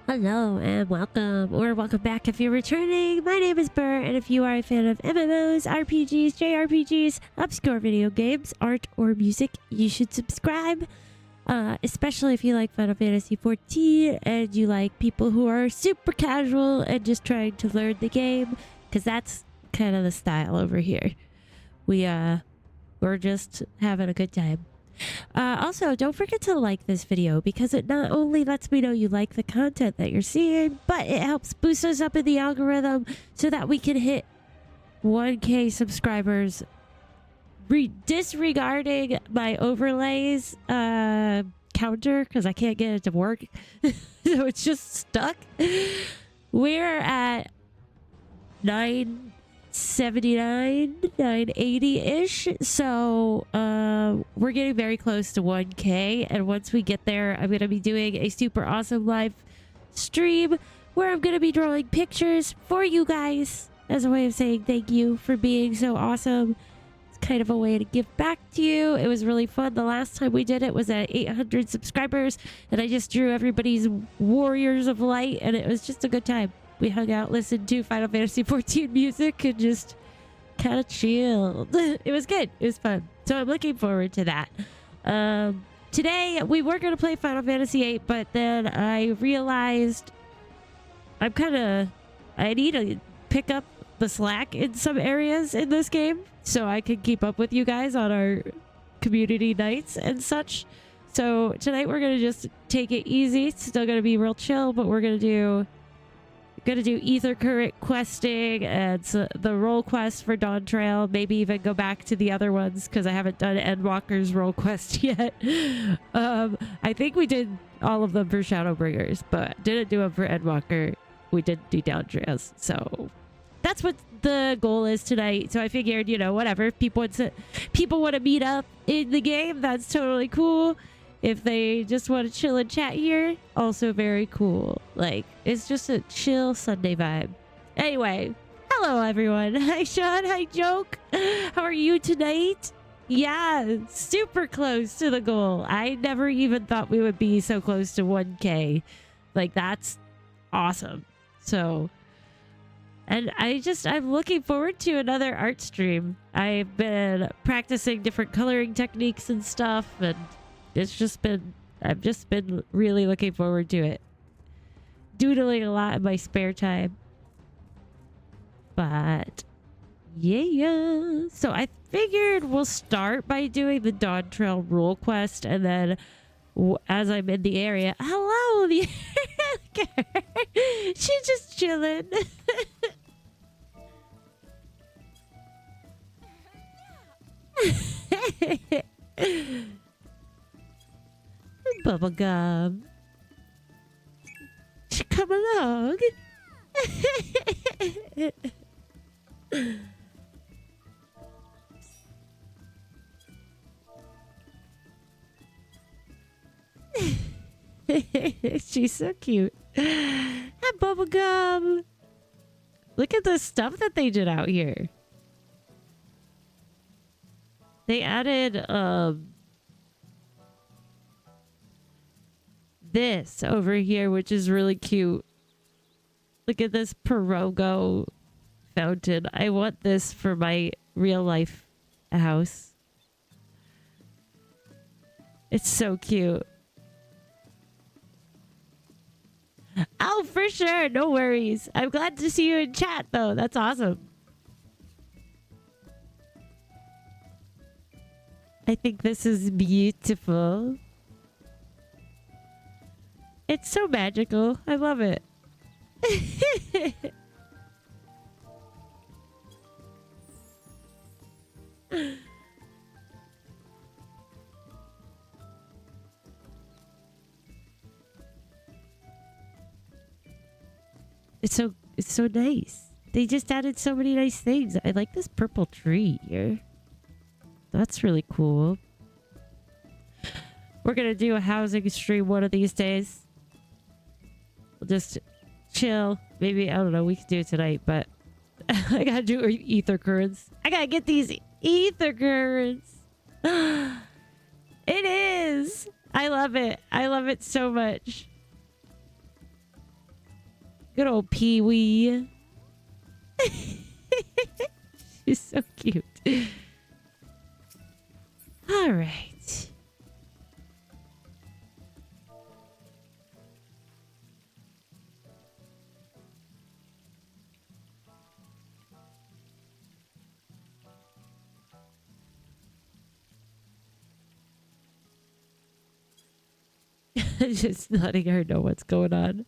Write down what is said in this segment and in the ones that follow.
Hello and welcome, or welcome back if you're returning. My name is Burr, and if you are a fan of MMOs, RPGs, JRPGs, obscure video games, art, or music, you should subscribe. Especially if you like Final Fantasy XIV and you like people who are super casual and just trying to learn the game, because that's kind of the style over here. We're just having a good time. Also, don't forget to like this video because it not only lets me know you like the content that you're seeing, but it helps boost us up in the algorithm so that we can hit 1K subscribers. Disregarding my overlays counter because I can't get it to work. So it's just stuck. We're at 979, 980-ish. So we're getting very close to 1K. And once we get there, I'm going to be doing a super awesome live stream where I'm going to be drawing pictures for you guys as a way of saying thank you for being so awesome. Kind of a way to give back to you. It was really fun. The last time we did it was at 800 subscribers, and I just drew everybody's Warriors of Light, and it was just a good time. We hung out, listened to Final Fantasy XIV music, and just kind of chilled. It was good. It was fun. So I'm looking forward to that. Today, we were going to play Final Fantasy VIII, but then I realized I need to pick up the slack in some areas in this game so I can keep up with you guys on our community nights and such. So tonight we're gonna just take it easy. It's still gonna be real chill, but we're gonna do ether current questing and the role quest for Dawntrail. Maybe even go back to the other ones because I haven't done Endwalker's role quest yet. I think we did all of them for Shadowbringers, but didn't do them for Endwalker. We did do Dawntrails, so that's what the goal is tonight. So I figured, you know, whatever. If people want to meet up in the game, that's totally cool. If they just want to chill and chat here, also very cool. Like, it's just a chill Sunday vibe. Anyway, hello everyone. Hi Sean, hi Joke. How are you tonight? Yeah, super close to the goal. I never even thought we would be so close to 1K. Like, that's awesome. So... and I'm looking forward to another art stream. I've been practicing different coloring techniques and stuff, and I've just been really looking forward to it. Doodling a lot in my spare time. But, yeah. So I figured we'll start by doing the Dawntrail rule quest, and then as I'm in the area, hello, the she's just chilling. Bubblegum, come along. She's so cute. Hi, Bubblegum. Look at the stuff that they did out here. They added this over here, which is really cute. Look at this Pirogo fountain. I want this for my real life house. It's so cute. Oh, for sure. No worries. I'm glad to see you in chat, though. That's awesome. I think this is beautiful. It's so magical. I love it. It's so nice. They just added so many nice things. I like this purple tree here. That's really cool. We're gonna do a housing stream one of these days. We'll just chill. Maybe, I don't know, we can do it tonight, but I gotta do ether currents. I gotta get these ether currents. It is. I love it. I love it so much. Good old Pee-wee. She's so cute. All right. Just letting her know what's going on.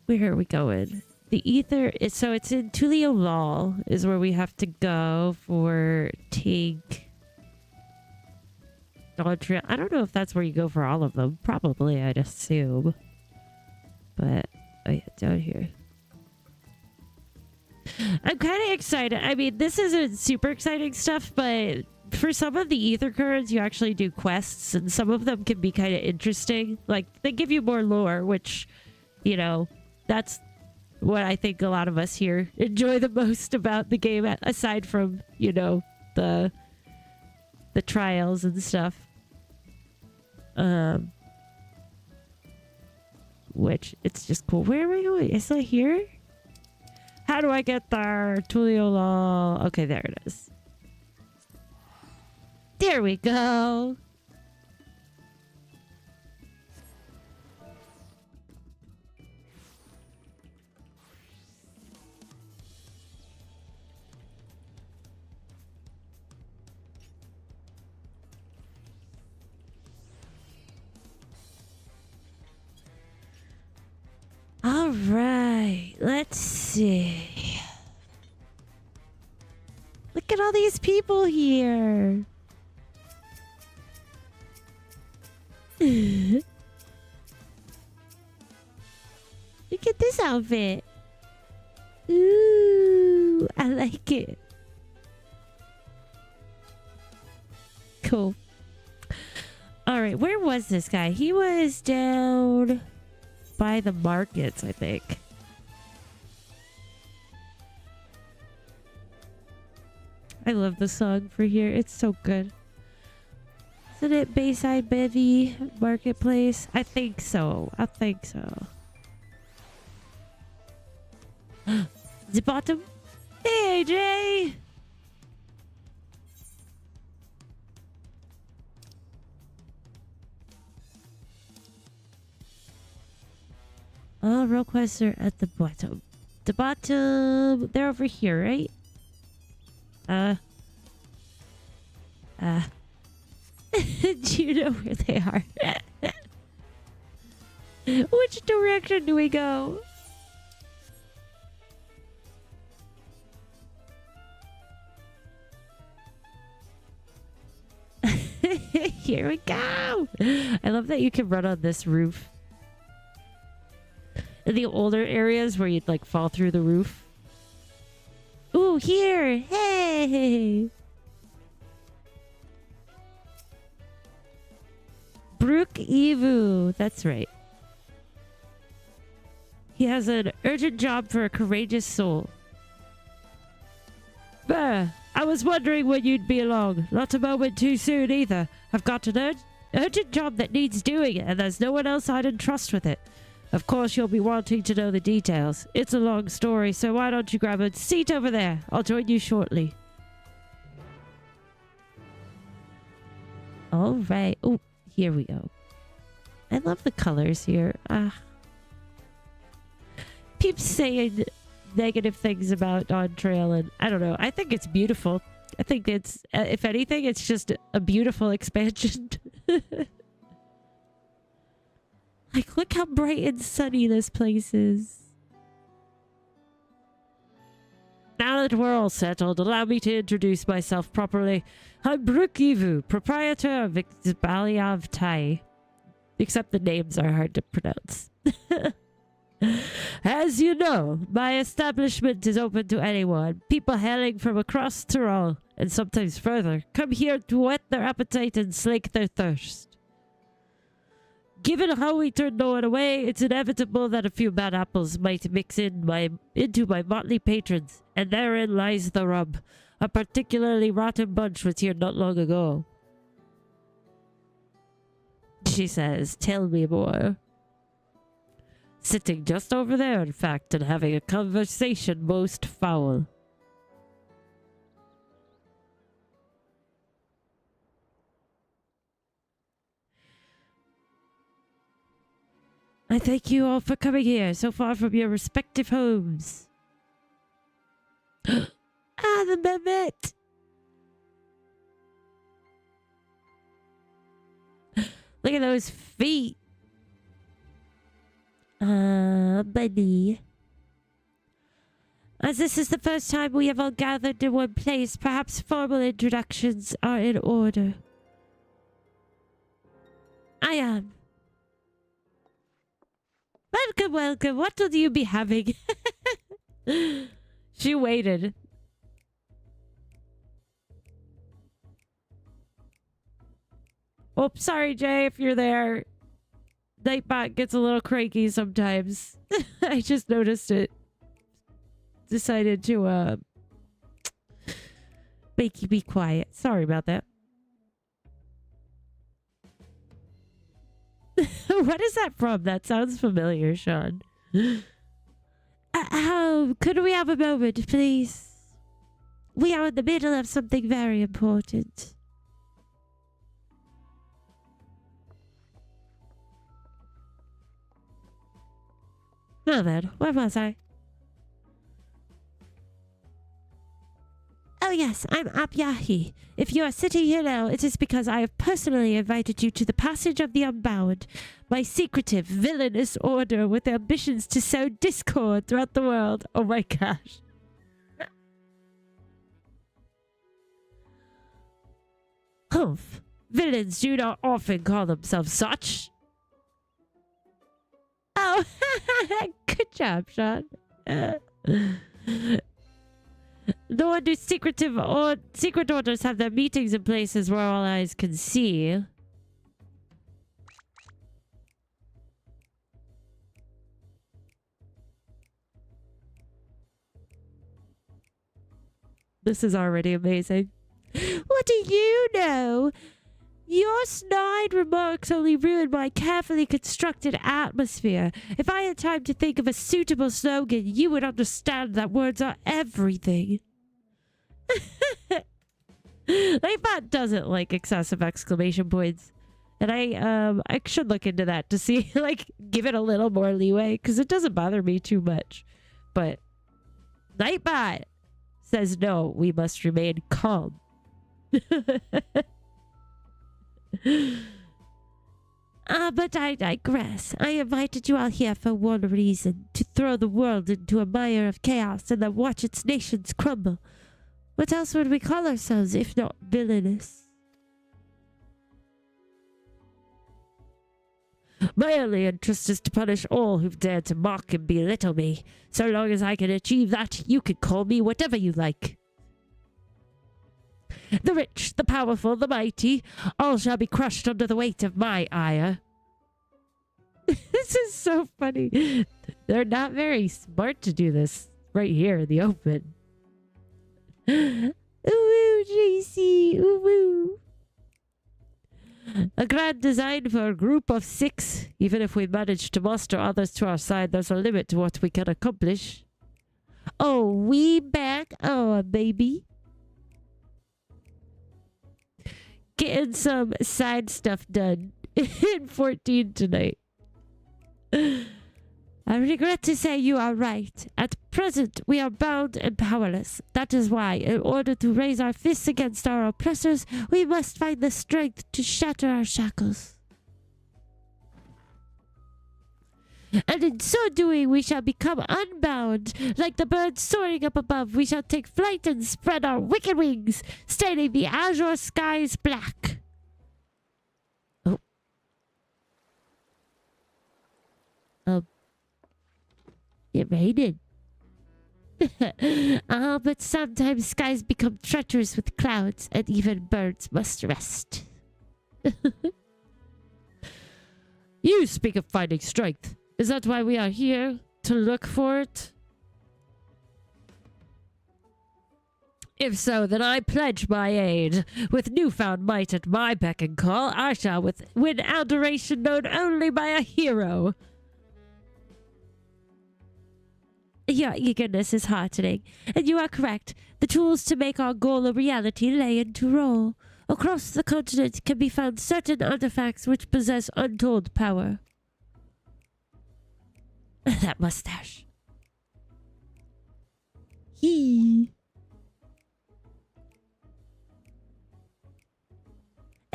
Where are we going? The ether is, so it's in Tulio Law is where we have to go for Dawntrail. I don't know if that's where you go for all of them. Probably, I'd assume. But, oh yeah, down here. I'm kind of excited. I mean, this isn't super exciting stuff, but for some of the ether currents, you actually do quests, and some of them can be kind of interesting. Like, they give you more lore, which, you know, that's what I think a lot of us here enjoy the most about the game, aside from, you know, the trials and stuff. Which, it's just cool. Where are we going? Is it here? How do I get there? Tulio Law. Okay, there it is. There we go. All right, let's see. Look at all these people here. Look at this outfit. Ooh, I like it. Cool. All right, where was this guy? He was down by the markets, I think. I love the song for here. It's so good. Isn't it Bayside Bevy Marketplace? I think so. I think so. The bottom. Hey, Jay! All real quests are at the bottom. The bottom. They're over here, right? Do you know where they are? Which direction do we go? Here we go. I love that you can run on this roof. In the older areas where you'd like fall through the roof. Ooh, here! Hey! Brook Evu. That's right. He has an urgent job for a courageous soul. Bah! I was wondering when you'd be along. Not a moment too soon either. I've got an urgent job that needs doing, and there's no one else I'd entrust with it. Of course, you'll be wanting to know the details. It's a long story, so why don't you grab a seat over there? I'll join you shortly. All right. Oh, here we go. I love the colors here. Peeps saying negative things about Dawntrail, and I don't know. I think it's beautiful. I think it's, if anything, it's just a beautiful expansion. Like, look how bright and sunny this place is. Now that we're all settled, allow me to introduce myself properly. I'm Brook Evu, proprietor of XIV Tai. Except the names are hard to pronounce. As you know, my establishment is open to anyone. People hailing from across Tyrol, and sometimes further, come here to whet their appetite and slake their thirst. Given how we turn no one away, it's inevitable that a few bad apples might mix into my motley patrons, and therein lies the rub. A particularly rotten bunch was here not long ago. She says, tell me more. Sitting just over there, in fact, and having a conversation most foul. I thank you all for coming here, so far from your respective homes. Ah, the Mehmet! Look at those feet! Buddy. As this is the first time we have all gathered in one place, perhaps formal introductions are in order. I am. Welcome, welcome. What will you be having? She waited. Oh, sorry, Jay, if you're there. Nightbot gets a little cranky sometimes. I just noticed it. Decided to, make you be quiet. Sorry about that. What is that from? That sounds familiar, Sean. Could we have a moment, please? We are in the middle of something very important. Now then, where was I? Oh yes, I'm Abyahi. If you are sitting here now, it is because I have personally invited you to the Passage of the Unbound, my secretive, villainous order with ambitions to sow discord throughout the world. Oh my gosh. Humph. Villains do not often call themselves such. Oh, good job, Sean. No wonder secret orders have their meetings in places where all eyes can see. This is already amazing. What do you know? Your snide remarks only ruined my carefully constructed atmosphere. If I had time to think of a suitable slogan, you would understand that words are everything. Nightbot doesn't like excessive exclamation points. And I should look into that to see, like, give it a little more leeway, because it doesn't bother me too much. But Nightbot says no, we must remain calm. But I digress. I invited you all here for one reason, to throw the world into a mire of chaos and then watch its nations crumble. What else would we call ourselves if not villainous? My only interest is to punish all who've dared to mock and belittle me. So long as I can achieve that, you can call me whatever you like. The rich, the powerful, the mighty, all shall be crushed under the weight of my ire. This is so funny. They're not very smart to do this right here in the open. Ooh, JC, ooh. A grand design for a group of 6. Even if we manage to muster others to our side, there's a limit to what we can accomplish. Oh, we back? Oh, baby. Getting some side stuff done in 14 tonight. I regret to say you are right. At present, we are bound and powerless. That is why, in order to raise our fists against our oppressors, we must find the strength to shatter our shackles. And in so doing, we shall become unbound. Like the birds soaring up above, we shall take flight and spread our wicked wings, staining the azure skies black. It rained. But sometimes skies become treacherous with clouds, and even birds must rest. You speak of finding strength. Is that why we are here? To look for it? If so, then I pledge my aid. With newfound might at my beck and call, I shall win adoration known only by a hero. Your eagerness is heartening, and you are correct. The tools to make our goal a reality lay in Tyrol. Across the continent can be found certain artifacts which possess untold power. That mustache. Hee.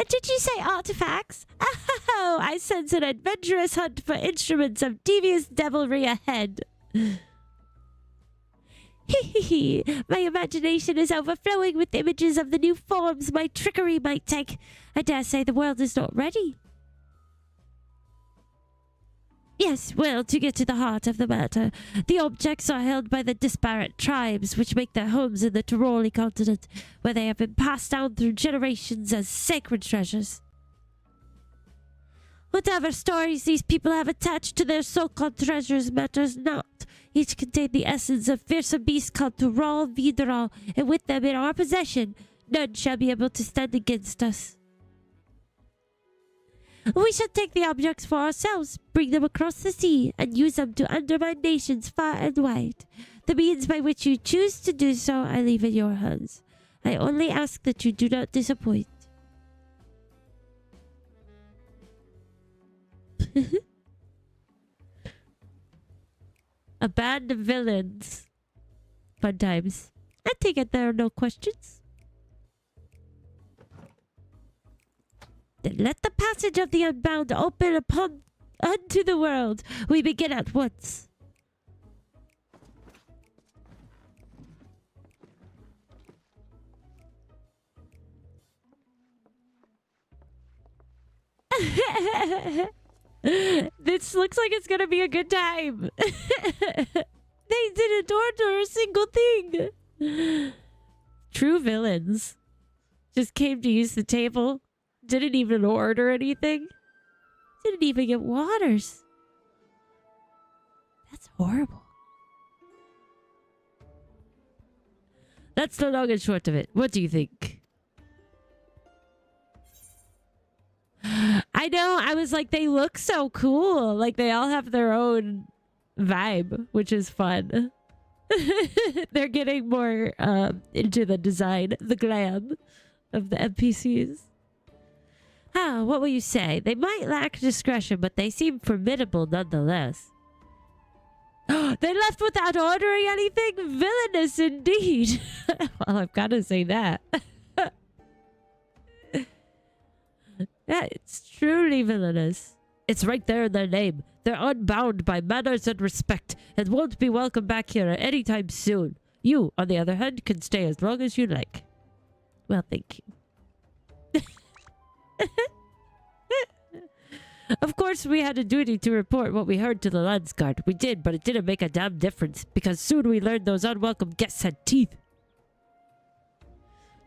Did you say artifacts? Oh, I sense an adventurous hunt for instruments of devious devilry ahead. Hee. My imagination is overflowing with images of the new forms my trickery might take. I dare say the world is not ready. Yes, well, to get to the heart of the matter, the objects are held by the disparate tribes which make their homes in the Tyroli continent, where they have been passed down through generations as sacred treasures. Whatever stories these people have attached to their so-called treasures matters not. Each contain the essence of fearsome beasts called Tyrol Videral, and with them in our possession, none shall be able to stand against us. We shall take the objects for ourselves, bring them across the sea, and use them to undermine nations far and wide. The means by which you choose to do so, I leave in your hands. I only ask that you do not disappoint. A band of villains. Fun times. I take it there are no questions. Then let the passage of the unbound open unto the world. We begin at once. This looks like it's gonna be a good time. They didn't order a single thing. True villains. Just came to use the table. Didn't even order anything. Didn't even get waters. That's horrible. That's the long and short of it. What do you think? I know, I was like, they look so cool. Like, they all have their own vibe, which is fun. They're getting more into the design, the glam of the NPCs. Ah, what will you say? They might lack discretion, but they seem formidable nonetheless. They left without ordering anything? Villainous indeed. Well, I've got to say that. Yeah, it's truly villainous. It's right there in their name. They're unbound by manners and respect, and won't be welcome back here at any time soon. You, on the other hand, can stay as long as you like. Well, thank you. Of course, we had a duty to report what we heard to the Landsguard. We did, but it didn't make a damn difference, because soon we learned those unwelcome guests had teeth.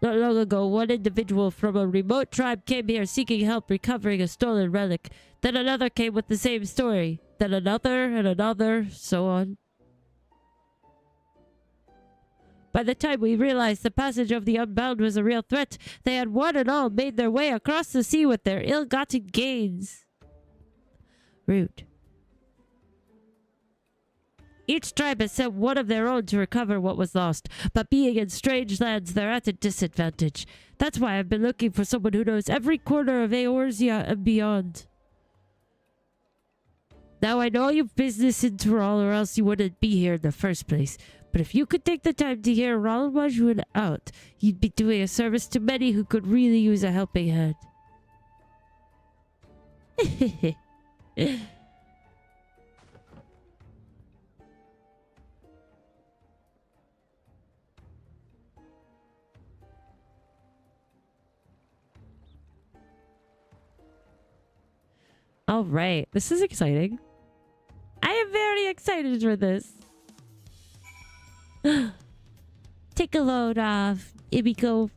Not long ago, one individual from a remote tribe came here seeking help recovering a stolen relic. Then another came with the same story. Then another and another, so on. By the time we realized the passage of the Unbound was a real threat, they had one and all made their way across the sea with their ill-gotten gains. Rude. Each tribe has sent one of their own to recover what was lost, but being in strange lands, they're at a disadvantage. That's why I've been looking for someone who knows every corner of Eorzea and beyond. Now, I know you've business in Tyrol, or else you wouldn't be here in the first place. But if you could take the time to hear Ralmajun out, you'd be doing a service to many who could really use a helping hand. All right, this is exciting. I am very excited for this. Take a load off, Ibiko.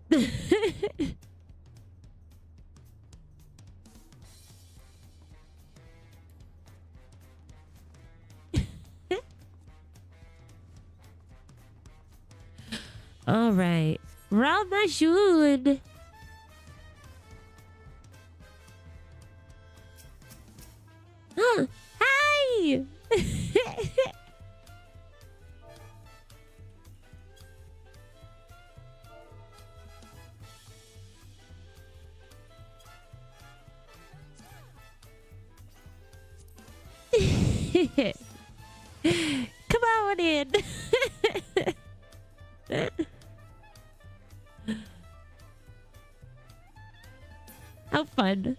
All right. Ramajun. Huh. Hi. Come on in. How fun.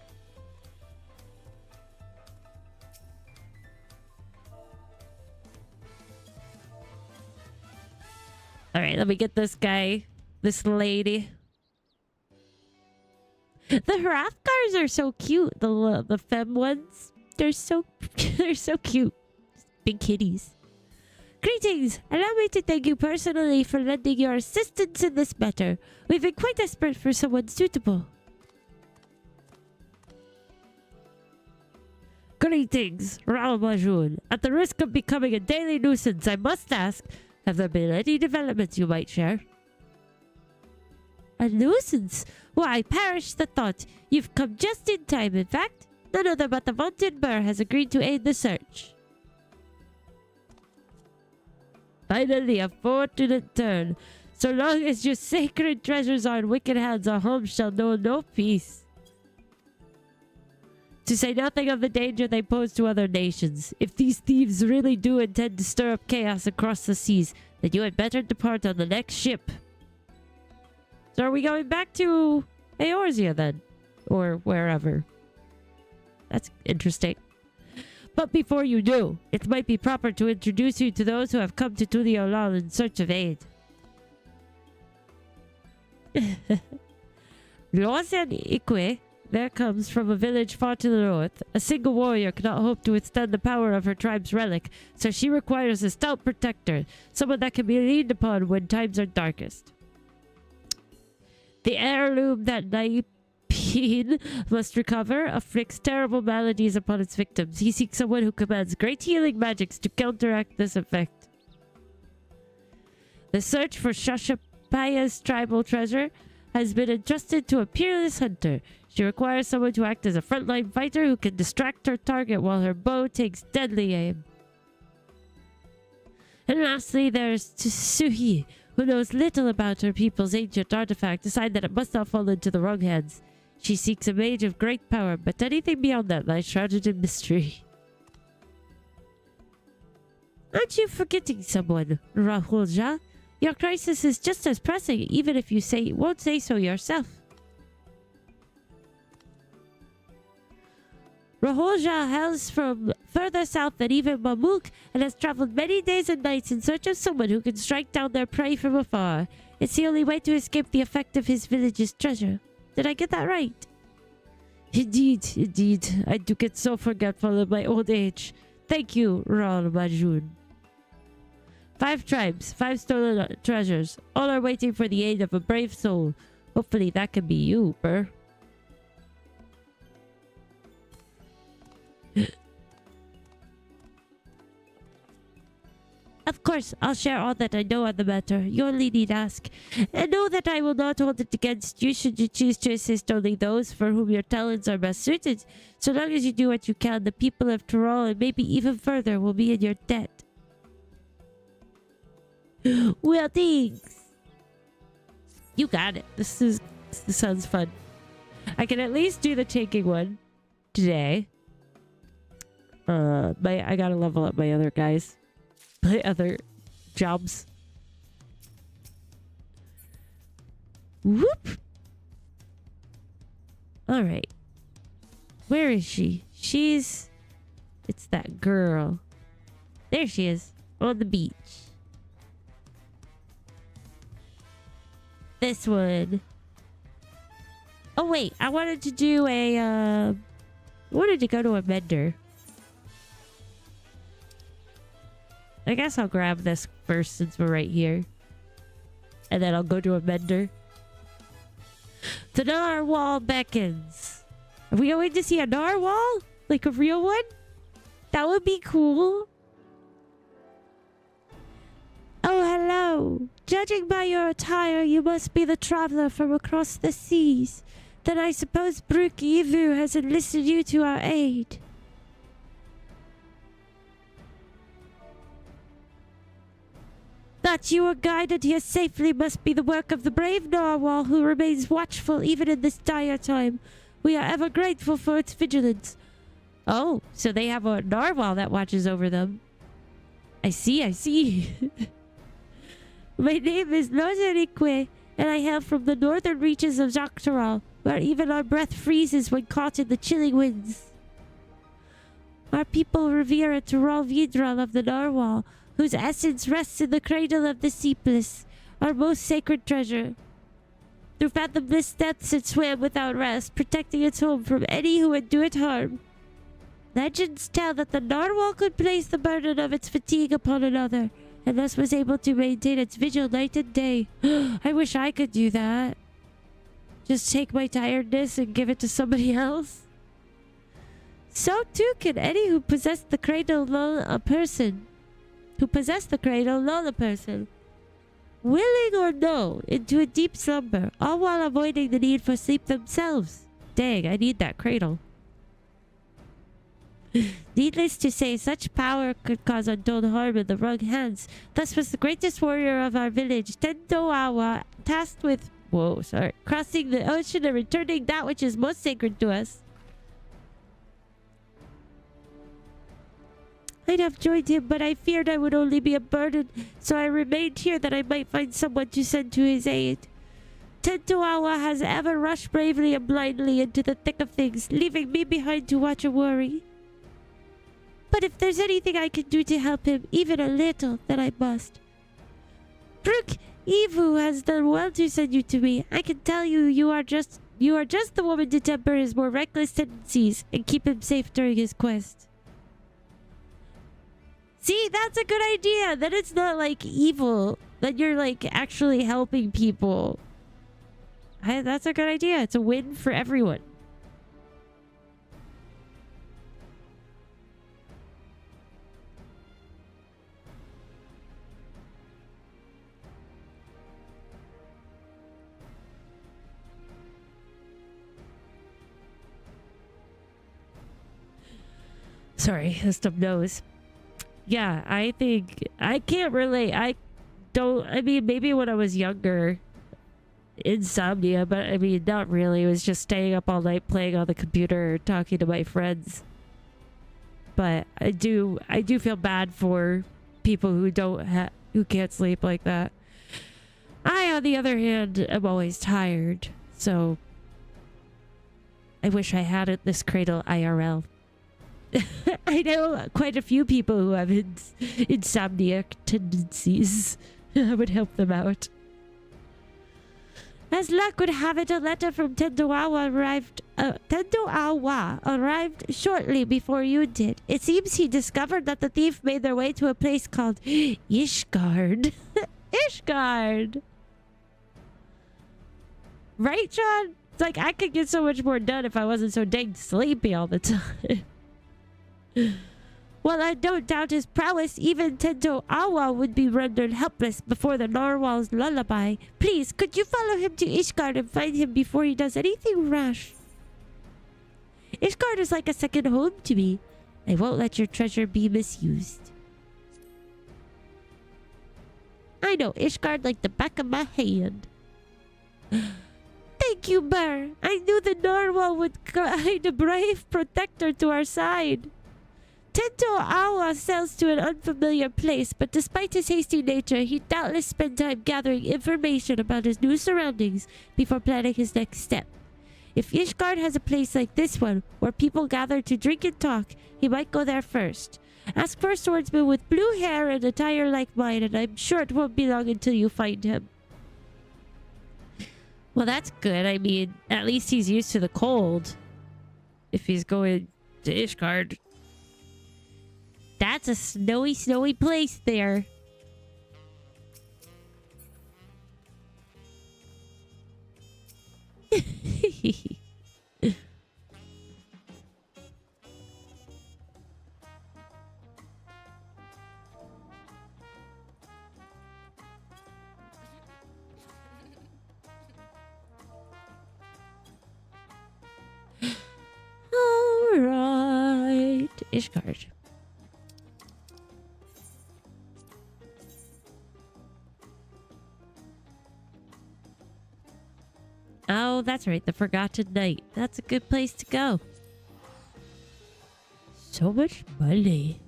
All right, let me get this guy, this lady. The Hrothgars are so cute. The femme ones, they're so they're so cute. Big kitties. Greetings! Allow me to thank you personally for lending your assistance in this matter. We've been quite desperate for someone suitable. Greetings, Ralmajun. At the risk of becoming a daily nuisance, I must ask, have there been any developments you might share? A nuisance? Why, perish the thought. You've come just in time, in fact. None other but the vaunted Burr has agreed to aid the search. Finally, a fortunate turn. So long as your sacred treasures are in wicked hands, our home shall know no peace. To say nothing of the danger they pose to other nations. If these thieves really do intend to stir up chaos across the seas, then you had better depart on the next ship. So are we going back to Eorzea then? Or wherever? That's interesting. But before you do, it might be proper to introduce you to those who have come to Tuliolal in search of aid. Lozen Ikwe there comes from a village far to the north. A single warrior cannot hope to withstand the power of her tribe's relic, so she requires a stout protector, someone that can be leaned upon when times are darkest. The heirloom that Naipin must recover afflicts terrible maladies upon its victims. He seeks someone who commands great healing magics to counteract this effect. The search for Shashapaya's tribal treasure has been entrusted to a peerless hunter. She requires someone to act as a frontline fighter who can distract her target while her bow takes deadly aim. And lastly, there's Tsuhi, who knows little about her people's ancient artifact, decide that it must not fall into the wrong hands. She seeks a mage of great power, but anything beyond that lies shrouded in mystery. Aren't you forgetting someone, Rahulja? Your crisis is just as pressing, even if you won't say so yourself. Rahulja hails from further south than even Mamuk and has traveled many days and nights in search of someone who can strike down their prey from afar. It's the only way to escape the effect of his village's treasure. Did I get that right? Indeed, indeed. I do get so forgetful in my old age. Thank you, Ral Majun. 5 tribes, 5 stolen treasures. All are waiting for the aid of a brave soul. Hopefully that can be you, Burr. Of course, I'll share all that I know on the matter. You only need ask. And know that I will not hold it against you should you choose to assist only those for whom your talents are best suited. So long as you do what you can, the people of Tyrol and maybe even further will be in your debt. Well, thanks. You got it. This sounds fun. I can at least do the taking one today. I gotta level up my other guys. My other jobs. Whoop! Alright. Where is she? It's that girl. There she is. On the beach. This one. Oh wait, I wanted to do I wanted to go to a mender. I guess I'll grab this first since we're right here. And then I'll go to a mender. The narwhal beckons. Are we going to see a narwhal? Like a real one? That would be cool. Oh, hello. judging by your attire, you must be the traveler from across the seas. Then I suppose berrrlynn has enlisted you to our aid. That you were guided here safely must be the work of the brave narwhal who remains watchful even in this dire time. We are ever grateful for its vigilance. Oh, so they have a narwhal that watches over them. I see. My name is Dawntrail, and I hail from the northern reaches of Dawntrail, where even our breath freezes when caught in the chilling winds. Our people revere a berrrlynn of the narwhal, whose essence rests in the cradle of the seabliss, our most sacred treasure. Through fathomless depths it swam without rest, protecting its home from any who would do it harm. Legends tell that the narwhal could place the burden of its fatigue upon another, and thus was able to maintain its vigil night and day. I wish I could do that. Just take my tiredness and give it to somebody else. So too can any who possess the cradle lull a person. Willing or no, into a deep slumber, all while avoiding the need for sleep themselves. Dang, I need that cradle. Needless to say, such power could cause untold harm in the wrong hands. Thus was the greatest warrior of our village, Tendoawa, tasked with crossing the ocean and returning that which is most sacred to us. I'd have joined him, but I feared I would only be a burden, so I remained here that I might find someone to send to his aid. Tendoawa has ever rushed bravely and blindly into the thick of things, leaving me behind to watch and worry. But if there's anything I can do to help him, even a little, then I must. berrrlynn has done well to send you to me. I can tell you, you are just the woman to temper his more reckless tendencies and keep him safe during his quest. See, that's a good idea. Then it's not like evil. Then you're like actually helping people. That's a good idea. It's a win for everyone. Sorry, the stub nose. Yeah, I think I can't relate. I mean, maybe when I was younger, insomnia, but I mean, not really. It was just staying up all night playing on the computer, talking to my friends. But I do feel bad for people who who can't sleep like that. I, on the other hand, am always tired, so I wish I had this cradle IRL. I know quite a few people who have insomniac tendencies. I would help them out. As luck would have it, a letter from Tendoawa arrived shortly before you did. It seems he discovered that the thief made their way to a place called Ishgard. Ishgard! Right, Sean? It's like I could get so much more done if I wasn't so dang sleepy all the time. Well, I don't doubt his prowess. Even Tendoawa would be rendered helpless before the narwhal's lullaby. Please, could you follow him to Ishgard and find him before he does anything rash? Ishgard is like a second home to me. I won't let your treasure be misused. I know Ishgard like the back of my hand. Thank you, Burr. I knew the narwhal would guide a brave protector to our side. Tendoawa sails to an unfamiliar place, but despite his hasty nature, he doubtless spent time gathering information about his new surroundings before planning his next step. If Ishgard has a place like this one, where people gather to drink and talk, he might go there first. Ask for a swordsman with blue hair and attire like mine, and I'm sure it won't be long until you find him. Well, that's good. I mean, at least he's used to the cold. If he's going to Ishgard. That's a snowy, snowy place there. Ishgard. Oh, that's right. The Forgotten Night. That's a good place to go. So much money.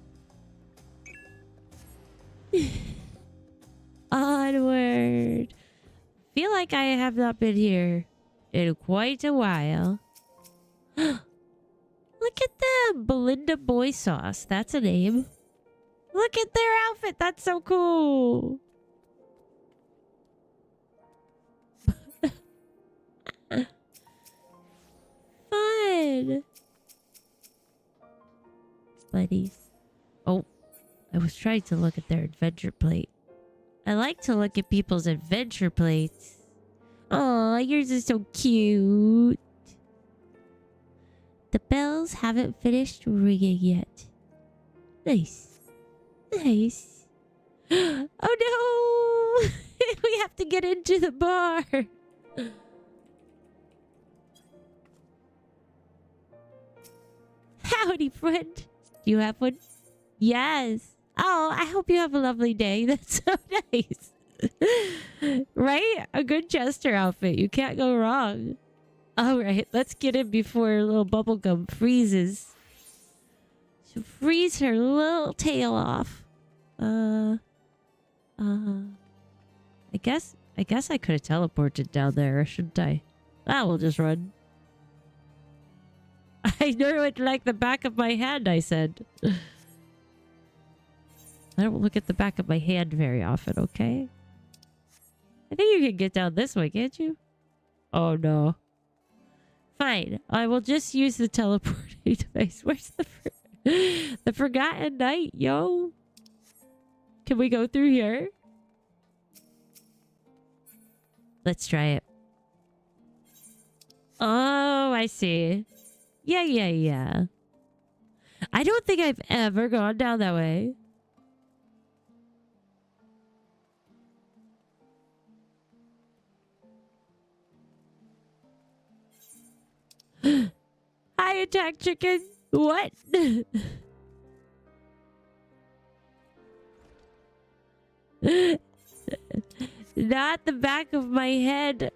Onward. Feel like I have not been here in quite a while. Look at them. Belinda Boy Sauce. That's a name. Look at their outfit. That's so cool. Fun. Buddies. Oh, I was trying to look at their adventure plate. I like to look at people's adventure plates. Aw, yours is so cute. The bells haven't finished ringing yet. Nice. Nice. Oh no! We have to get into the bar. Howdy, friend. Do you have one? Yes. Oh, I hope you have a lovely day. That's so nice. Right? A good jester outfit. You can't go wrong. All right, let's get in before little bubblegum freezes. She'll freeze her little tail off. I guess I could have teleported down there, shouldn't I? Ah, we'll just run. I know it like the back of my hand, I said. I don't look at the back of my hand very often, okay? I think you can get down this way, can't you? Oh, no. Fine. I will just use the teleporting device. Where's the Forgotten Night, yo? Can we go through here? Let's try it. Oh, I see. Yeah. I don't think I've ever gone down that way. Hi, attack chicken. What? Not the back of my head.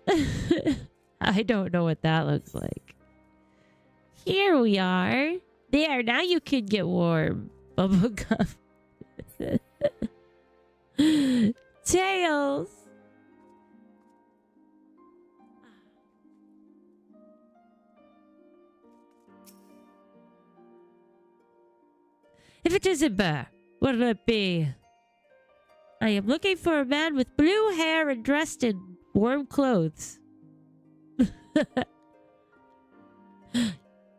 I don't know what that looks like. Here we are. There, now you can get warm. Bubblegum. Tails. If it isn't Burr, what'll it be? I am looking for a man with blue hair and dressed in warm clothes.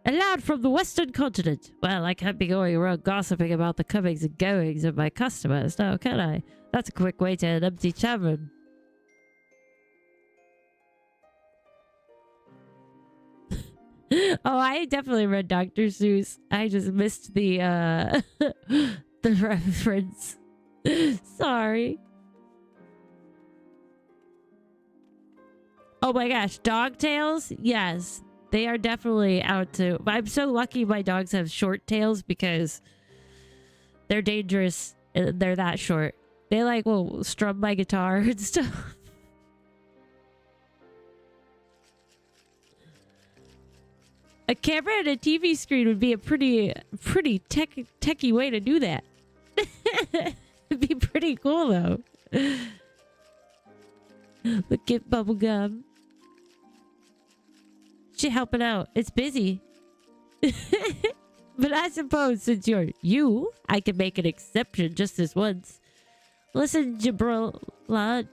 A lad from the Western Continent. Well, I can't be going around gossiping about the comings and goings of my customers, now can I? That's a quick way to an empty tavern. Oh, I definitely read Dr. Seuss. I just missed the the reference. Sorry. Oh my gosh, dog tails? Yes, they are definitely out to... I'm so lucky my dogs have short tails because they're dangerous. They're that short. They like will strum my guitar and stuff. A camera and a TV screen would be a pretty techie way to do that. It'd be pretty cool though. Look at Bubblegum. She helping out. It's busy. But I suppose since you're you, I can make an exception just this once. Listen, berrrlynn,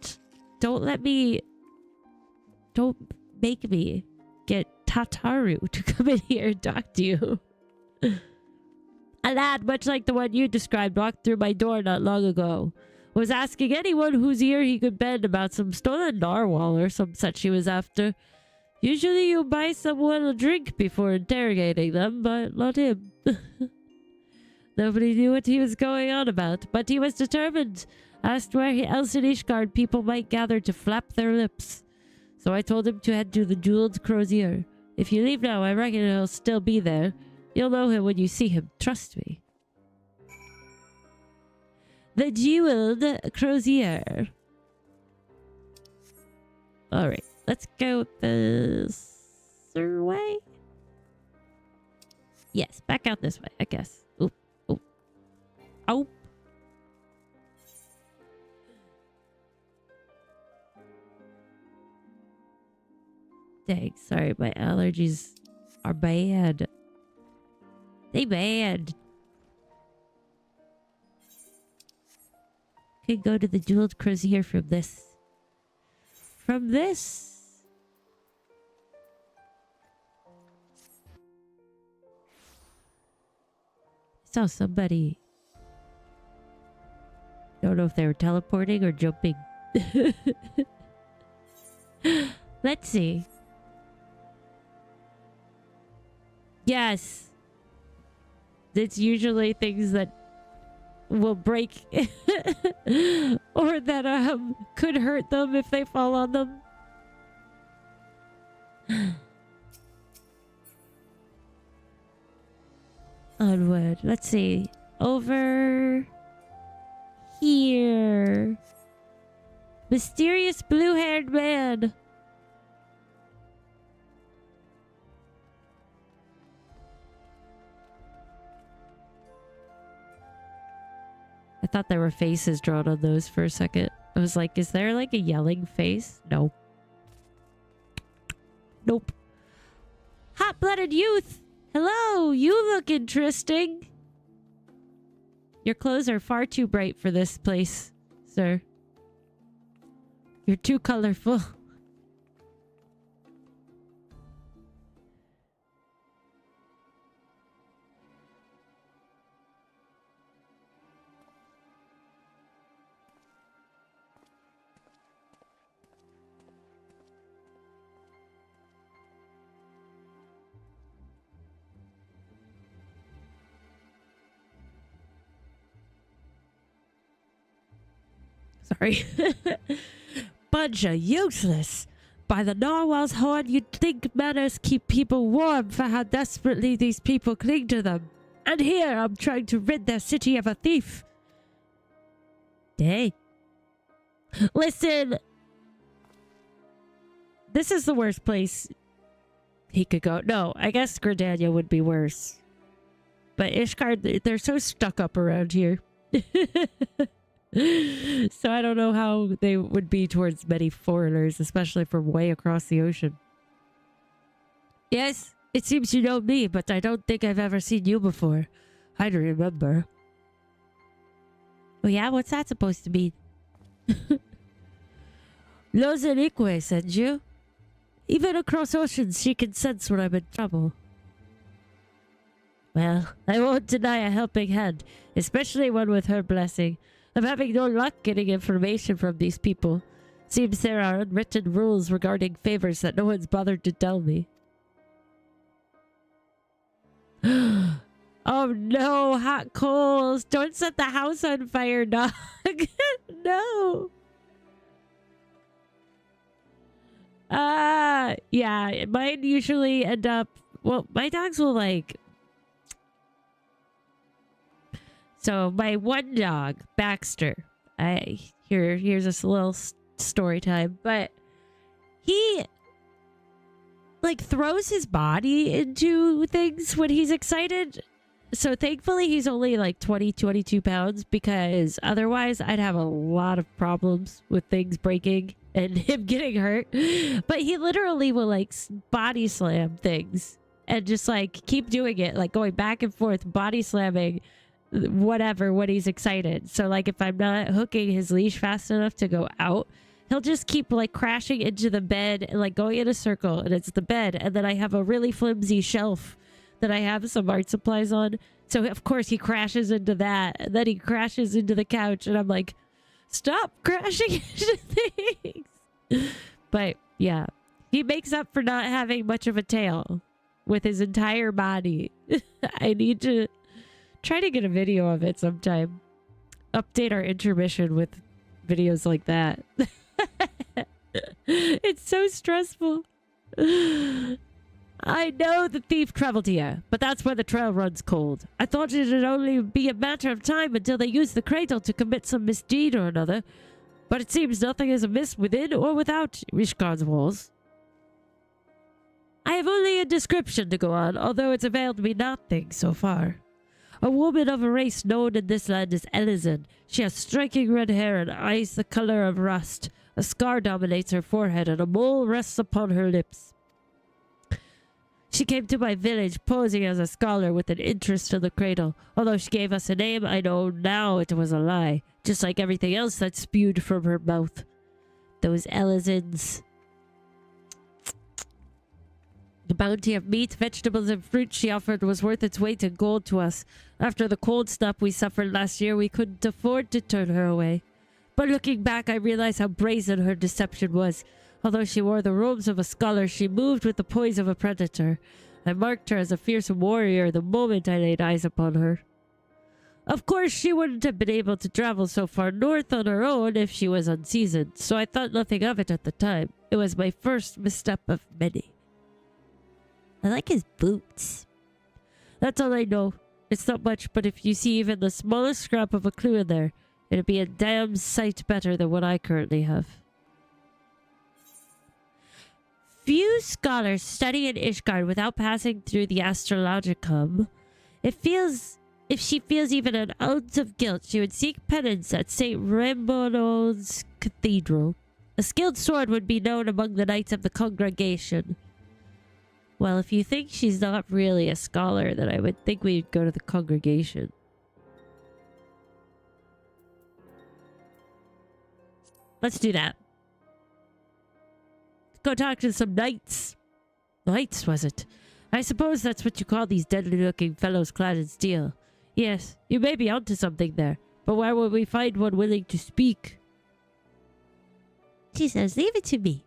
don't make me get Tataru to come in here and talk to you. A lad, much like the one you described, walked through my door not long ago. Was asking anyone whose ear he could bend about some stolen narwhal or some such he was after. Usually you buy someone a drink before interrogating them, but not him. Nobody knew what he was going on about, but he was determined. Asked where else in Ishgard people might gather to flap their lips. So I told him to head to the Jeweled Crow's Ear. If you leave now, I reckon he'll still be there. You'll know him when you see him. Trust me. The jeweled crozier. Alright, let's go this way. Yes, back out this way, I guess. Oop, oop. Oh. Dang, sorry, my allergies are bad. They bad. Can go to the jeweled crozier from this. From this. Saw somebody. Don't know if they were teleporting or jumping. Let's see. Yes. It's usually things that will break or that could hurt them if they fall on them. Onward. Let's see. Over here. Mysterious blue-haired man. I thought there were faces drawn on those for a second. I was like, is there like a yelling face? No. Nope. Hot-blooded youth! Hello! You look interesting! Your clothes are far too bright for this place, sir. You're too colorful. Sorry. Bunch of useless. By the narwhal's horn, you'd think manners keep people warm for how desperately these people cling to them. And here I'm trying to rid their city of a thief. Dang. Listen. This is the worst place he could go. No, I guess Gridania would be worse. But Ishgard, they're so stuck up around here. So I don't know how they would be towards many foreigners, especially from way across the ocean. Yes, it seems you know me, but I don't think I've ever seen you before. I don't remember. Oh yeah? What's that supposed to mean? Lozenique sent you. Even across oceans, she can sense when I'm in trouble. Well, I won't deny a helping hand, especially one with her blessing. I'm having no luck getting information from these people. Seems there are unwritten rules regarding favors that no one's bothered to tell me. Oh no, hot coals. Don't set the house on fire, dog. No. Yeah, mine usually end up... Well, my dogs will like... So my one dog, Baxter, here's this little story time, but he like throws his body into things when he's excited. So thankfully he's only like 22 pounds, because otherwise I'd have a lot of problems with things breaking and him getting hurt. But he literally will like body slam things and just like keep doing it, like going back and forth, body slamming whatever when he's excited. So like if I'm not hooking his leash fast enough to go out, he'll just keep like crashing into the bed and like going in a circle, and it's the bed, and then I have a really flimsy shelf that I have some art supplies on, so of course he crashes into that, and then he crashes into the couch, and I'm like, stop crashing into things. But yeah, he makes up for not having much of a tail with his entire body. I need to try to get a video of it sometime. Update our intermission with videos like that. It's so stressful. I know the thief traveled here, but that's where the trail runs cold. I thought it'd only be a matter of time until they used the cradle to commit some misdeed or another, but it seems nothing is amiss within or without Ishgard's walls. I have only a description to go on, although it's availed me nothing so far. A woman of a race known in this land as Elizin. She has striking red hair and eyes the color of rust. A scar dominates her forehead and a mole rests upon her lips. She came to my village posing as a scholar with an interest in the cradle. Although she gave us a name, I know now it was a lie, just like everything else that spewed from her mouth. Those Elizins. The bounty of meat, vegetables, and fruit she offered was worth its weight in gold to us. After the cold snap we suffered last year, we couldn't afford to turn her away. But looking back, I realized how brazen her deception was. Although she wore the robes of a scholar, she moved with the poise of a predator. I marked her as a fearsome warrior the moment I laid eyes upon her. Of course, she wouldn't have been able to travel so far north on her own if she was unseasoned, so I thought nothing of it at the time. It was my first misstep of many. I like his boots. That's all I know. It's not much, but if you see even the smallest scrap of a clue in there, it'd be a damn sight better than what I currently have. Few scholars study in Ishgard without passing through the astrologicum. If she feels even an ounce of guilt, she would seek penance at St. Ramonald's Cathedral. A skilled sword would be known among the knights of the congregation. Well, if you think she's not really a scholar, then I would think we'd go to the congregation. Let's do that. Go talk to some knights. Knights, was it? I suppose that's what you call these deadly-looking fellows clad in steel. Yes, you may be onto something there, but where will we find one willing to speak? She says, leave it to me.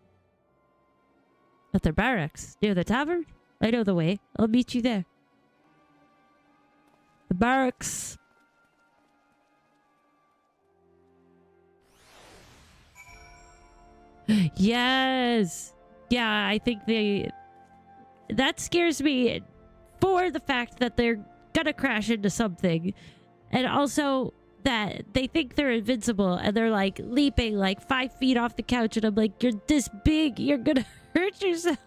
At their barracks, near the tavern? I know the way. I'll meet you there. The barracks. Yes. Yeah, I think that scares me for the fact that they're gonna crash into something, and also that they think they're invincible and they're like leaping like 5 feet off the couch, and I'm like, you're this big, you're gonna hurt yourself.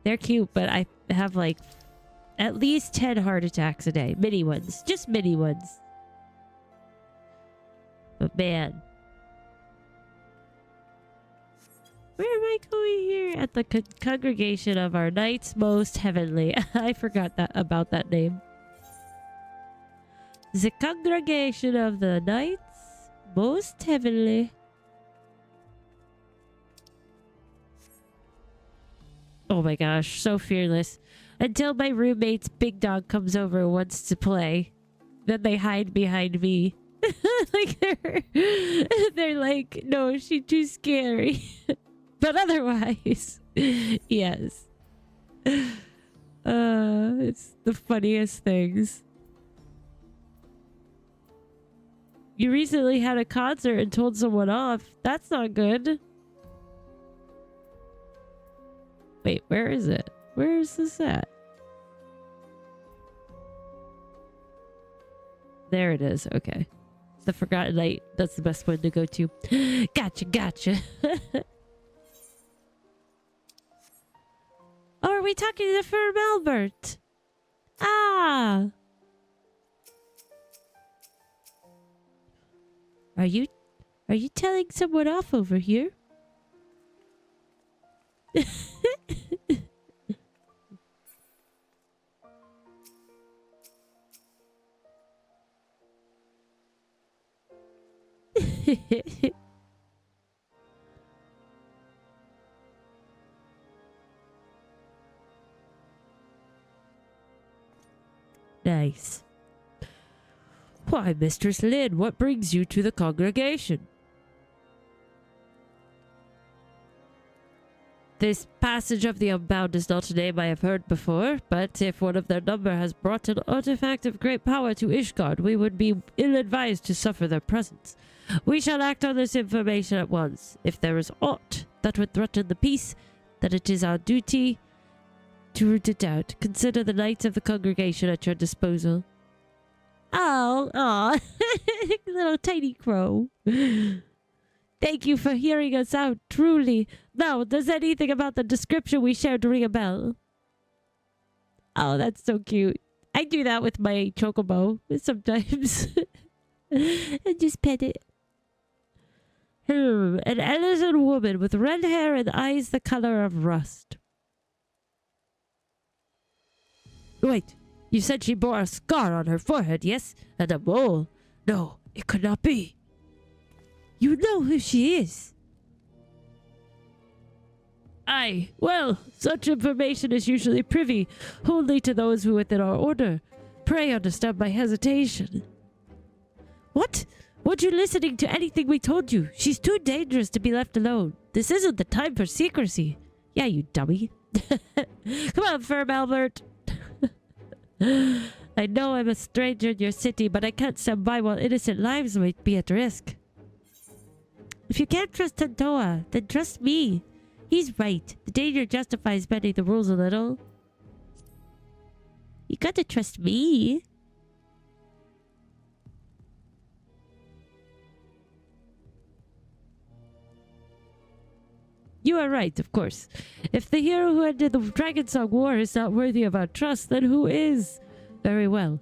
They're cute, but I have like at least 10 heart attacks a day. Mini ones. Just mini ones. But man. Where am I going here? At the congregation of our Knights Most Heavenly. I forgot about that name. The congregation of the Knights Most Heavenly. Oh my gosh, so fearless. Until my roommate's big dog comes over and wants to play. Then they hide behind me. Like they're like, no, she's too scary. But otherwise, yes. It's the funniest things. You recently had a concert and told someone off. That's not good. Wait, where is it? Where is this at? There it is. Okay. The Forgotten Night. That's the best one to go to. Gotcha, gotcha. Oh, are we talking to Firm Albert? Ah. Are you telling someone off over here? Nice. Why, Mistress Lynn, what brings you to the congregation? This passage of the Unbound is not a name I have heard before, but if one of their number has brought an artifact of great power to Ishgard, we would be ill-advised to suffer their presence. We shall act on this information at once. If there is aught that would threaten the peace, then it is our duty to root it out. Consider the knights of the congregation at your disposal. Oh, little tiny crow. Thank you for hearing us out, truly. Now, does anything about the description we shared ring a bell? Oh, that's so cute. I do that with my chocobo sometimes. And just pet it. An Elizabeth woman with red hair and eyes the color of rust. Wait, you said she bore a scar on her forehead, yes? And a mole. No, it could not be. You know who she is. Aye, well, such information is usually privy only to those who within our order. Pray understand my hesitation. What? Weren't you listening to anything we told you? She's too dangerous to be left alone. This isn't the time for secrecy. Yeah, you dummy. Come on, Firm Albert. I know I'm a stranger in your city, but I can't stand by while innocent lives might be at risk. If you can't trust Tantoa, then trust me. He's right. The danger justifies bending the rules a little. You gotta trust me. You are right, of course. If the hero who ended the Dragonsong War is not worthy of our trust, then who is? Very well.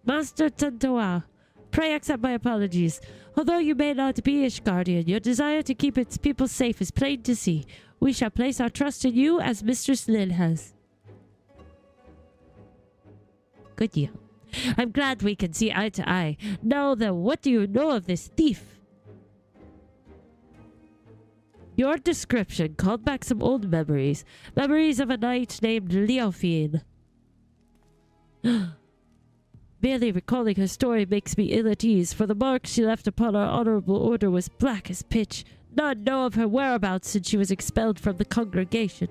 Master Tantoa, pray accept my apologies. Although you may not be Ishgardian, your desire to keep its people safe is plain to see. We shall place our trust in you as Mistress Lynn has. Good deal. I'm glad we can see eye to eye. Now then, what do you know of this thief? Your description called back some old memories. Memories of a knight named Leofine. Merely recalling her story makes me ill at ease, for the mark she left upon our honorable order was black as pitch. None know of her whereabouts since she was expelled from the congregation.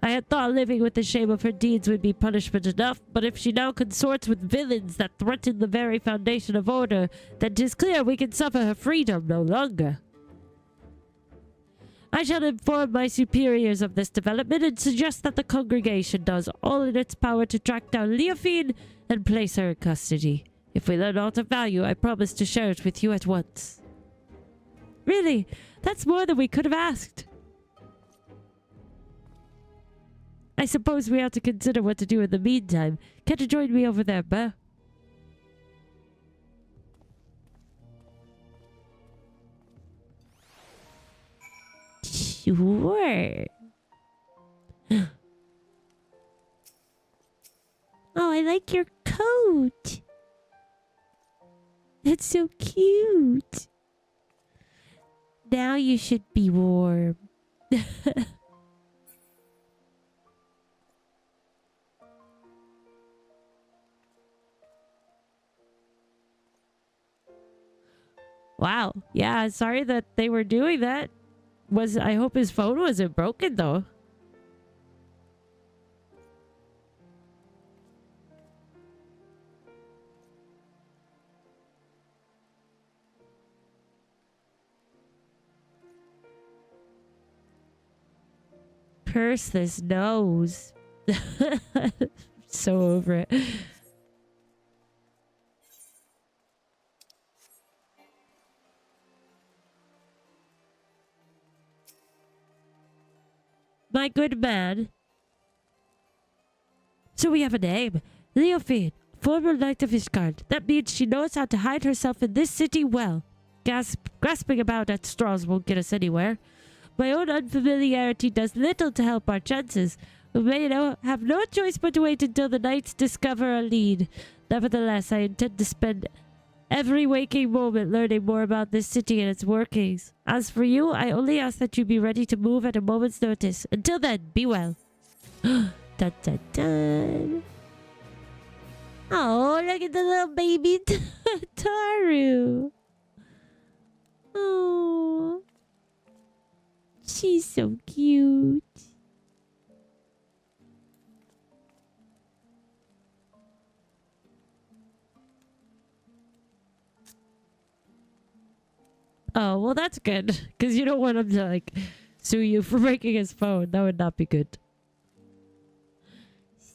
I had thought living with the shame of her deeds would be punishment enough, but if she now consorts with villains that threaten the very foundation of order, then 'tis clear we can suffer her freedom no longer. I shall inform my superiors of this development and suggest that the congregation does all in its power to track down Leofine and place her in custody. If we learn aught of value, I promise to share it with you at once. Really? That's more than we could have asked. I suppose we ought to consider what to do in the meantime. Can't you join me over there, Bear? Sure. Oh, I like your coat. That's so cute. Now you should be warm. Wow. Yeah, sorry that they were doing that. I hope his phone wasn't broken though. Curse this nose. So over it. My good man. So we have a name. Leofine, former knight of Ishgard. That means she knows how to hide herself in this city well. Grasping about at straws won't get us anywhere. My own unfamiliarity does little to help our chances. We may have no choice but to wait until the knights discover a lead. Nevertheless, I intend to spend every waking moment learning more about this city and its workings. As for you, I only ask that you be ready to move at a moment's notice. Until then, be well. Dun dun dun. Oh, look at the little baby Taru. Oh. She's so cute. Oh, well, that's good. Because you don't want him to, like, sue you for breaking his phone. That would not be good.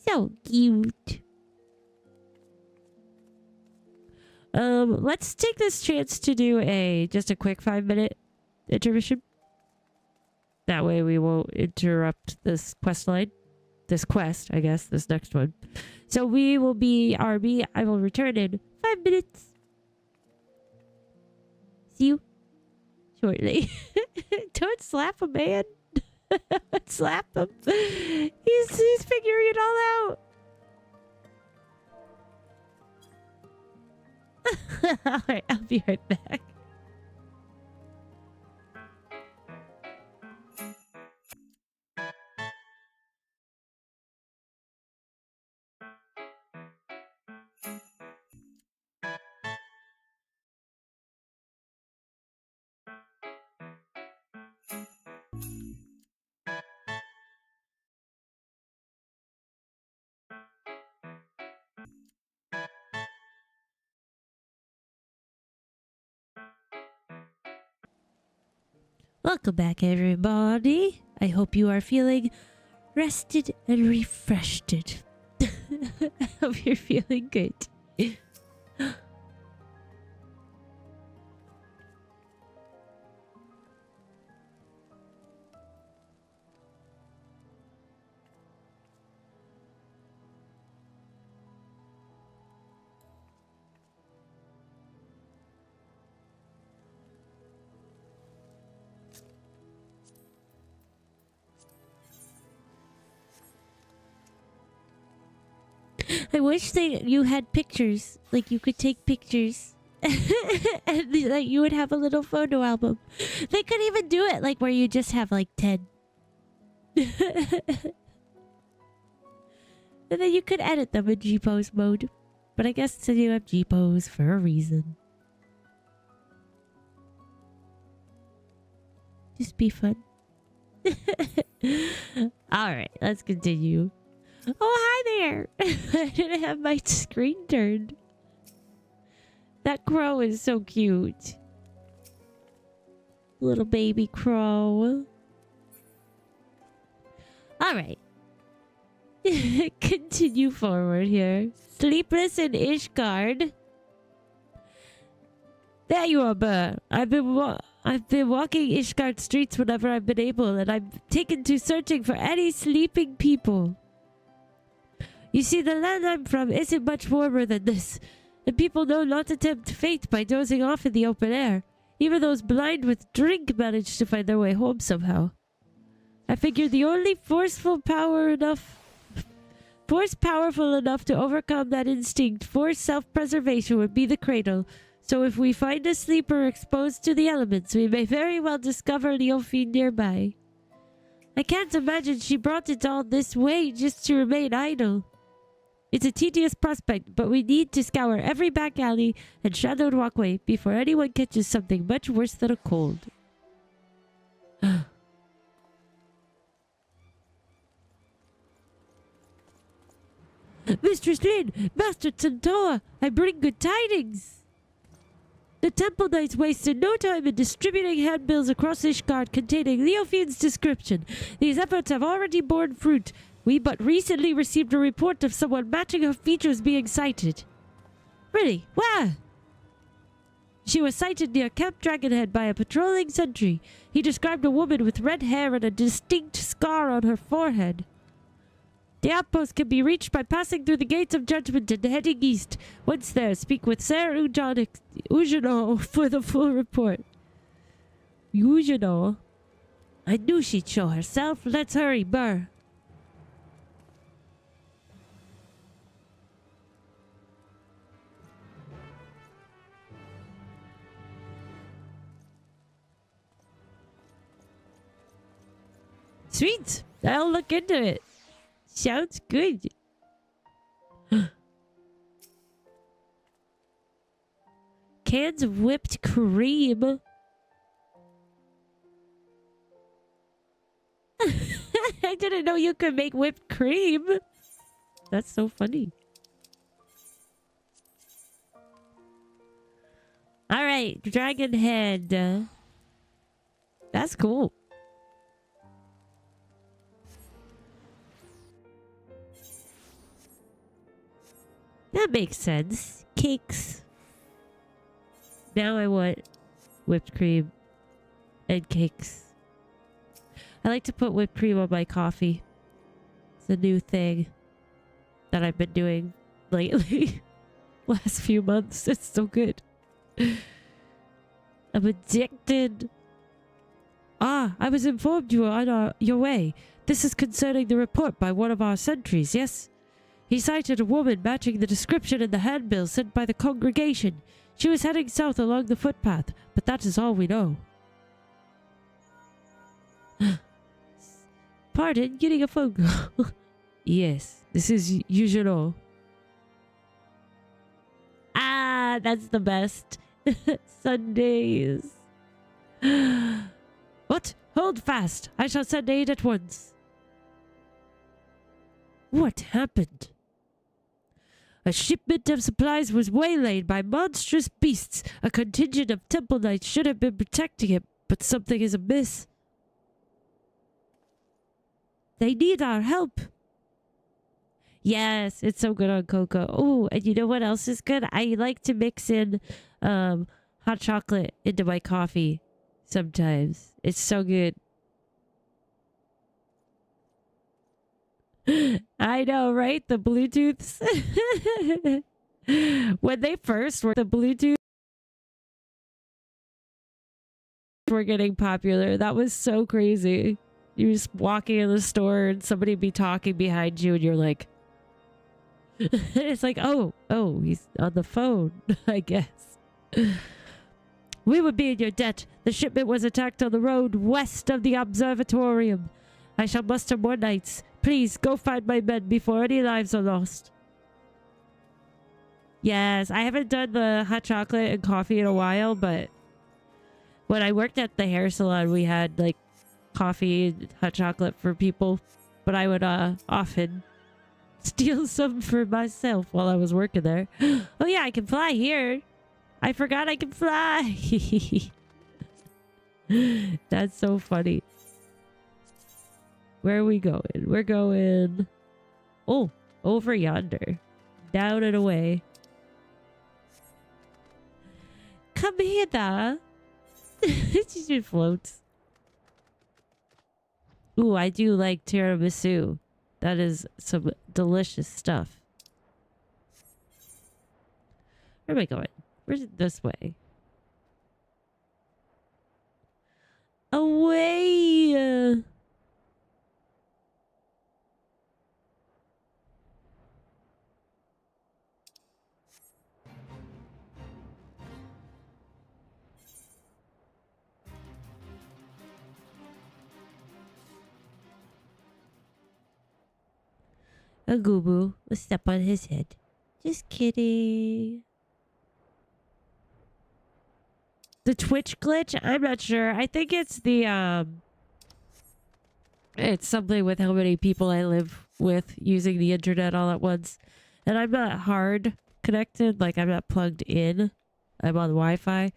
So cute. Let's take this chance to do just a quick 5-minute intermission. That way we won't interrupt this quest line. This quest, I guess, this next one. So we will be army. I will return in 5 minutes. See you shortly. Don't slap a man. Slap him. He's figuring it all out. Alright, I'll be right back. Welcome back, everybody. I hope you are feeling rested and refreshed. I hope you're feeling good. I wish you had pictures. Like, you could take pictures. And like, you would have a little photo album. They could even do it, like, where you just have, like, 10. And then you could edit them in G-Pose mode. But I guess you have G-Pose for a reason. Just be fun. Alright, let's continue. Oh, hi there! I didn't have my screen turned. That crow is so cute. Little baby crow. Alright. Continue forward here. Sleepless in Ishgard. There you are, Burr. I've been walking Ishgard streets whenever I've been able, and I've taken to searching for any sleeping people. You see, the land I'm from isn't much warmer than this, and people know not to tempt fate by dozing off in the open air. Even those blind with drink manage to find their way home somehow. I figured the only force powerful enough to overcome that instinct for self-preservation would be the cradle. So if we find a sleeper exposed to the elements, we may very well discover Leofine nearby. I can't imagine she brought it all this way just to remain idle. It's a tedious prospect, but we need to scour every back alley and shadowed walkway before anyone catches something much worse than a cold. Mistress Lynn, Master Tantoa, I bring good tidings. The Temple Knights wasted no time in distributing handbills across Ishgard containing Leofine's description. These efforts have already borne fruit. We but recently received a report of someone matching her features being sighted. Really? Where? She was sighted near Camp Dragonhead by a patrolling sentry. He described a woman with red hair and a distinct scar on her forehead. The outpost can be reached by passing through the Gates of Judgment and heading east. Once there, speak with Sir Ujano for the full report. Ujano? I knew she'd show herself. Let's hurry, Burr. Sweet. I'll look into it. Sounds good. Cans of whipped cream. I didn't know you could make whipped cream. That's so funny. All right, dragon head. That's cool. That makes sense. Cakes. Now I want whipped cream and cakes. I like to put whipped cream on my coffee. It's a new thing that I've been doing lately. Last few months. It's so good. I'm addicted. Ah, I was informed you were on your way. This is concerning the report by one of our sentries, yes? He sighted a woman matching the description in the handbill sent by the congregation. She was heading south along the footpath, but that is all we know. Pardon, getting a phone call. Yes, this is usual. Ah, that's the best. Sundays. What? Hold fast. I shall send aid at once. What happened? A shipment of supplies was waylaid by monstrous beasts. A contingent of temple knights should have been protecting it, but something is amiss. They need our help. Yes, it's so good on cocoa. Oh, and you know what else is good? I like to mix in hot chocolate into my coffee sometimes. It's so good. I know, right? The Bluetooths. When they first were, the Bluetooth were getting popular. That was so crazy. You were just walking in the store and somebody would be talking behind you and you're like, it's like, oh, he's on the phone, I guess. We would be in your debt. The shipment was attacked on the road west of the observatorium. I shall muster more knights. Please, go find my men before any lives are lost. Yes, I haven't done the hot chocolate and coffee in a while, but when I worked at the hair salon, we had, like, coffee and hot chocolate for people. But I would often steal some for myself while I was working there. Oh yeah, I can fly here. I forgot I can fly. That's so funny. Where are we going? We're going... Oh, over yonder. Down and away. Come here. She just floats. Ooh, I do like tiramisu. That is some delicious stuff. Where am I going? Where's it this way? Away! A Goobu. Let's step on his head. Just kidding. The Twitch glitch? I'm not sure. I think it's the, it's something with how many people I live with using the internet all at once. And I'm not hard connected. Like, I'm not plugged in. I'm on Wi-Fi.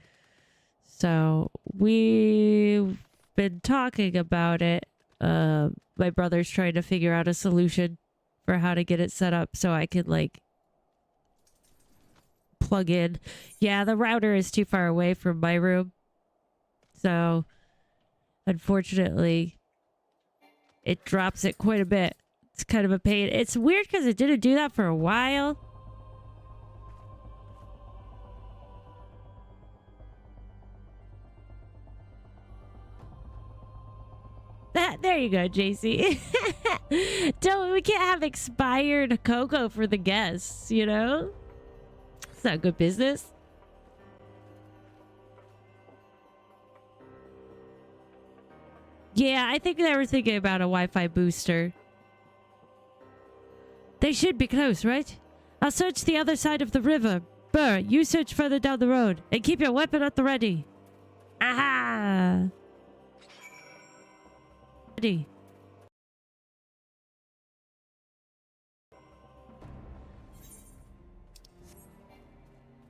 So, we've been talking about it. My brother's trying to figure out a solution for how to get it set up so I can, like, plug in. Yeah, the router is too far away from my room. So, unfortunately, it drops it quite a bit. It's kind of a pain. It's weird because it didn't do that for a while. There you go, JC. We can't have expired cocoa for the guests, you know? It's not good business. Yeah, I think they were thinking about a Wi-Fi booster. They should be close, right? I'll search the other side of the river. Burr, you search further down the road. And keep your weapon at the ready. Aha! Ready.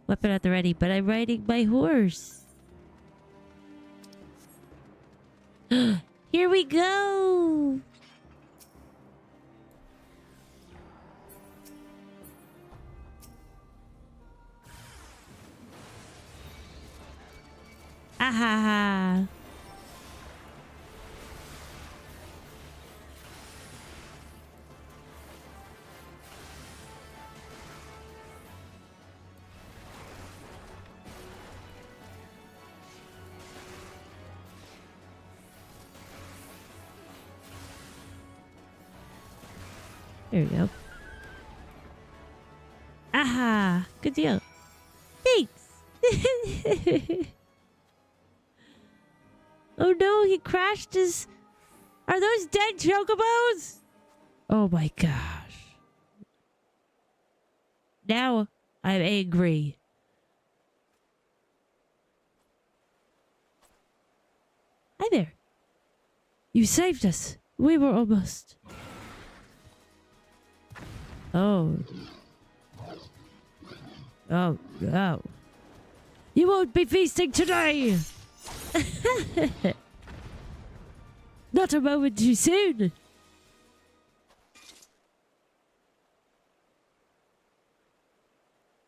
Weapon at the ready, but I'm riding my horse. Here we go. Ahaha. There we go. Aha! Good deal. Thanks! Oh no, he crashed his... Are those dead chocobos? Oh my gosh. Now I'm angry. Hi there. You saved us. We were almost... Oh. Oh, no. You won't be feasting today! Not a moment too soon!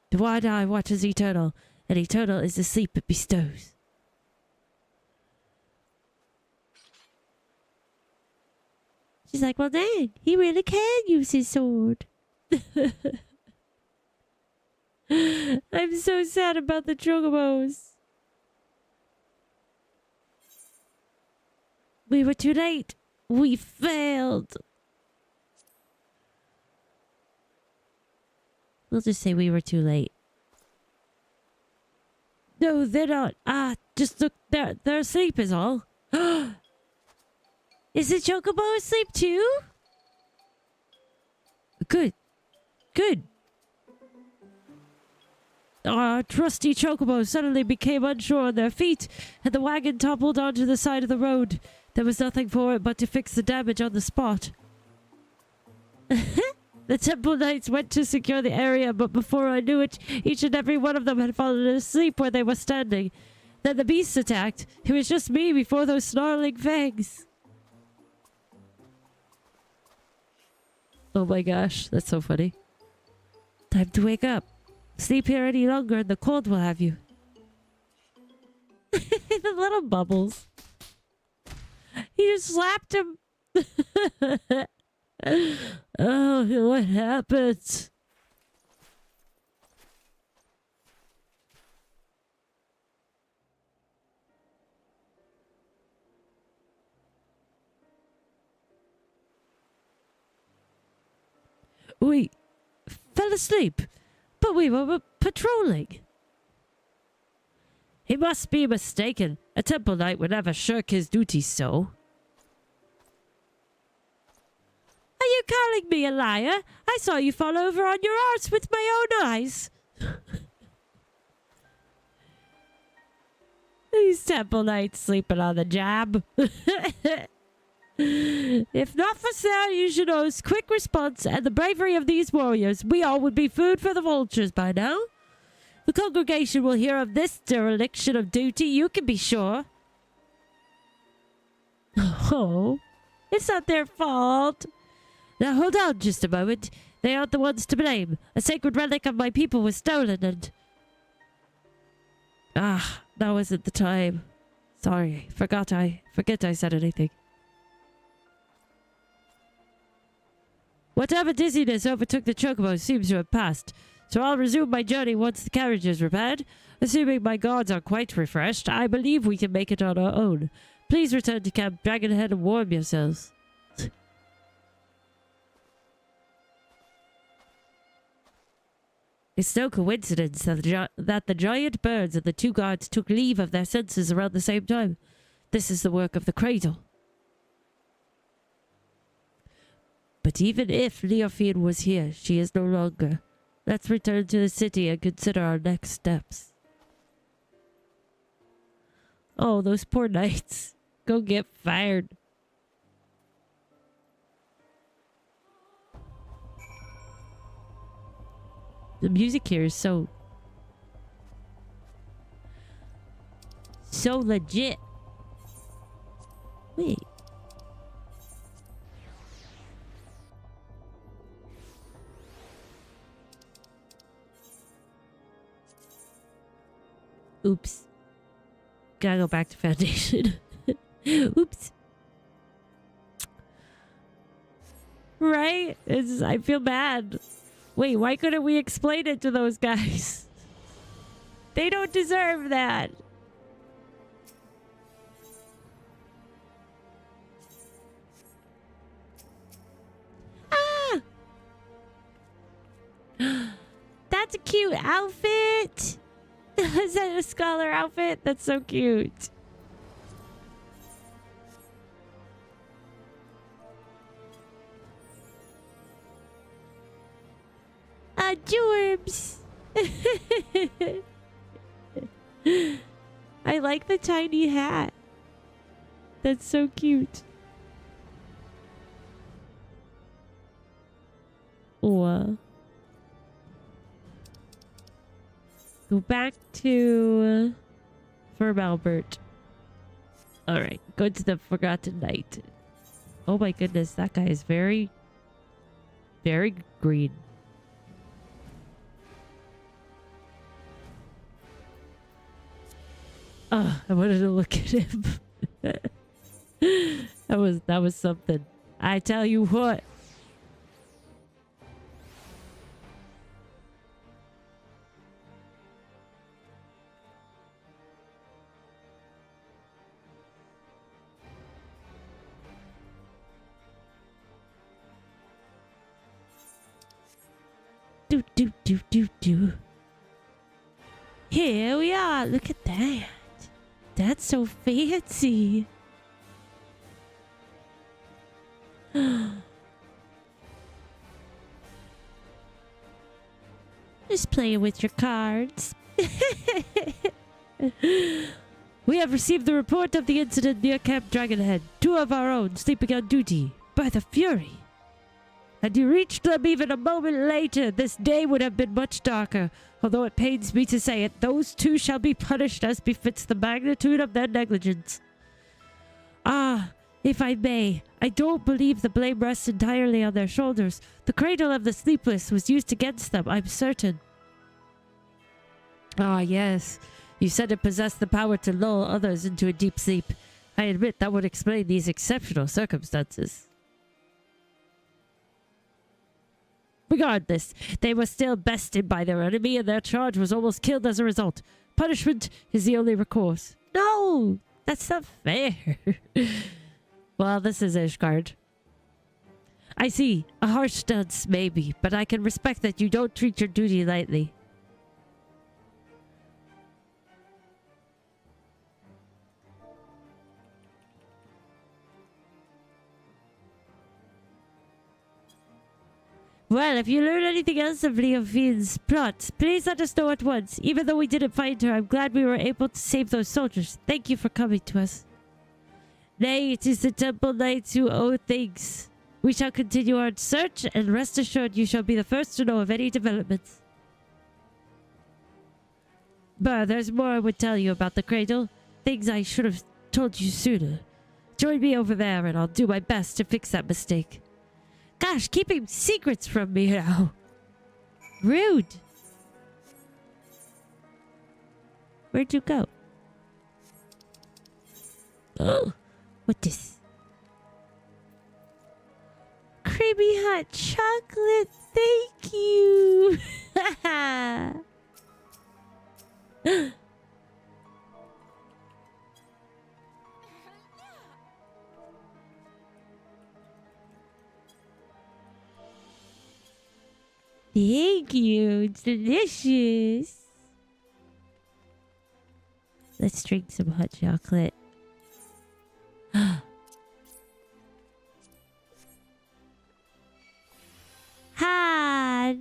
The wide eye watches eternal, and eternal is the sleep it bestows. She's like, well dang, he really can use his sword. I'm so sad about the chocobos. We were too late. We failed. We'll just say we were too late. No, they're not. Just look. They're asleep is all. Is the chocobo asleep too? Good. Good. Our trusty chocobos suddenly became unsure on their feet, and the wagon toppled onto the side of the road. There was nothing for it but to fix the damage on the spot. The temple knights went to secure the area, but before I knew it, each and every one of them had fallen asleep where they were standing. Then the beasts attacked. It was just me before those snarling fangs. Oh my gosh, that's so funny. Time to wake up. Sleep here any longer and the cold will have you. The little bubbles. He just slapped him. Oh, what happened? We fell asleep, but we were patrolling. He must be mistaken. A temple knight would never shirk his duties so. Are you calling me a liar? I saw you fall over on your arse with my own eyes. These temple knights sleeping on the job. If not for Salyushino's quick response and the bravery of these warriors, we all would be food for the vultures by now. The congregation will hear of this dereliction of duty, you can be sure. Oh, it's not their fault. Now hold on just a moment. They aren't the ones to blame. A sacred relic of my people was stolen and... That wasn't the time. Sorry, forget I said anything. Whatever dizziness overtook the chocobo seems to have passed, so I'll resume my journey once the carriage is repaired. Assuming my guards are quite refreshed, I believe we can make it on our own. Please return to Camp Dragonhead and warm yourselves. It's no coincidence that the giant birds and the two guards took leave of their senses around the same time. This is the work of the cradle. But even if Leofine was here, she is no longer. Let's return to the city and consider our next steps. Oh, those poor knights. Go get fired. The music here is so So legit. Wait. Oops. Gotta go back to foundation. Oops. Right? I feel bad. Wait, why couldn't we explain it to those guys? They don't deserve that. Ah! That's a cute outfit. Is that a scholar outfit? That's so cute. Gerbs. I like the tiny hat. That's so cute. Oh. Go back to Firm Albert. Alright, go to the Forgotten Knight. Oh my goodness, that guy is very, very green. Oh, I wanted to look at him. that was something. I tell you what. Do. Here we are. Look at that. That's so fancy. Just playing with your cards. We have received the report of the incident near Camp Dragonhead. 2 of our own sleeping on duty by the Fury. Had you reached them even a moment later, this day would have been much darker. Although it pains me to say it, those 2 shall be punished as befits the magnitude of their negligence. Ah, if I may, I don't believe the blame rests entirely on their shoulders. The cradle of the sleepless was used against them, I'm certain. Ah, yes. You said it possessed the power to lull others into a deep sleep. I admit that would explain these exceptional circumstances. Regardless, they were still bested by their enemy and their charge was almost killed as a result. Punishment is the only recourse. No! That's not fair. Well, this is Ishgard. I see. A harsh stance, maybe, but I can respect that you don't treat your duty lightly. Well, if you learn anything else of Leofine's plot, please let us know at once. Even though we didn't find her, I'm glad we were able to save those soldiers. Thank you for coming to us. Nay, it is the Temple Knights who owe things. We shall continue our search, and rest assured you shall be the first to know of any developments. But there's more I would tell you about the cradle. Things I should have told you sooner. Join me over there, and I'll do my best to fix that mistake. Gosh, keeping secrets from me now. Rude. Where'd you go? Oh, what this? Creamy hot chocolate. Thank you. Thank you. It's delicious. Let's drink some hot chocolate. Ha!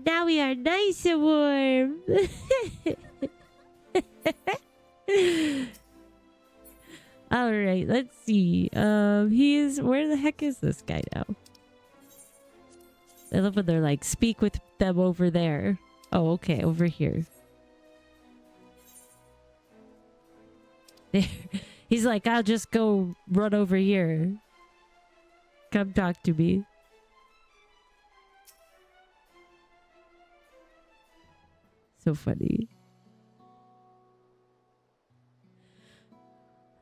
Now we are nice and warm. All right, let's see. Where the heck is this guy now? I love when they're like, speak with them over there. Oh, okay, over here. He's like, I'll just go run over here. Come talk to me. So funny.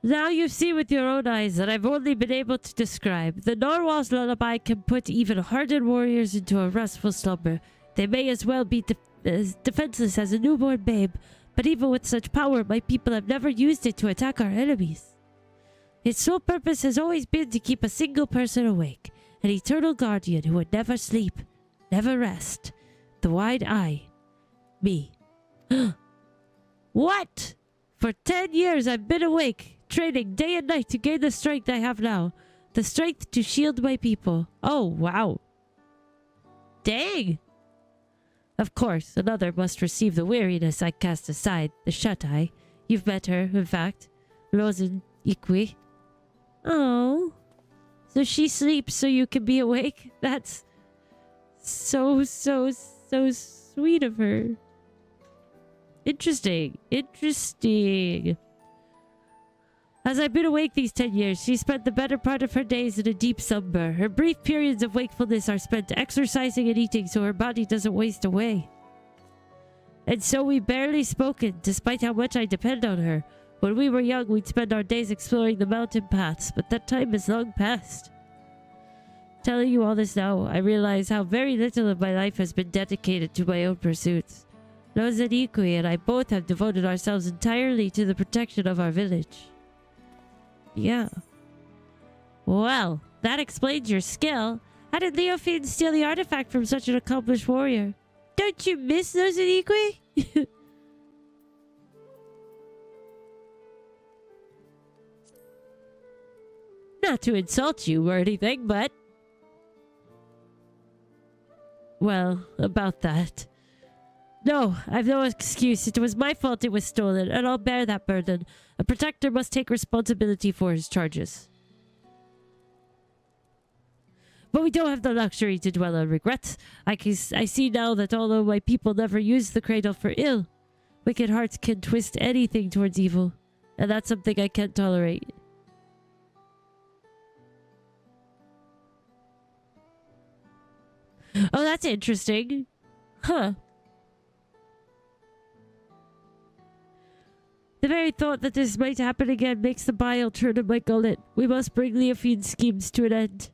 Now you've seen with your own eyes that I've only been able to describe. The Narwhal's lullaby can put even hardened warriors into a restful slumber. They may as well be as defenseless as a newborn babe, but even with such power, my people have never used it to attack our enemies. Its sole purpose has always been to keep a single person awake, an eternal guardian who would never sleep, never rest. The wide eye. Me. What? For 10 years I've been awake, training day and night to gain the strength I have now. The strength to shield my people. Oh, wow. Dang. Of course, another must receive the weariness I cast aside, the shut-eye. You've met her, in fact. Rosen Iqui. Oh. So she sleeps so you can be awake? That's so sweet of her. Interesting. Interesting. As I've been awake these 10 years, she spent the better part of her days in a deep slumber. Her brief periods of wakefulness are spent exercising and eating so her body doesn't waste away. And so we've barely spoken, despite how much I depend on her. When we were young, we'd spend our days exploring the mountain paths, but that time is long past. Telling you all this now, I realize how very little of my life has been dedicated to my own pursuits. Lozaniqui and I both have devoted ourselves entirely to the protection of our village. Yeah. Well, that explains your skill. How did Leofine steal the artifact from such an accomplished warrior? Don't you miss Lozaniqui? Not to insult you or anything, but... Well, about that. No, I've no excuse. It was my fault it was stolen, and I'll bear that burden. A protector must take responsibility for his charges. But we don't have the luxury to dwell on regrets. I see now that although my people never used the cradle for ill, wicked hearts can twist anything towards evil, and that's something I can't tolerate. Oh, that's interesting. Huh. The very thought that this might happen again makes the bile turn in my gullet. We must bring Leofine's schemes to an end.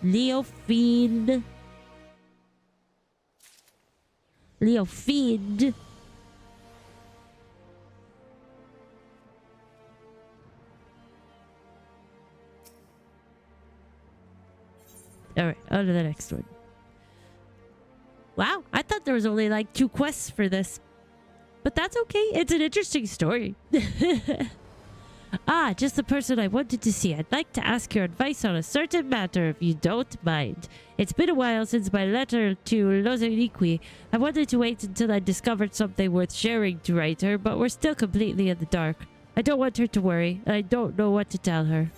Leofine. Leofine. Alright, on to the next one. Wow, I thought there was only like 2 quests for this. But that's okay. It's an interesting story. Ah, just the person I wanted to see. I'd like to ask your advice on a certain matter, if you don't mind. It's been a while since my letter to Lozaniqui. I wanted to wait until I discovered something worth sharing to write her, but we're still completely in the dark. I don't want her to worry, and I don't know what to tell her.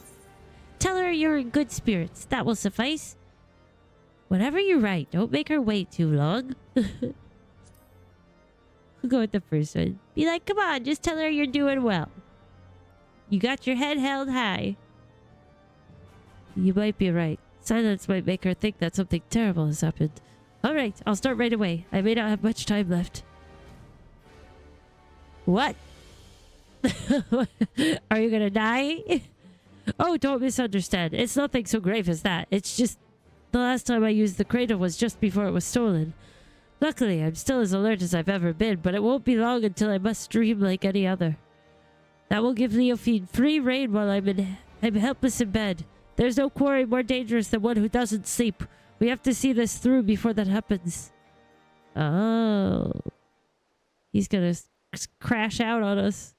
Tell her you're in good spirits. That will suffice. Whatever you write, don't make her wait too long. We'll go with the first one. Be like, come on, just tell her you're doing well. You got your head held high. You might be right. Silence might make her think that something terrible has happened. Alright, I'll start right away. I may not have much time left. What? Are you gonna die? Oh, don't misunderstand. It's nothing so grave as that. It's just... the last time I used the cradle was just before it was stolen. Luckily, I'm still as alert as I've ever been, but it won't be long until I must dream like any other. That will give Leofine free rein while I'm helpless in bed. There's no quarry more dangerous than one who doesn't sleep. We have to see this through before that happens. Oh. He's gonna crash out on us.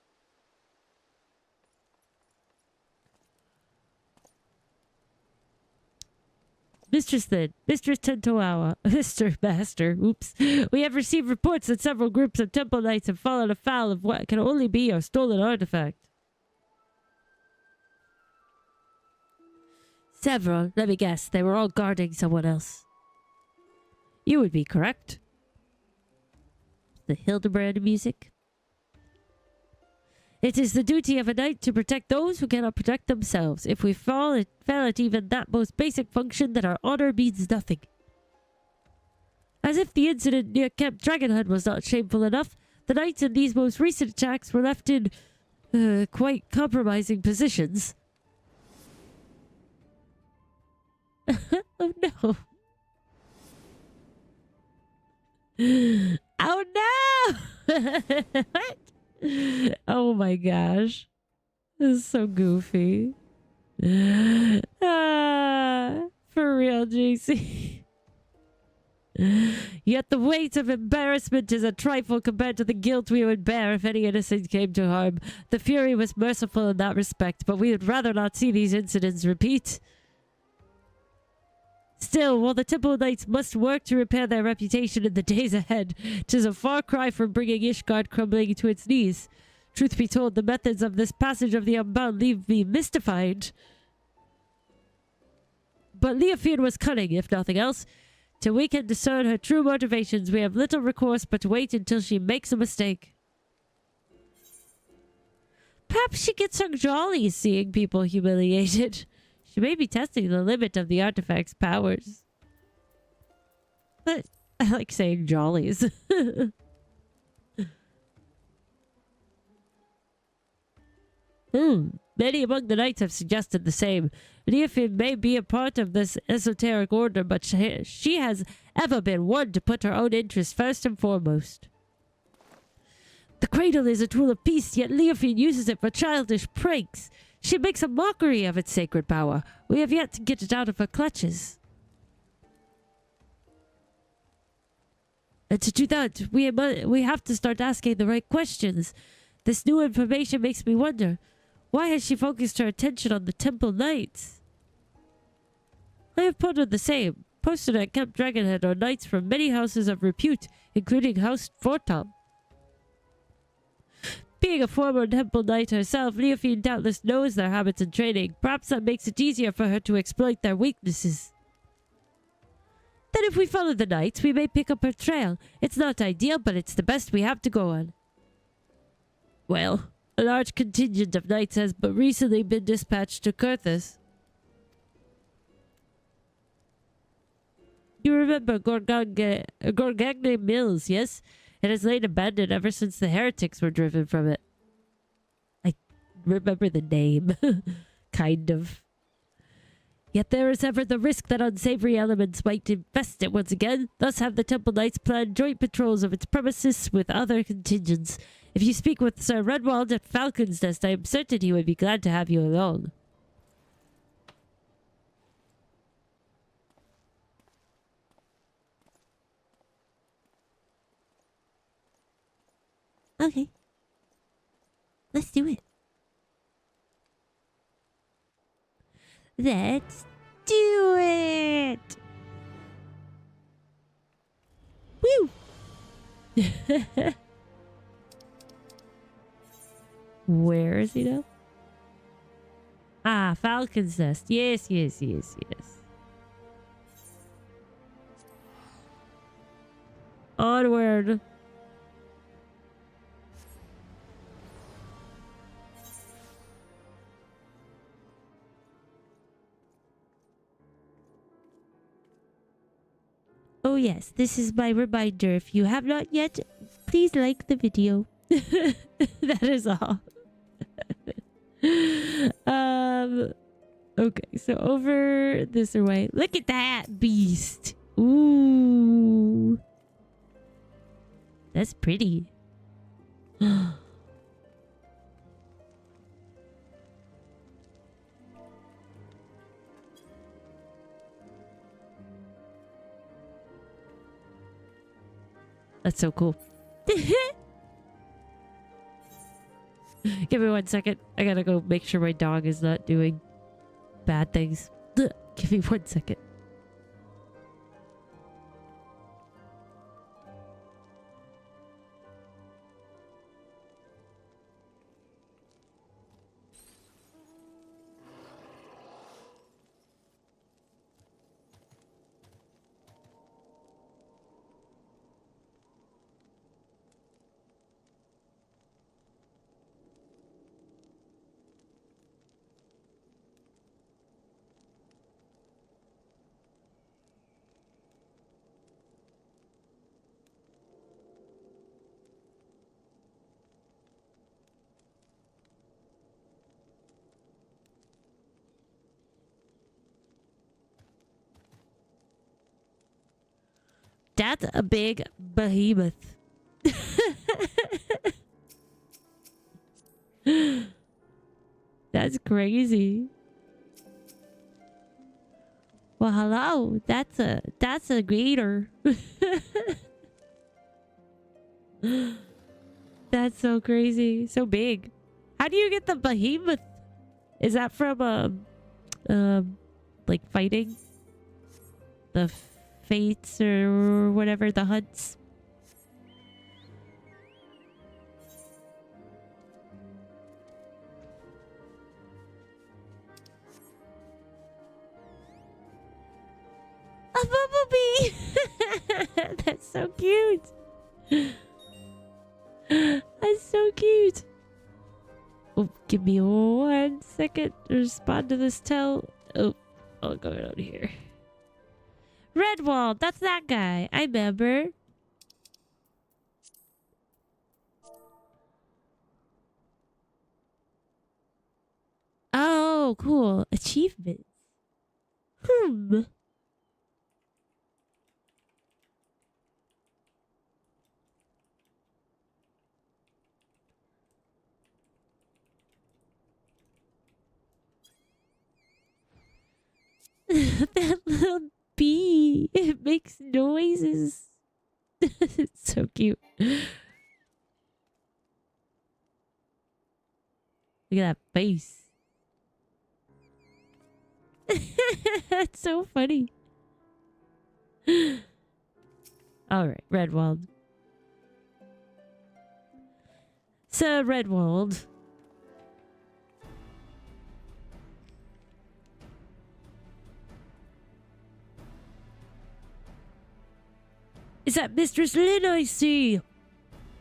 Mistress Lynn, Mistress Tentoawa, Mr. Master, oops. We have received reports that several groups of temple knights have fallen afoul of what can only be a stolen artifact. Several, let me guess, they were all guarding someone else. You would be correct. the Hildebrand music. It is the duty of a knight to protect those who cannot protect themselves. If we fail at even that most basic function, then our honor means nothing. As if the incident near Camp Dragonhead was not shameful enough, the knights in these most recent attacks were left in quite compromising positions. Oh no. Oh no! What? Oh my gosh. This is so goofy. For real, JC. Yet the weight of embarrassment is a trifle compared to the guilt we would bear if any innocent came to harm. The Fury was merciful in that respect, but we would rather not see these incidents repeat. Still, while the Temple Knights must work to repair their reputation in the days ahead, 'tis a far cry from bringing Ishgard crumbling to its knees. Truth be told, the methods of this passage of the Unbound leave me mystified. But Leofine was cunning, if nothing else. Till we can discern her true motivations, we have little recourse but to wait until she makes a mistake. Perhaps she gets so jolly seeing people humiliated. She may be testing the limit of the artifact's powers. But I like saying jollies. Many among the knights have suggested the same. Leofine may be a part of this esoteric order, but she has ever been one to put her own interests first and foremost. The cradle is a tool of peace, yet Leofine uses it for childish pranks. She makes a mockery of its sacred power. We have yet to get it out of her clutches. And to do that, we have to start asking the right questions. This new information makes me wonder, why has she focused her attention on the Temple Knights? I have pondered the same. Posted at Camp Dragonhead are knights from many houses of repute, including House Fortom. Being a former Temple Knight herself, Leofine doubtless knows their habits and training. Perhaps that makes it easier for her to exploit their weaknesses. Then if we follow the knights, we may pick up her trail. It's not ideal, but it's the best we have to go on. Well, a large contingent of knights has but recently been dispatched to Kurthus. You remember Gorgagne Mills, yes? It has lain abandoned ever since the heretics were driven from it. I remember the name. Kind of. Yet there is ever the risk that unsavory elements might infest it once again. Thus have the Temple Knights planned joint patrols of its premises with other contingents. If you speak with Sir Redwald at Falcon's Nest, I am certain he would be glad to have you along. Okay. Let's do it. Let's do it! Woo! Where is he now? Ah, Falcon's Nest. Yes, yes, yes, yes. Onward. Oh yes, this is my reminder. If you have not yet, please like the video. That is all. Okay, so over this way. Look at that beast. Ooh. That's pretty. That's so cool. Give me 1 second. I gotta go make sure my dog is not doing bad things. Give me 1 second. That's a big behemoth. That's crazy. Well, hello. That's a gator. That's so crazy. So big. How do you get the behemoth? Is that from like fighting the fates or whatever, the hunts? A bumblebee! That's so cute. That's so cute. Oh, give me 1 second to respond to this tell. Oh, I'll go out here. Redwald, that's that guy. I remember. Oh, cool. Achievements. That little bee. It makes noises. It's so cute. Look at that face. That's so funny. Alright, Redwald. Sir Redwald. Is that Mistress Lynn I see?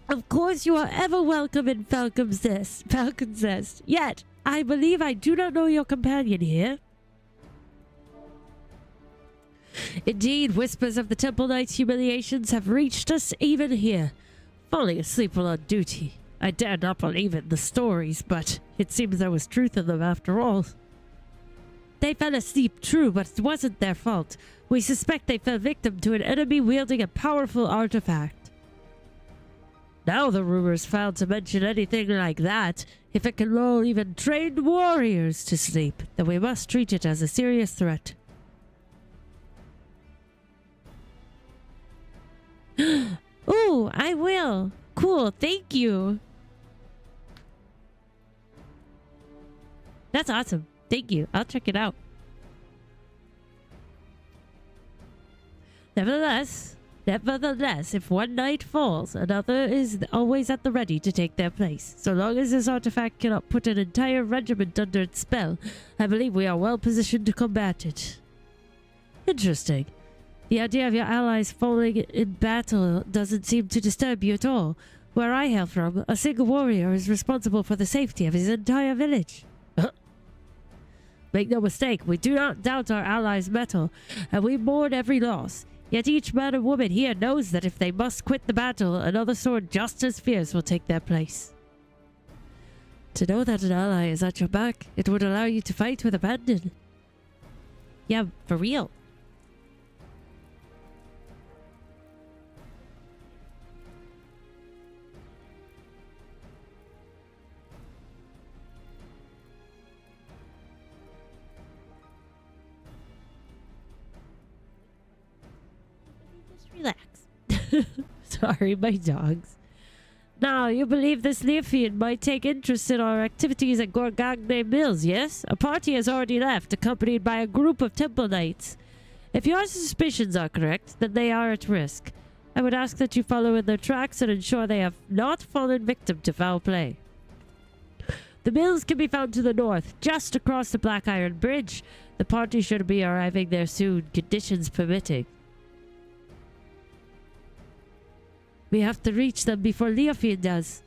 Of course you are ever welcome in Falcon's Nest. Yet, I believe I do not know your companion here. Indeed, whispers of the Temple Knight's humiliations have reached us even here. Falling asleep while on duty. I dare not believe in the stories, but it seems there was truth in them after all. They fell asleep, true, but it wasn't their fault. We suspect they fell victim to an enemy wielding a powerful artifact. Now the rumors fail to mention anything like that. If it can lull even trained warriors to sleep, then we must treat it as a serious threat. Ooh, I will. Cool, thank you. That's awesome. Thank you. I'll check it out. Nevertheless, if one knight falls, another is always at the ready to take their place. So long as this artifact cannot put an entire regiment under its spell, I believe we are well positioned to combat it. Interesting. The idea of your allies falling in battle doesn't seem to disturb you at all. Where I hail from, a single warrior is responsible for the safety of his entire village. Make no mistake, we do not doubt our allies' mettle, and we mourn every loss. Yet each man and woman here knows that if they must quit the battle, another sword just as fierce will take their place. To know that an ally is at your back, it would allow you to fight with abandon. Yeah, for real. Relax. Sorry, my dogs. Now, you believe this Leafian might take interest in our activities at Gorgagne Mills, yes? A party has already left, accompanied by a group of Temple Knights. If your suspicions are correct, then they are at risk. I would ask that you follow in their tracks and ensure they have not fallen victim to foul play. The mills can be found to the north, just across the Black Iron Bridge. The party should be arriving there soon, conditions permitting. We have to reach them before Leafian does.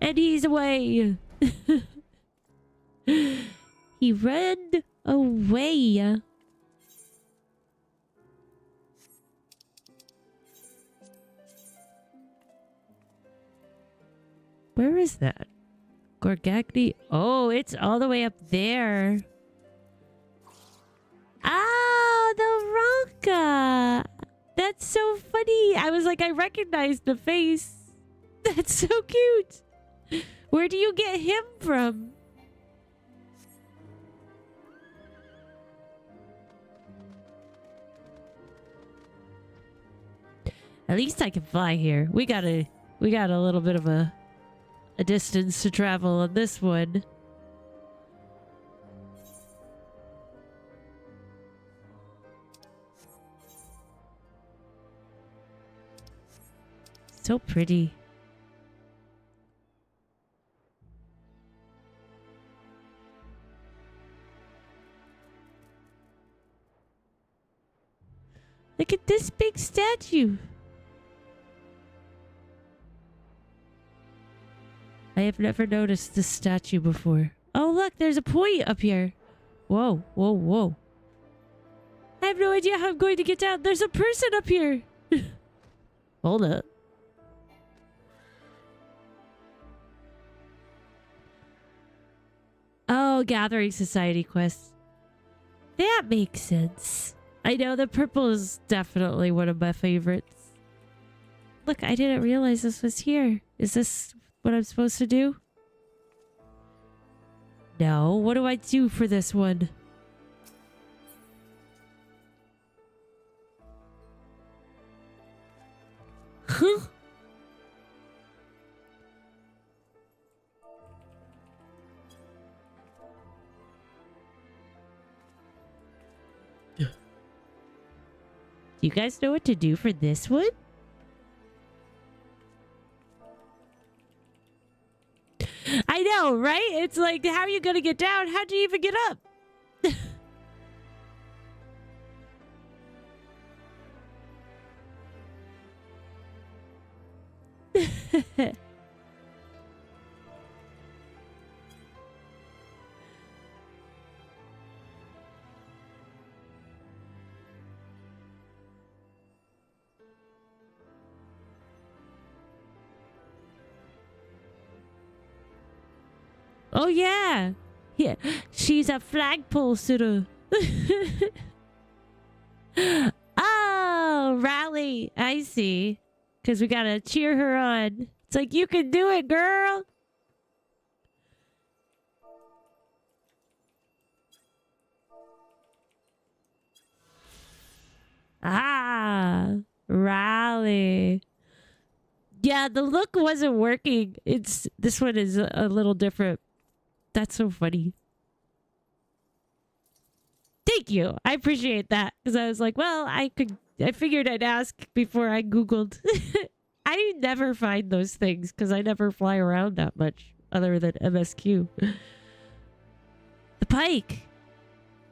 And he's away. He ran away. Where is that? Gorgagni? Oh, it's all the way up there. Ah, the wrong That's so funny. I was like, I recognize the face. That's so cute. Where do you get him from? At least I can fly here. We got a little bit of a distance to travel on this one. So pretty. Look at this big statue. I have never noticed this statue before. Oh, look, there's a point up here. Whoa, whoa, whoa. I have no idea how I'm going to get down. There's a person up here. Hold up. Oh, Gathering Society quest. That makes sense. I know the purple is definitely one of my favorites. Look, I didn't realize this was here. Is this what I'm supposed to do? No. What do I do for this one? Huh? Do you guys know what to do for this one? I know, right? It's like, how are you gonna get down? How do you even get up? Oh, yeah. Yeah. She's a flagpole sitter. Oh, rally. I see. Because we got to cheer her on. It's like, you can do it, girl. Ah, rally. Yeah, the look wasn't working. This one is a little different. That's so funny. Thank you. I appreciate that. Because I was like, well, I figured I'd ask before I Googled. I never find those things because I never fly around that much other than MSQ. The pike.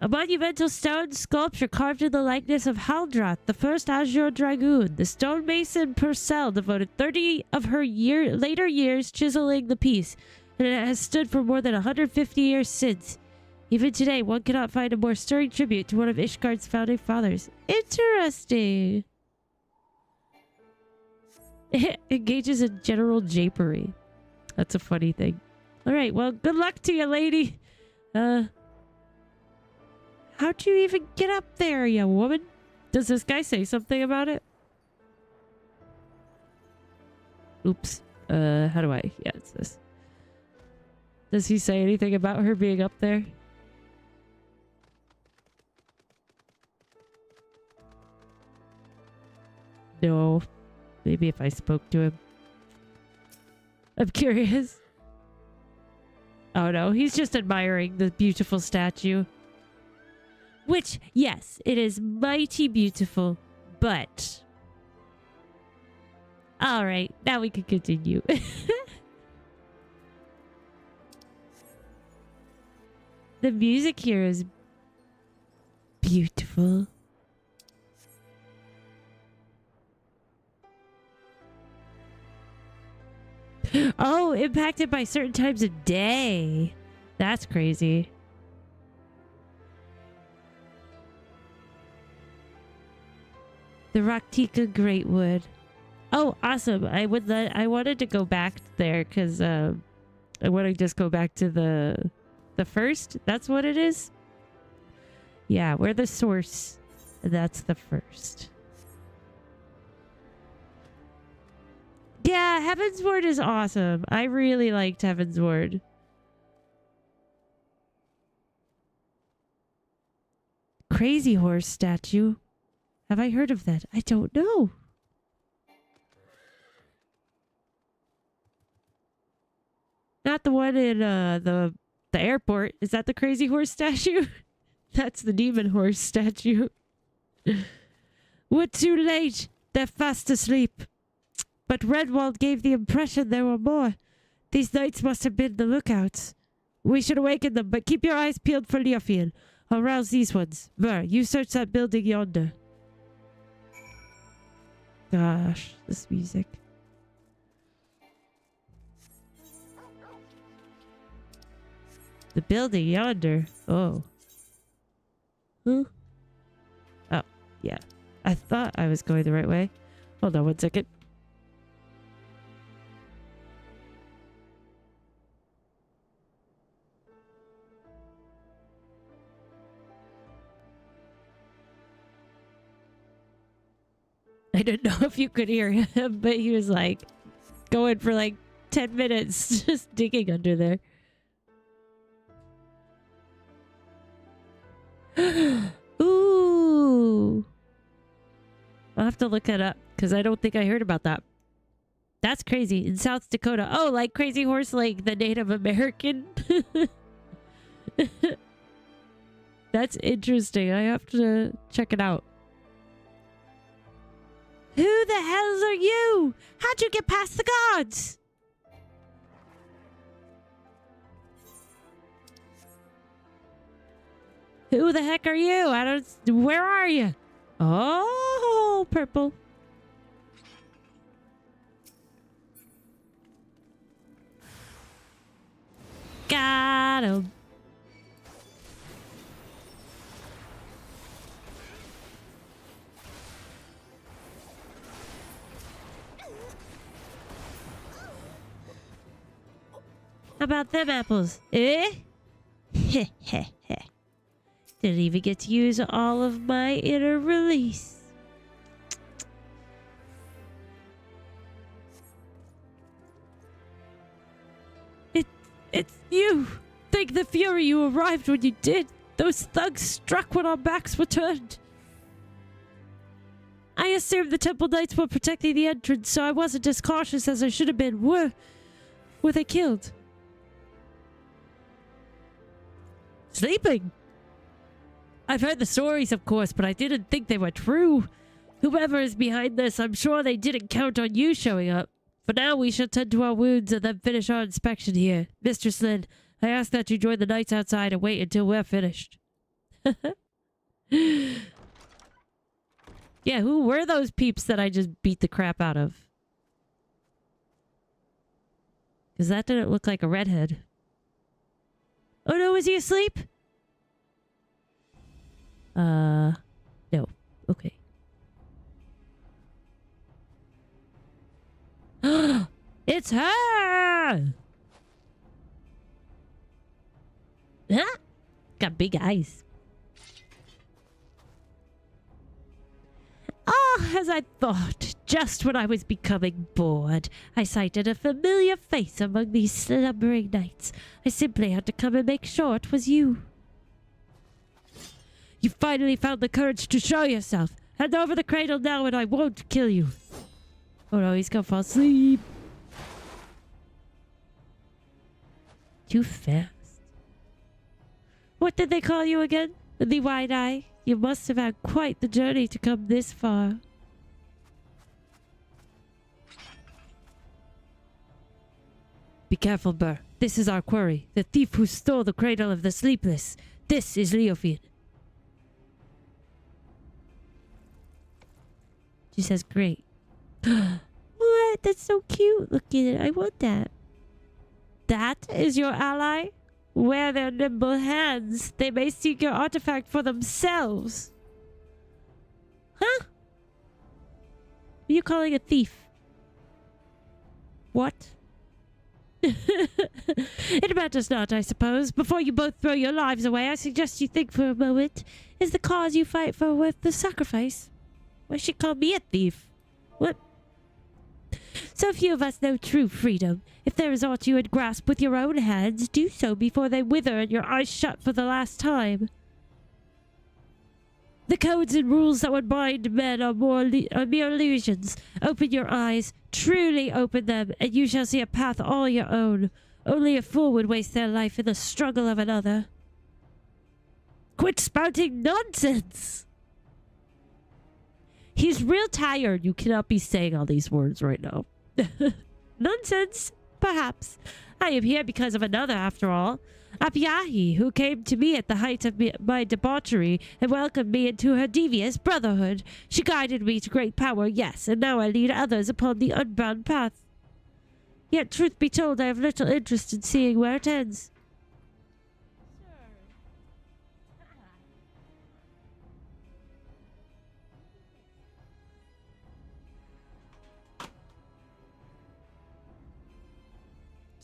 A monumental stone sculpture carved in the likeness of Haldrath, the first Azure Dragoon. The stonemason Purcell devoted 30 of her later years chiseling the piece, and it has stood for more than 150 years since. Even today, one cannot find a more stirring tribute to one of Ishgard's founding fathers. Interesting. It engages in general japery. That's a funny thing. All right, well, good luck to you, lady. How'd you even get up there, you woman? Does this guy say something about it? Oops. How do I? Yeah, it's this. Does he say anything about her being up there? No. Maybe if I spoke to him. I'm curious. Oh no, he's just admiring the beautiful statue. Which, yes, it is mighty beautiful, but... Alright, now we can continue. The music here is beautiful. Oh, impacted by certain times of day. That's crazy. The Raktika Greatwood. Oh, awesome. I wanted to go back there because I want to just go back to the first. That's what it is. Yeah, we're the source. And that's the first. Yeah, Heaven's Ward is awesome. I really liked Heaven's Ward. Crazy Horse statue. Have I heard of that? I don't know. Not the one in the airport. Is that the Crazy Horse statue? That's the Demon Horse statue. We're too late. They're fast asleep. But Redwald gave the impression there were more. These knights must have been the lookouts. We should awaken them, but keep your eyes peeled for Leofiel. I'll rouse these ones. Ver, you search that building yonder. Gosh, this music. The building yonder. Oh. Huh? Oh, yeah. I thought I was going the right way. Hold on 1 second. I didn't know if you could hear him, but he was like going for like 10 minutes just digging under there. Ooh. I'll have to look it up because I don't think I heard about that. That's crazy. In South Dakota. Oh, like Crazy Horse, like the Native American? That's interesting. I have to check it out. Who the hells are you? How'd you get past the guards? Who the heck are you? I don't... Where are you? Oh, purple. Got him. How about them apples? Eh? Heh heh heh. Didn't even get to use all of my inner release. It's you! Thank the Fury you arrived when you did. Those thugs struck when our backs were turned. I assumed the Temple Knights were protecting the entrance, so I wasn't as cautious as I should have been. Were they killed? Sleeping? I've heard the stories, of course, but I didn't think they were true. Whoever is behind this, I'm sure they didn't count on you showing up. For now, we shall tend to our wounds and then finish our inspection here. Mistress Lynn, I ask that you join the knights outside and wait until we're finished. Yeah, who were those peeps that I just beat the crap out of? Because that didn't look like a redhead. Oh no, is he asleep? No. Okay. It's her! Huh? Got big eyes. Ah, as I thought, just when I was becoming bored, I sighted a familiar face among these slumbering knights. I simply had to come and make sure it was you. You finally found the courage to show yourself. Hand over the cradle now and I won't kill you. Oh no, he's gonna fall asleep. Too fast. What did they call you again? The Wide Eye? You must have had quite the journey to come this far. Be careful, Burr. This is our quarry. The thief who stole the cradle of the sleepless. This is Leofiel. She says, great. What? That's so cute. Look at it. I want that. That is your ally? Wear their nimble hands. They may seek your artifact for themselves. Huh? Who are you calling a thief? What? It matters not, I suppose. Before you both throw your lives away, I suggest you think for a moment. Is the cause you fight for worth the sacrifice? Why she called me a thief? What? So few of us know true freedom. If there is aught you would grasp with your own hands, do so before they wither and your eyes shut for the last time. The codes and rules that would bind men are mere illusions. Open your eyes, truly open them, and you shall see a path all your own. Only a fool would waste their life in the struggle of another. Quit spouting nonsense! He's real tired. You cannot be saying all these words right now. Nonsense? Perhaps. I am here because of another, after all. Abyahi, who came to me at the height of my debauchery and welcomed me into her devious brotherhood. She guided me to great power, yes, and now I lead others upon the unbound path. Yet, truth be told, I have little interest in seeing where it ends.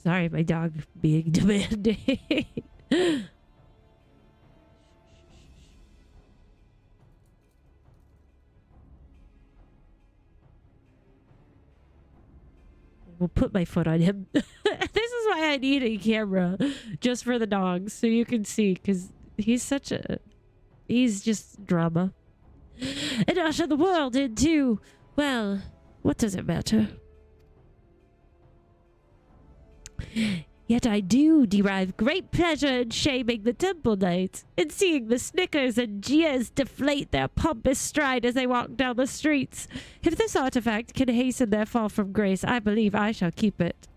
Sorry, my dog being demanding. We'll put my foot on him. This is why I need a camera. Just for the dogs, so you can see. Because he's just drama. And usher the world into, well, what does it matter? Yet I do derive great pleasure in shaming the temple knights, in seeing the snickers and jeers deflate their pompous stride as they walk down the streets. If this artifact can hasten their fall from grace, I believe I shall keep it.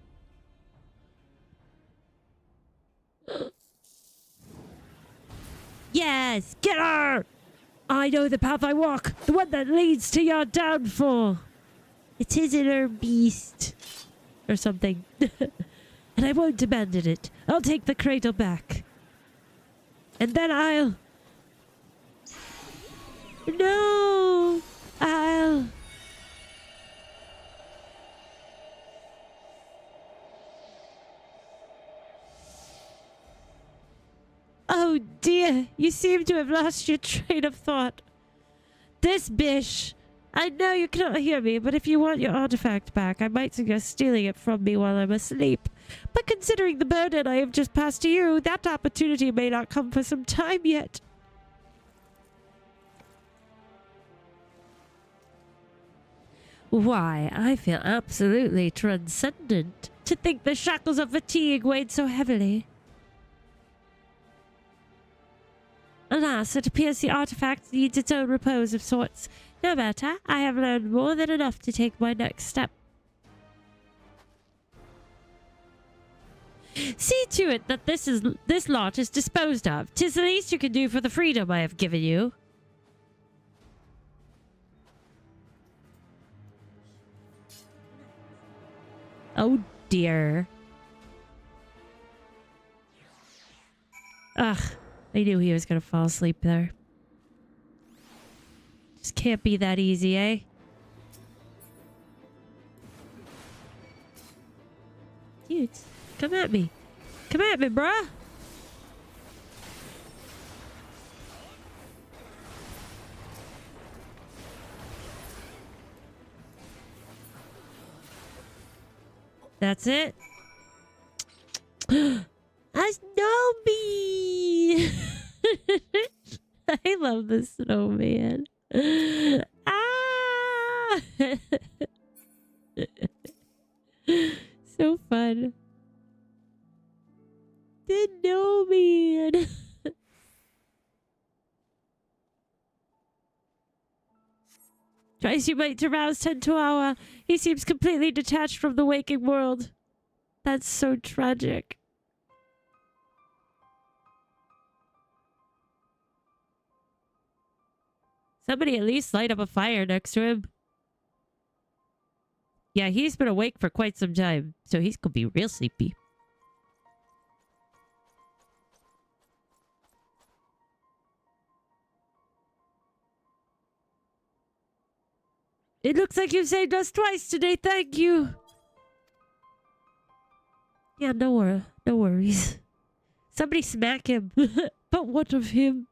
Yes, get her! I know the path I walk, the one that leads to your downfall. It is in her beast. Or something. And I won't abandon it. I'll take the cradle back. And then I'll... No! I'll... Oh dear, you seem to have lost your train of thought. This bish... I know you cannot hear me, but if you want your artifact back, I might suggest stealing it from me while I'm asleep. But considering the burden I have just passed to you, that opportunity may not come for some time yet. Why, I feel absolutely transcendent. To think the shackles of fatigue weighed so heavily. Alas, it appears the artifact needs its own repose of sorts. No matter, I have learned more than enough to take my next step. See to it that this lot is disposed of. 'Tis the least you can do for the freedom I have given you. Oh dear. Ugh, I knew he was gonna fall asleep there. Just can't be that easy, eh? Dude, come at me. Come at me, bruh. That's it. A snowbee. I love the snowman. Ah! So fun. The snowman. Tries you might to rouse Tentoawa. He seems completely detached from the waking world. That's so tragic. Somebody at least light up a fire next to him. Yeah, he's been awake for quite some time, so he's gonna be real sleepy. It looks like you've saved us twice today, thank you. Yeah, no worries. Somebody smack him. But what of him?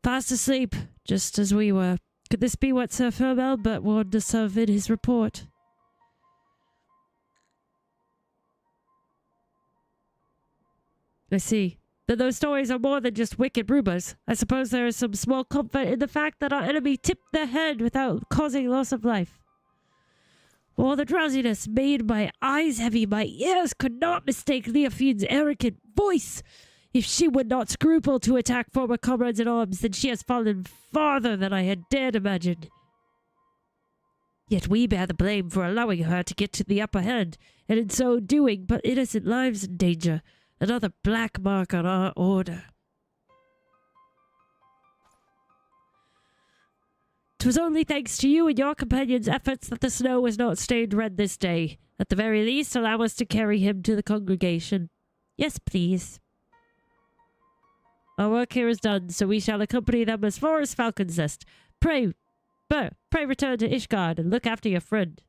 Fast asleep, just as we were. Could this be what Sir Albert warned us of in his report? I see. Then those stories are more than just wicked rumors. I suppose there is some small comfort in the fact that our enemy tipped their head without causing loss of life. All the drowsiness made my eyes heavy, my ears could not mistake Leofine's arrogant voice. If she would not scruple to attack former comrades in arms, then she has fallen farther than I had dared imagine. Yet we bear the blame for allowing her to get to the upper hand, and in so doing put innocent lives in danger. Another black mark on our order. 'Twas only thanks to you and your companions' efforts that the snow was not stained red this day. At the very least, allow us to carry him to the congregation. Yes, please. Our work here is done, so we shall accompany them as far as Falcon's Nest. Pray return to Ishgard and look after your friend.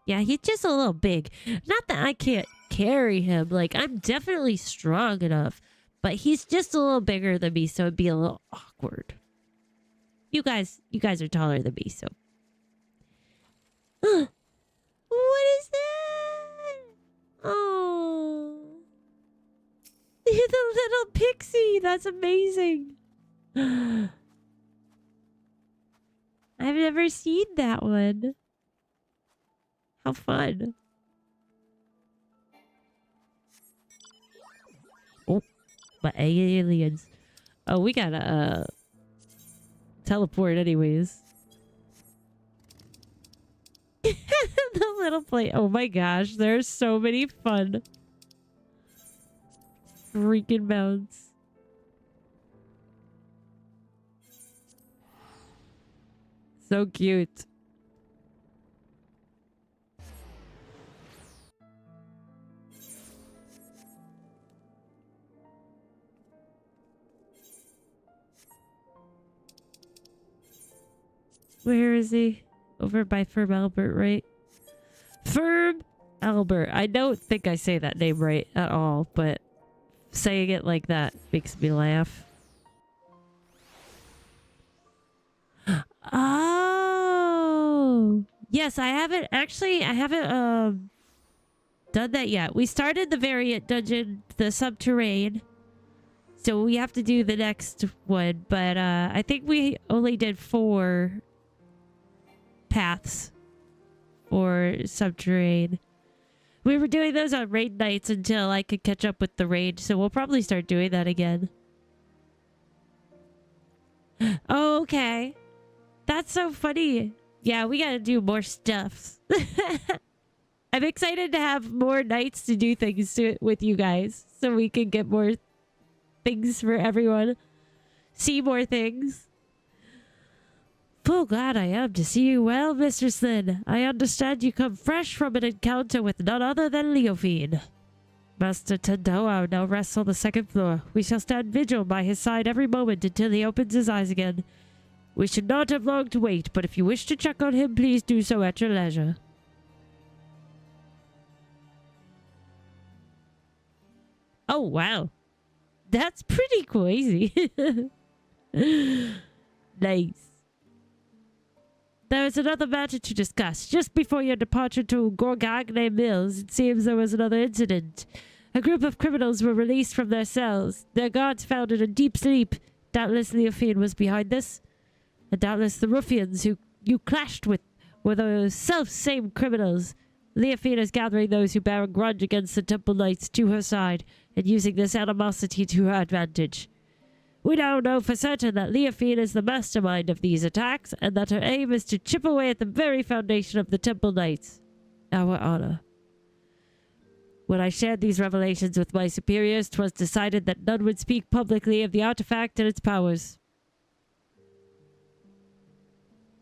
Yeah, he's just a little big. Not that I can't carry him. Like, I'm definitely strong enough. But he's just a little bigger than me, so it'd be a little awkward. You guys are taller than me, so. What is that? Oh. The little pixie. That's amazing. I've never seen that one. How fun. Oh, my aliens. Oh, we gotta teleport anyways. The little plate. Oh my gosh, there's so many fun freaking mounts. So cute. Where is he? Over by Firm Albert, right? Firm Albert. I don't think I say that name right at all, but saying it like that makes me laugh. Oh! Yes, I haven't done that yet. We started the variant dungeon, the subterranean. So we have to do the next one, but I think we only did 4 paths for subterranean. We were doing those on raid nights until I could catch up with the raid, so we'll probably start doing that again. Okay. That's so funny. Yeah, we gotta do more stuff. I'm excited to have more nights to do things with you guys, so we can get more things for everyone. See more things. Full glad I am to see you well, Mistress Lynn. I understand you come fresh from an encounter with none other than Leofine. Master Tendoa now rests on the 2nd floor. We shall stand vigil by his side every moment until he opens his eyes again. We should not have long to wait, but if you wish to check on him, please do so at your leisure. Oh, wow. That's pretty crazy. Nice. There is another matter to discuss. Just before your departure to Gorgagne Mills, it seems there was another incident. A group of criminals were released from their cells. Their guards found in a deep sleep. Doubtless Leofine was behind this. And doubtless the ruffians who you clashed with were those self-same criminals. Leofine is gathering those who bear a grudge against the Temple Knights to her side and using this animosity to her advantage. We now know for certain that Leofine is the mastermind of these attacks, and that her aim is to chip away at the very foundation of the Temple Knights, our honor. When I shared these revelations with my superiors, 'twas decided that none would speak publicly of the artifact and its powers.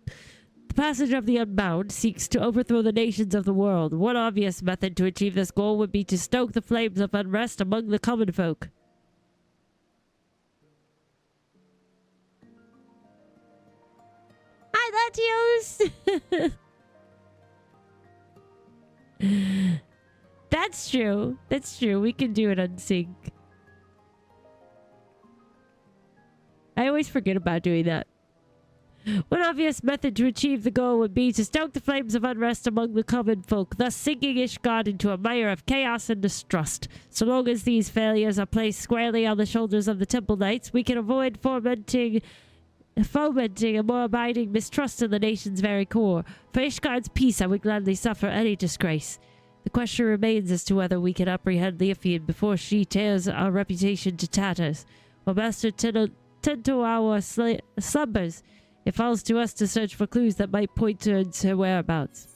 The passage of the Unbound seeks to overthrow the nations of the world. One obvious method to achieve this goal would be to stoke the flames of unrest among the common folk. Latios! That's true. That's true. We can do it on sync. I always forget about doing that. One obvious method to achieve the goal would be to stoke the flames of unrest among the common folk, thus sinking Ishgard into a mire of chaos and distrust. So long as these failures are placed squarely on the shoulders of the Temple Knights, we can avoid fomenting a more abiding mistrust in the nation's very core. For Ishgard's peace, I would gladly suffer any disgrace. The question remains as to whether we can apprehend Leofield before she tears our reputation to tatters. While Master tend to our slumbers, it falls to us to search for clues that might point towards her whereabouts.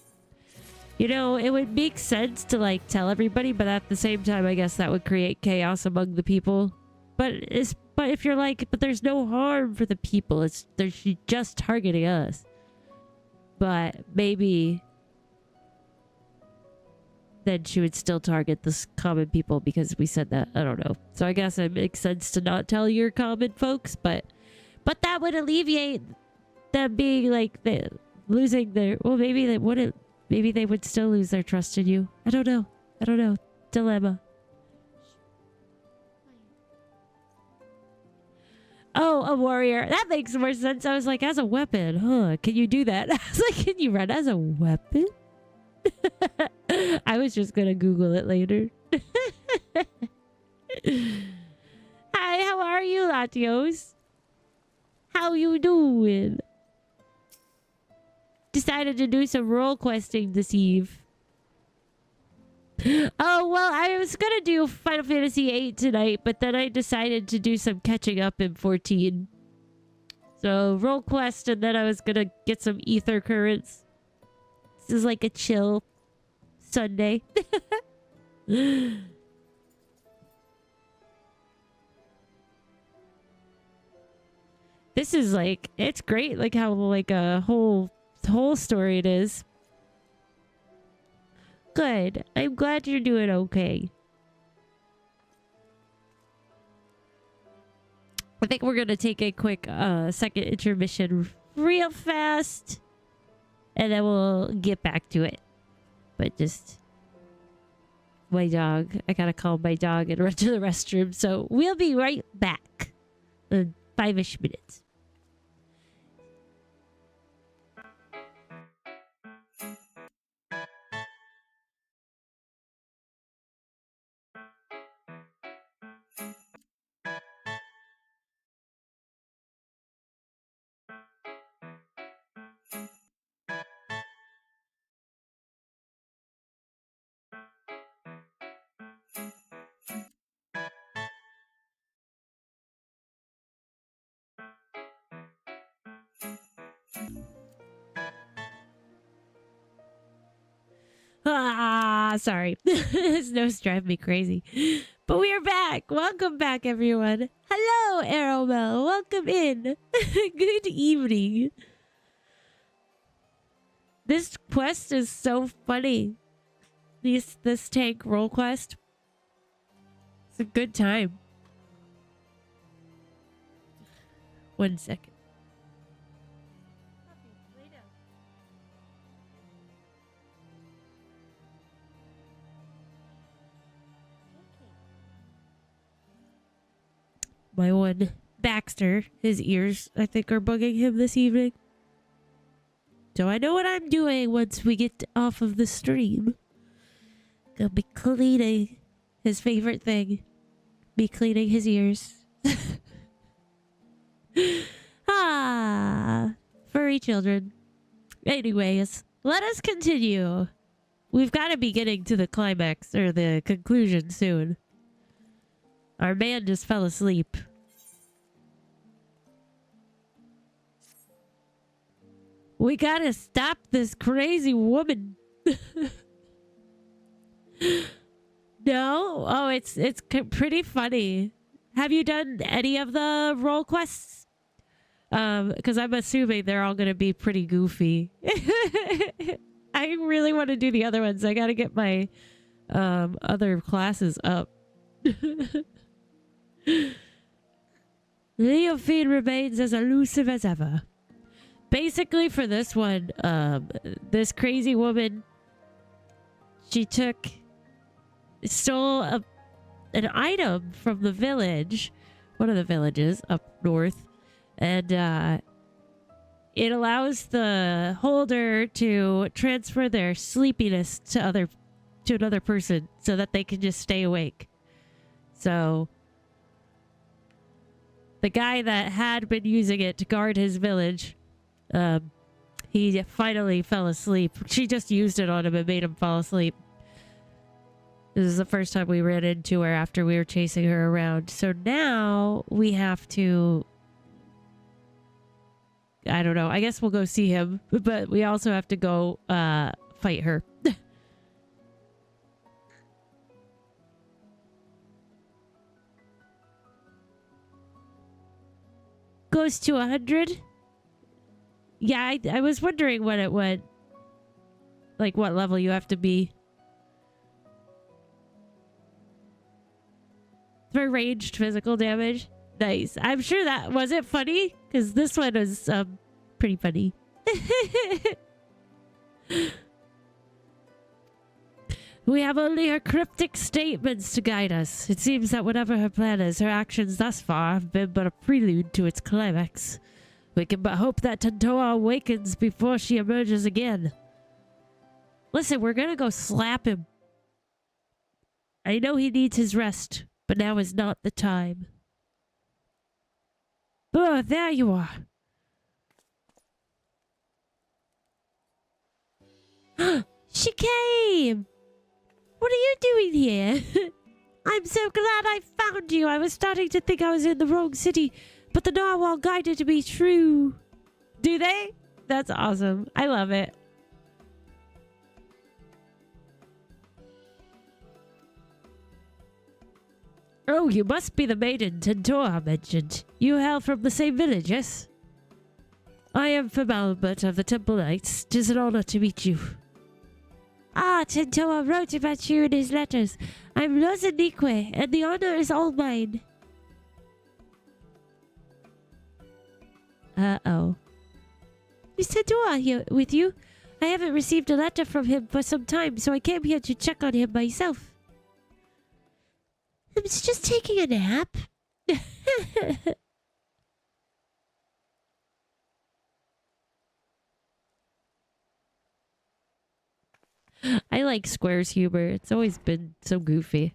You know, it would make sense to, like, tell everybody, but at the same time, I guess that would create chaos among the people. But if you're like, but there's no harm for the people, she's just targeting us. But maybe then she would still target the common people because we said that. I don't know. So I guess it makes sense to not tell your common folks, but that would alleviate them being like losing their, well, maybe they wouldn't, maybe they would still lose their trust in you. I don't know. Dilemma. Oh, a warrior. That makes more sense. I was like, as a weapon, huh? Can you do that? I was like, can you run as a weapon? I was just gonna Google it later. Hi, how are you, Latios? How you doing? Decided to do some role questing this eve. Oh, well, I was gonna do Final Fantasy VIII tonight, but then I decided to do some catching up in 14. So, role quest, and then I was gonna get some ether currents. This is like a chill Sunday. This is like, it's great, like how like a whole story it is. Good. I'm glad you're doing okay. I think we're gonna take a quick second intermission real fast, and then we'll get back to it. But just my dog. I gotta call my dog and run to the restroom. So we'll be right back in 5-ish minutes. Sorry. This nose drive me crazy. But we are back. Welcome back, everyone. Hello, Arrowmel. Welcome in. Good evening. This quest is so funny. This tank roll quest. It's a good time. 1 second. My one Baxter, his ears, I think, are bugging him this evening. So I know what I'm doing once we get off of the stream. Gonna be cleaning his favorite thing. Be cleaning his ears. Furry children. Anyways, let us continue. We've got to be getting to the climax, or the conclusion soon. Our man just fell asleep. We gotta stop this crazy woman. No? Oh, it's pretty funny. Have you done any of the role quests? Because I'm assuming they're all gonna be pretty goofy. I really want to do the other ones. I gotta get my other classes up. Leofield remains as elusive as ever. basically for this one, this crazy woman, she stole an item from the village, one of the villages up north, and it allows the holder to transfer their sleepiness to another person so that they can just stay awake. So the guy that had been using it to guard his village, he finally fell asleep. She just used it on him and made him fall asleep. This is the first time we ran into her after we were chasing her around. So now we have to... I don't know. I guess we'll go see him. But we also have to go fight her. Goes to 100. Yeah, I was wondering when it went. Like what level you have to be. For ranged physical damage. Nice. I'm sure that... Was it funny? Because this one was pretty funny. We have only her cryptic statements to guide us. It seems that whatever her plan is, her actions thus far have been but a prelude to its climax. We can but hope that Tantoa awakens before she emerges again. Listen, we're gonna go slap him. I know he needs his rest, but now is not the time. Oh, there you are. She came! What are you doing here? I'm so glad I found you. I was starting to think I was in the wrong city, but the narwhal guided me true. Do they? That's awesome. I love it. Oh, you must be the maiden Tantoa mentioned. You hail from the same village, yes? I am from Albert of the Temple Knights. 'Tis an honor to meet you. Ah, Tantoa wrote about you in his letters. I'm Rosanique, and the honor is all mine. Uh-oh. Is Tantoa here with you? I haven't received a letter from him for some time, so I came here to check on him myself. I was just taking a nap. I like Square's humor. It's always been so goofy.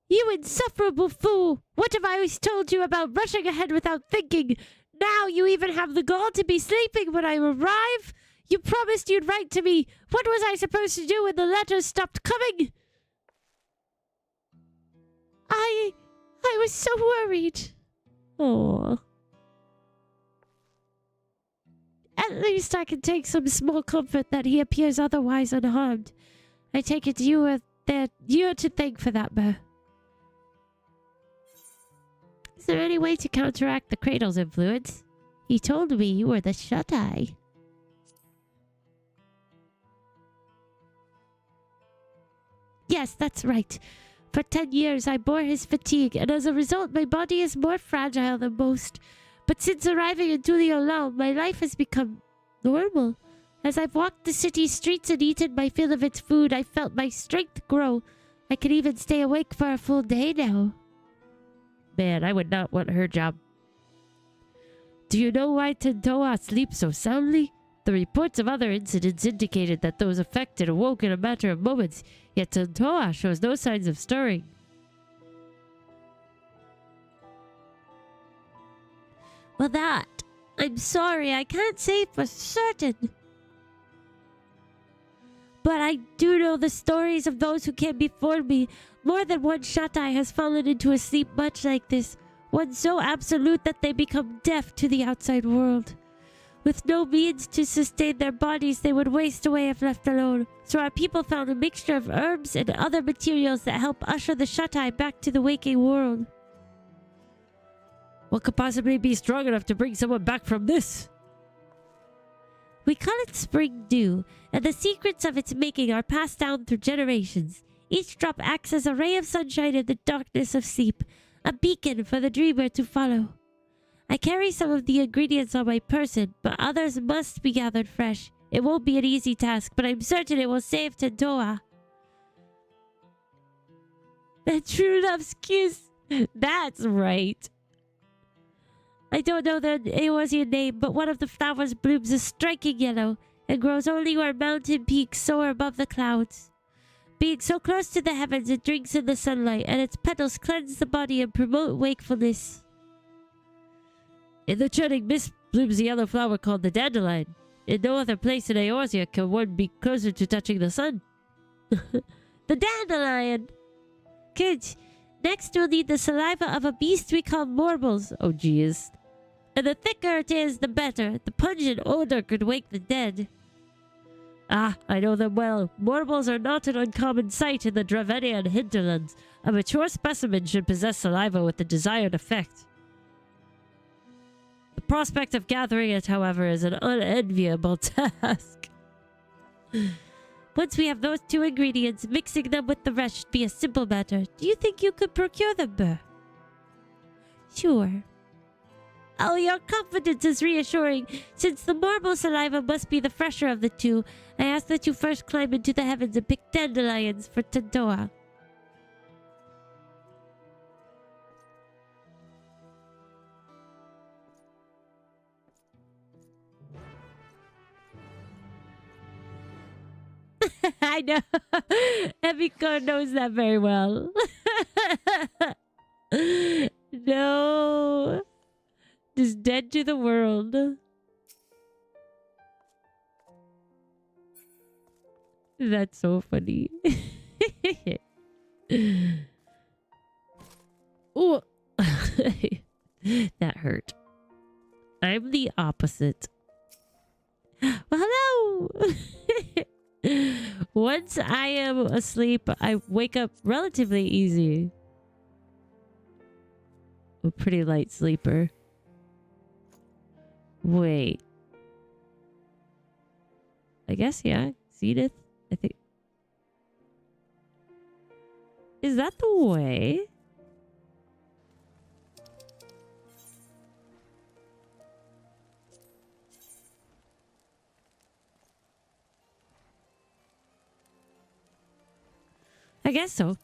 You insufferable fool! What have I always told you about rushing ahead without thinking? Now you even have the gall to be sleeping when I arrive? You promised you'd write to me. What was I supposed to do when the letters stopped coming? I was so worried. Oh. At least I can take some small comfort that he appears otherwise unharmed. I take it you're to thank for that, Burr. Is there any way to counteract the cradle's influence? He told me you were the shut-eye. Yes, that's right. For 10 years I bore his fatigue, and as a result my body is more fragile than most. But since arriving in Tulio, my life has become normal. As I've walked the city streets and eaten my fill of its food, I felt my strength grow. I can even stay awake for a full day now. Man, I would not want her job. Do you know why Tantoa sleeps so soundly? The reports of other incidents indicated that those affected awoke in a matter of moments, yet Tantoa shows no signs of stirring. Well, I'm sorry, I can't say for certain. But I do know the stories of those who came before me. More than one shut-eye has fallen into a sleep much like this, one so absolute that they become deaf to the outside world. With no means to sustain their bodies, they would waste away if left alone. So our people found a mixture of herbs and other materials that help usher the shut-eye back to the waking world. What could possibly be strong enough to bring someone back from this? We call it spring dew, and the secrets of its making are passed down through generations. Each drop acts as a ray of sunshine in the darkness of sleep, a beacon for the dreamer to follow. I carry some of the ingredients on my person, but others must be gathered fresh. It won't be an easy task, but I'm certain it will save Tentoa. A true love's kiss. That's right. I don't know the Eorzean name, but one of the flowers blooms a striking yellow and grows only where mountain peaks soar above the clouds. Being so close to the heavens, it drinks in the sunlight, and its petals cleanse the body and promote wakefulness. In the churning mist blooms a yellow flower called the dandelion. In no other place in Eorzea can one be closer to touching the sun. The dandelion! Good. Next, we'll need the saliva of a beast we call morbles. Oh, jeez. And the thicker it is, the better. The pungent odor could wake the dead. Ah, I know them well. Morbles are not an uncommon sight in the Dravenian hinterlands. A mature specimen should possess saliva with the desired effect. The prospect of gathering it, however, is an unenviable task. Once we have those two ingredients, mixing them with the rest should be a simple matter. Do you think you could procure them, Burr? Sure. Oh, your confidence is reassuring. Since the marble saliva must be the fresher of the two, I ask that you first climb into the heavens and pick dandelions for Tentoa. I know. Emiko knows that very well. No. Just dead to the world. That's so funny. Oh. That hurt. I'm the opposite. Well, hello. Once I am asleep, I wake up relatively easy. A pretty light sleeper. Wait. I guess, yeah. Zenith, I think. Is that the way? I guess so.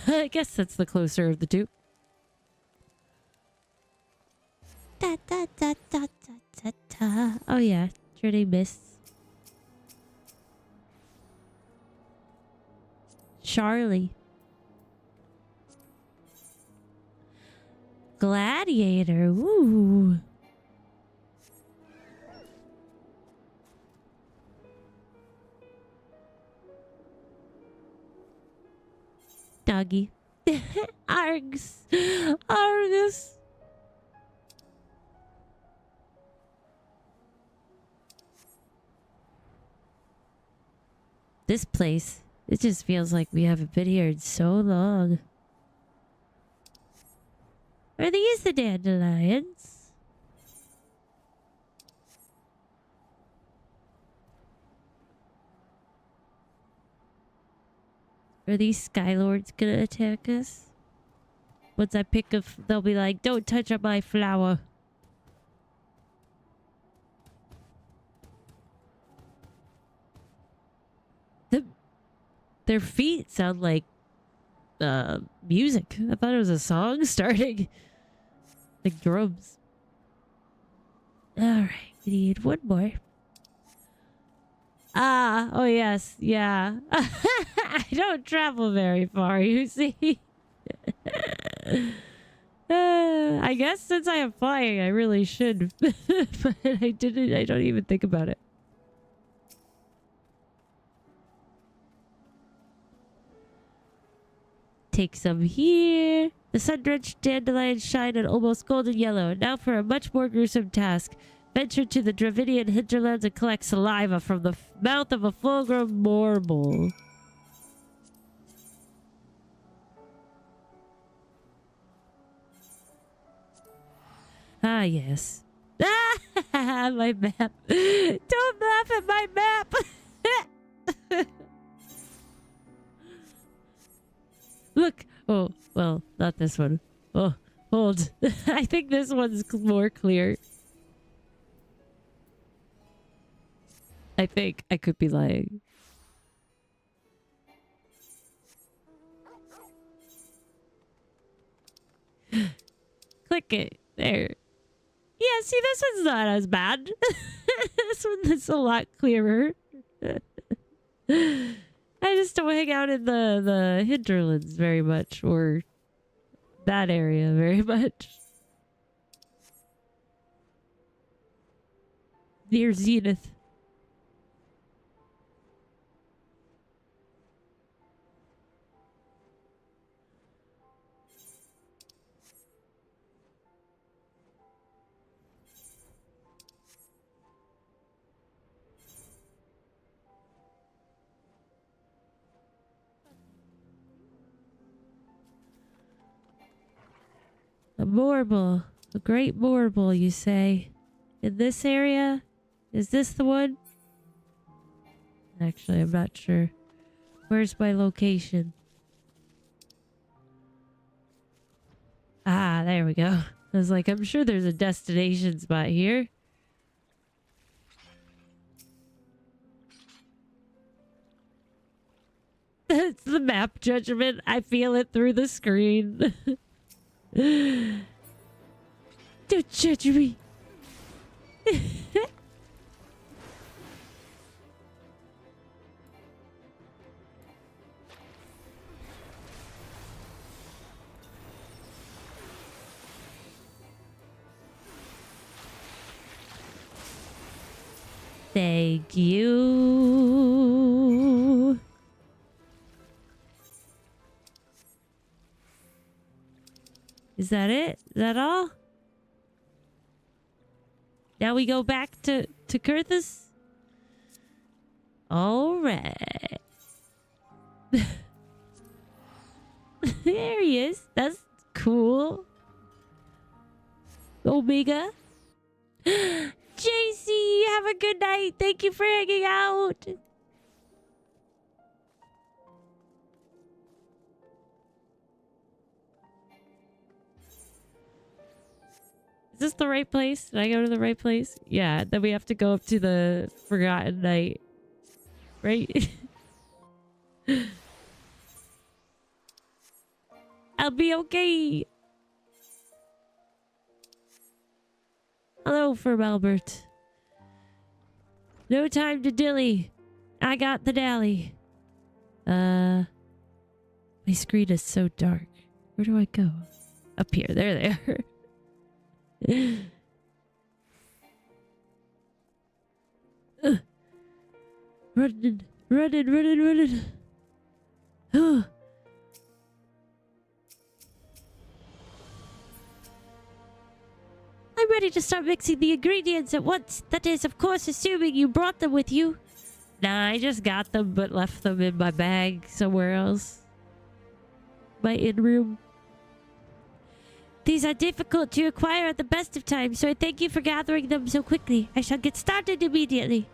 I guess that's the closer of the two. Da, da, da, da, da, da, da. Oh yeah, Journey Mists. Charlie. Gladiator. Ooh. Doggy. Args. Argus. This place, it just feels like we haven't been here in so long. Are these the dandelions? Are these Skylords gonna attack us? Once I pick a, they'll be like, don't touch up my flower. Their feet sound like music. I thought it was a song starting. Like drums. Alright, we need one more. Ah, oh yes, yeah. I don't travel very far, you see. I guess since I am flying, I really should. But I didn't, I don't even think about it. Take some here. The sun-drenched dandelions shine an almost golden yellow. Now for a much more gruesome task. Venture to the Dravenian hinterlands and collect saliva from the mouth of a full-grown morble. Ah, yes. Ah, my map. Don't laugh at my map. Oh, well, not this one. Oh, hold. I think this one's more clear. I think I could be lying. Click it. There. Yeah, see, this one's not as bad. This one is a lot clearer. I just don't hang out in the hinterlands very much, or that area very much. Near Zenith. A marble. A great marble, you say. In this area? Is this the one? Actually, I'm not sure. Where's my location? Ah, there we go. I was like, I'm sure there's a destination spot here. It's the map judgment. I feel it through the screen. Don't judge me. Thank you. Is that it? Is that all? Now we go back to Kurthus? Alright. There he is. That's cool. Omega. JC, have a good night. Thank you for hanging out. Is this the right place? Did I go to the right place? Yeah, then we have to go up to the Forgotten Night. Right? I'll be okay. Hello from Albert. No time to dilly. I got the dally. My screen is so dark. Where do I go? Up here. There they are. Running. I'm ready to start mixing the ingredients at once. That is, of course, assuming you brought them with you. Nah, I just got them but left them in my bag somewhere else. My in-room. These are difficult to acquire at the best of times, so I thank you for gathering them so quickly. I shall get started immediately.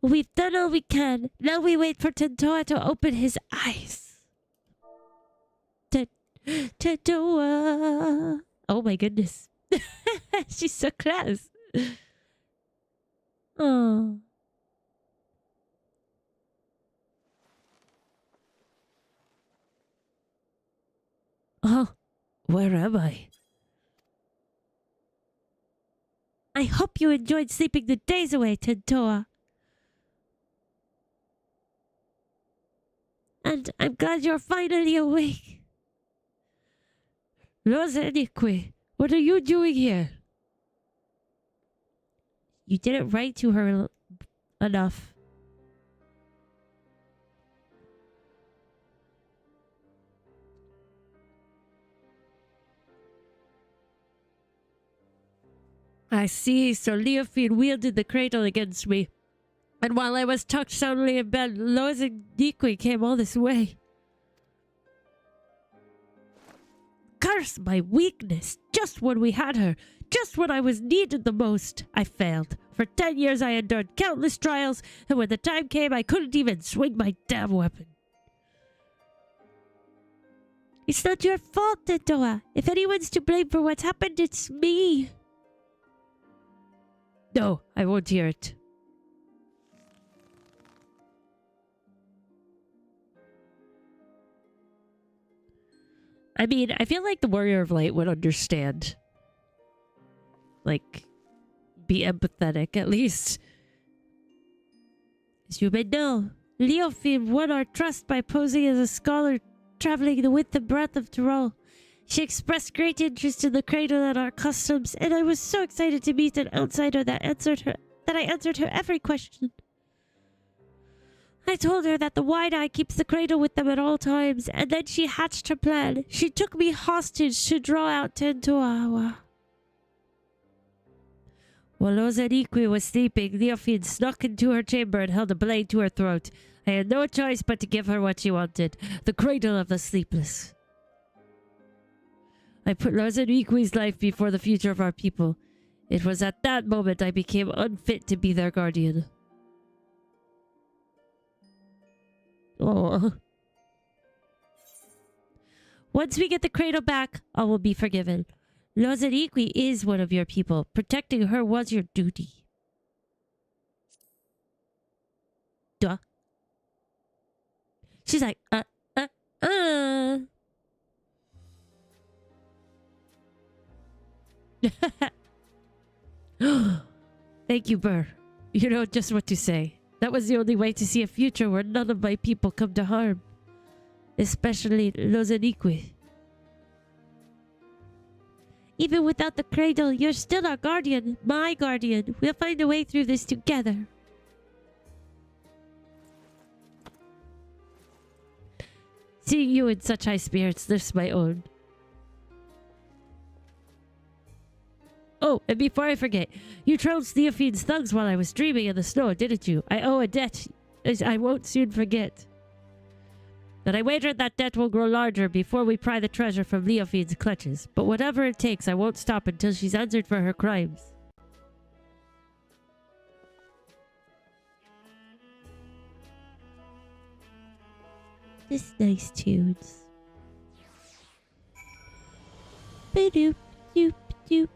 We've done all we can. Now we wait for Tentoa to open his eyes. Tentoa. Oh my goodness. She's so close. Oh. Oh, where am I? I hope you enjoyed sleeping the days away, Tentoa. And I'm glad you're finally awake. Rosanique, what are you doing here? You didn't write to her enough. I see, so Leofine wielded the cradle against me. And while I was tucked soundly in bed, Rosanique came all this way. curse, my weakness. Just when we had her, just when I was needed the most, I failed. For 10 years I endured countless trials, and when the time came, I couldn't even swing my damn weapon. It's not your fault, Tentoa. If anyone's to blame for what's happened, it's me. No, I won't hear it. I mean, I feel like the Warrior of Light would understand. Like, be empathetic, at least. As you may know, Leofim won our trust by posing as a scholar traveling the width and breadth of Tyrol. She expressed great interest in the cradle and our customs, and I was so excited to meet an outsider that I answered her every question. I told her that the Wide-Eye keeps the cradle with them at all times, and then she hatched her plan. She took me hostage to draw out Tentoa. While Ozaniqui was sleeping, Leofine snuck into her chamber and held a blade to her throat. I had no choice but to give her what she wanted, the cradle of the sleepless. I put Ozaniqui's life before the future of our people. It was at that moment I became unfit to be their guardian. Oh. Once we get the cradle back, all will be forgiven. Ozaniqui is one of your people. Protecting her was your duty. Duh. She's like, Thank you, Burr. You know just what to say. That was the only way to see a future where none of my people come to harm. Especially Ozaniqui. Even without the cradle, you're still our guardian. My guardian. We'll find a way through this together. Seeing you in such high spirits lifts my own. Oh, and before I forget, you trolled Leofine's thugs while I was dreaming in the snow, didn't you? I owe a debt I won't soon forget. But I wager that debt will grow larger before we pry the treasure from Leofine's clutches. But whatever it takes, I won't stop until she's answered for her crimes. Just nice tunes. Ba-doop, doop, doop.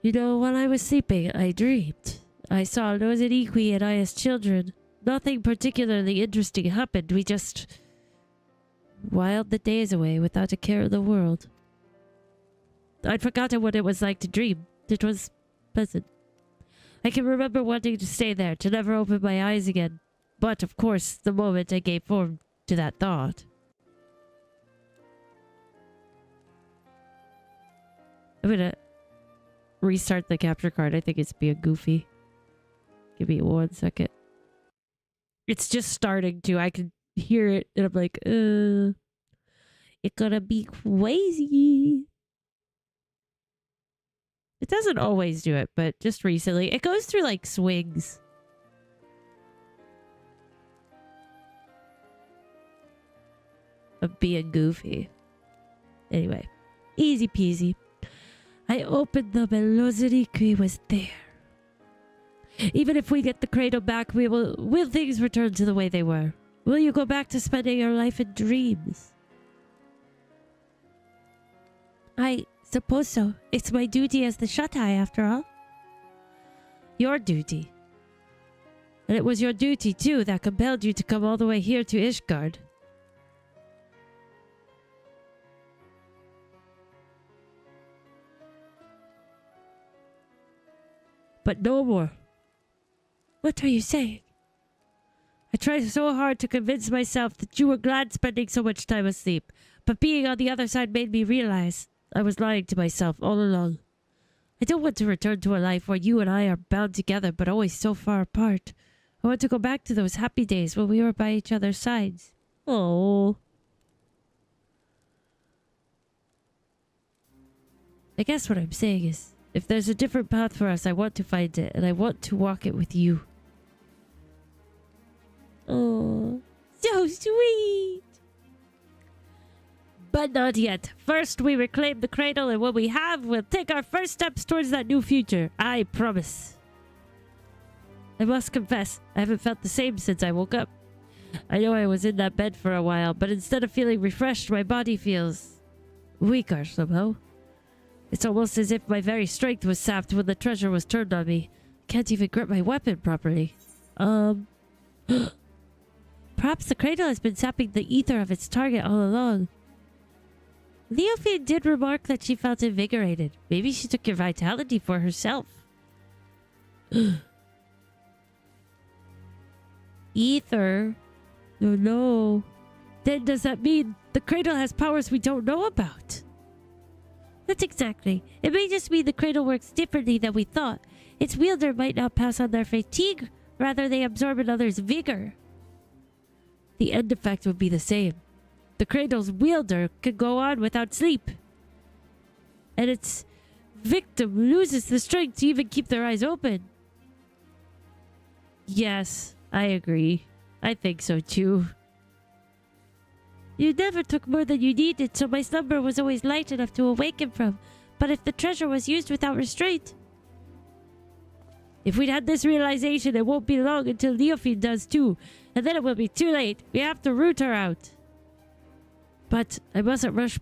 You know, while I was sleeping, I dreamed. I saw Ozaniqui and I as children. Nothing particularly interesting happened. We just whiled the days away without a care in the world. I'd forgotten what it was like to dream. It was pleasant. I can remember wanting to stay there, to never open my eyes again. But, of course, the moment I gave form to that thought. I'm gonna restart the capture card. I think it's being goofy. Give me 1 second. It's just starting to. I can hear it and I'm like, it's gonna be crazy. It doesn't always do it, but just recently. It goes through like swings. Of being goofy. Anyway. Easy peasy. I opened them and Ozaniqui was there. Even if we get the cradle back, will things return to the way they were? Will you go back to spending your life in dreams? I suppose so. It's my duty as the Shut-Eye, after all. Your duty. And it was your duty, too, that compelled you to come all the way here to Ishgard. But no more. What are you saying? I tried so hard to convince myself that you were glad spending so much time asleep, but being on the other side made me realize I was lying to myself all along. I don't want to return to a life where you and I are bound together but always so far apart. I want to go back to those happy days when we were by each other's sides. Oh. I guess what I'm saying is, If there's a different path for us, I want to find it, and I want to walk it with you. Oh, so sweet. But not yet. First, we reclaim the cradle, and what we have, we'll take our first steps towards that new future. I promise. I must confess, I haven't felt the same since I woke up. I know I was in that bed for a while, but instead of feeling refreshed, my body feels weaker somehow. It's almost as if my very strength was sapped when the treasure was turned on me. I can't even grip my weapon properly. Perhaps the cradle has been sapping the ether of its target all along. Leofine did remark that she felt invigorated. Maybe she took your vitality for herself. Ether? Oh no. Then does that mean the cradle has powers we don't know about? Not exactly. It may just mean the cradle works differently than we thought. Its wielder might not pass on their fatigue, rather they absorb another's vigor. The end effect would be the same. The cradle's wielder could go on without sleep, and its victim loses the strength to even keep their eyes open. Yes, I agree. I think so too. You never took more than you needed, so my slumber was always light enough to awaken from. But if the treasure was used without restraint... If we'd had this realization, it won't be long until Leofine does too. And then it will be too late. We have to root her out. But I mustn't rush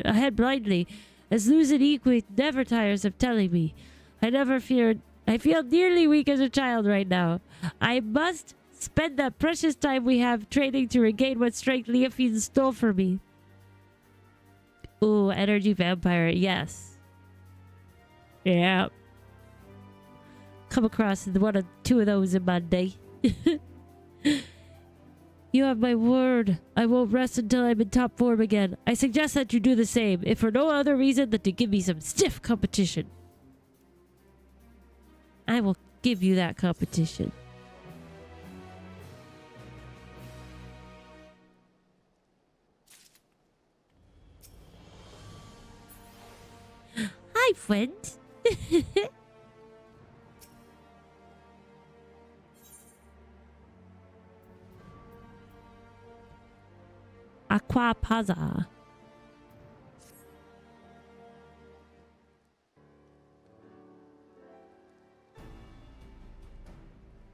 ahead blindly, as losing Equi never tires of telling me. I feel nearly weak as a child right now. I must spend that precious time we have training to regain what strength Leofine stole from me. Ooh, energy vampire, yes. Yeah. Come across one or two of those in my day. You have my word. I won't rest until I'm in top form again. I suggest that you do the same, if for no other reason than to give me some stiff competition. I will give you that competition. Hi, friend. Aquapaza.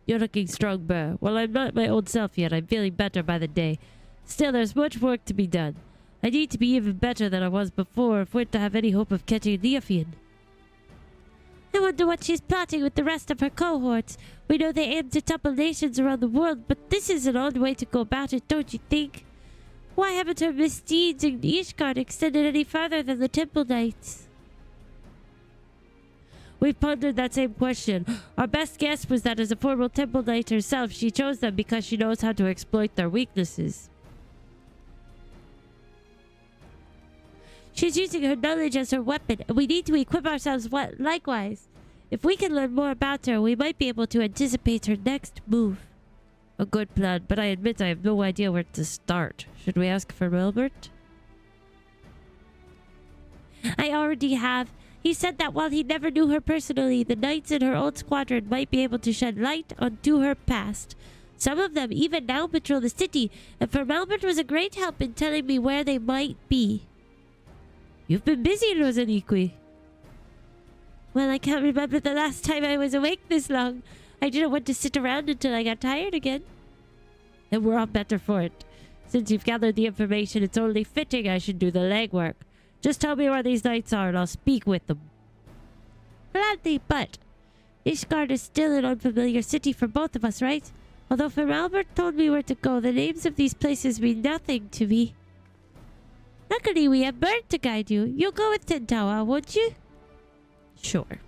You're looking strong, Burr. Well, I'm not my old self yet. I'm feeling better by the day. Still, there's much work to be done. I need to be even better than I was before if we're to have any hope of catching Leofine. I wonder what she's plotting with the rest of her cohorts. We know they aim to topple nations around the world, but this is an odd way to go about it, don't you think? Why haven't her misdeeds in Ishgard extended any farther than the Temple Knights? We've pondered that same question. Our best guess was that as a former Temple Knight herself, she chose them because she knows how to exploit their weaknesses. She's using her knowledge as her weapon, and we need to equip ourselves likewise. If we can learn more about her, we might be able to anticipate her next move. A good plan, but I admit I have no idea where to start. Should we ask for Melbert? I already have. He said that while he never knew her personally, the knights in her old squadron might be able to shed light onto her past. Some of them even now patrol the city, and Melbert was a great help in telling me where they might be. You've been busy, Rosaniqui. Well, I can't remember the last time I was awake this long. I didn't want to sit around until I got tired again. And we're all better for it. Since you've gathered the information, it's only fitting I should do the legwork. Just tell me where these knights are and I'll speak with them. Gladly, but Ishgard is still an unfamiliar city for both of us, right? Although Albert told me where to go, the names of these places mean nothing to me. Luckily, we have Bird to guide you. You'll go with Tentawa, won't you? Sure.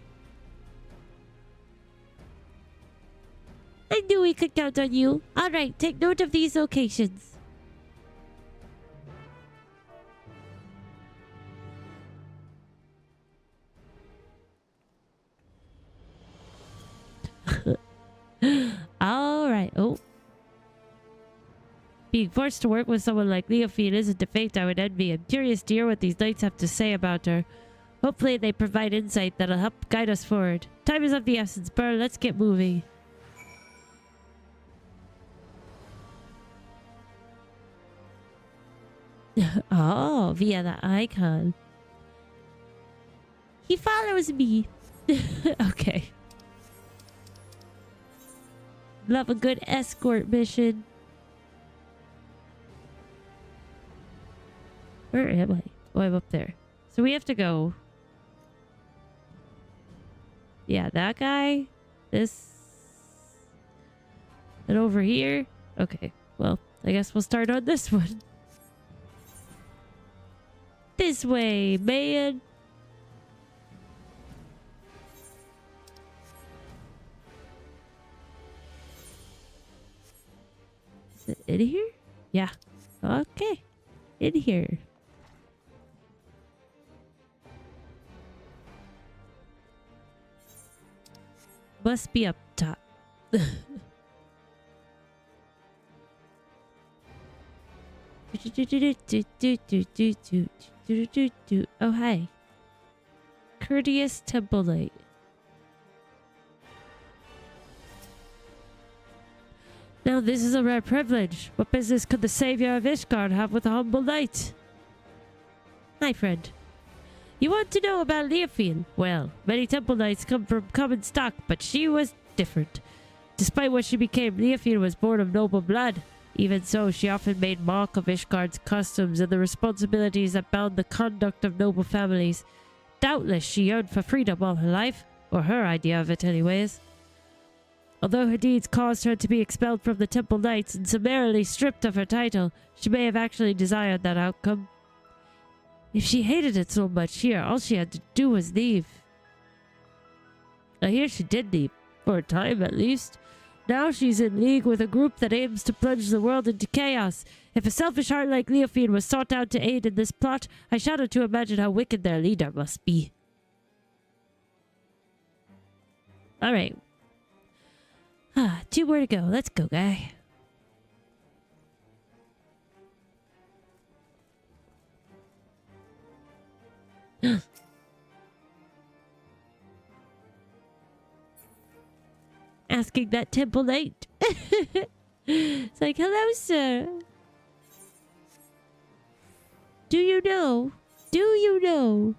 I knew we could count on you. All right, take note of these locations. All right. Oh. Being forced to work with someone like Leofine isn't a fate I would envy. I'm curious to hear what these knights have to say about her. Hopefully they provide insight that'll help guide us forward. Time is of the essence, Burr. Let's get moving. Oh, via the icon. He follows me. Okay. Love a good escort mission. Where am I? Oh, I'm up there. So we have to go. Yeah, that guy. This. And over here. Okay. Well, I guess we'll start on this one. This way, man. Is it in here? Yeah. Okay. In here. Must be up top. Oh, hi. Courteous Temple Knight. Now this is a rare privilege. What business could the savior of Ishgard have with a humble knight? Hi, friend. You want to know about Leofield? Well, many temple knights come from common stock, but she was different. Despite what she became, Leofield was born of noble blood. Even so, she often made mock of Ishgard's customs and the responsibilities that bound the conduct of noble families. Doubtless she yearned for freedom all her life, or her idea of it anyways. Although her deeds caused her to be expelled from the Temple Knights and summarily stripped of her title, she may have actually desired that outcome. If she hated it so much here, all she had to do was leave. I hear she did leave, for a time at least. Now she's in league with a group that aims to plunge the world into chaos. If a selfish heart like Leofield was sought out to aid in this plot, I shudder to imagine how wicked their leader must be. Alright. 2 more to go. Let's go, guy. Asking that temple knight. It's like, hello, sir. Do you know? Do you know?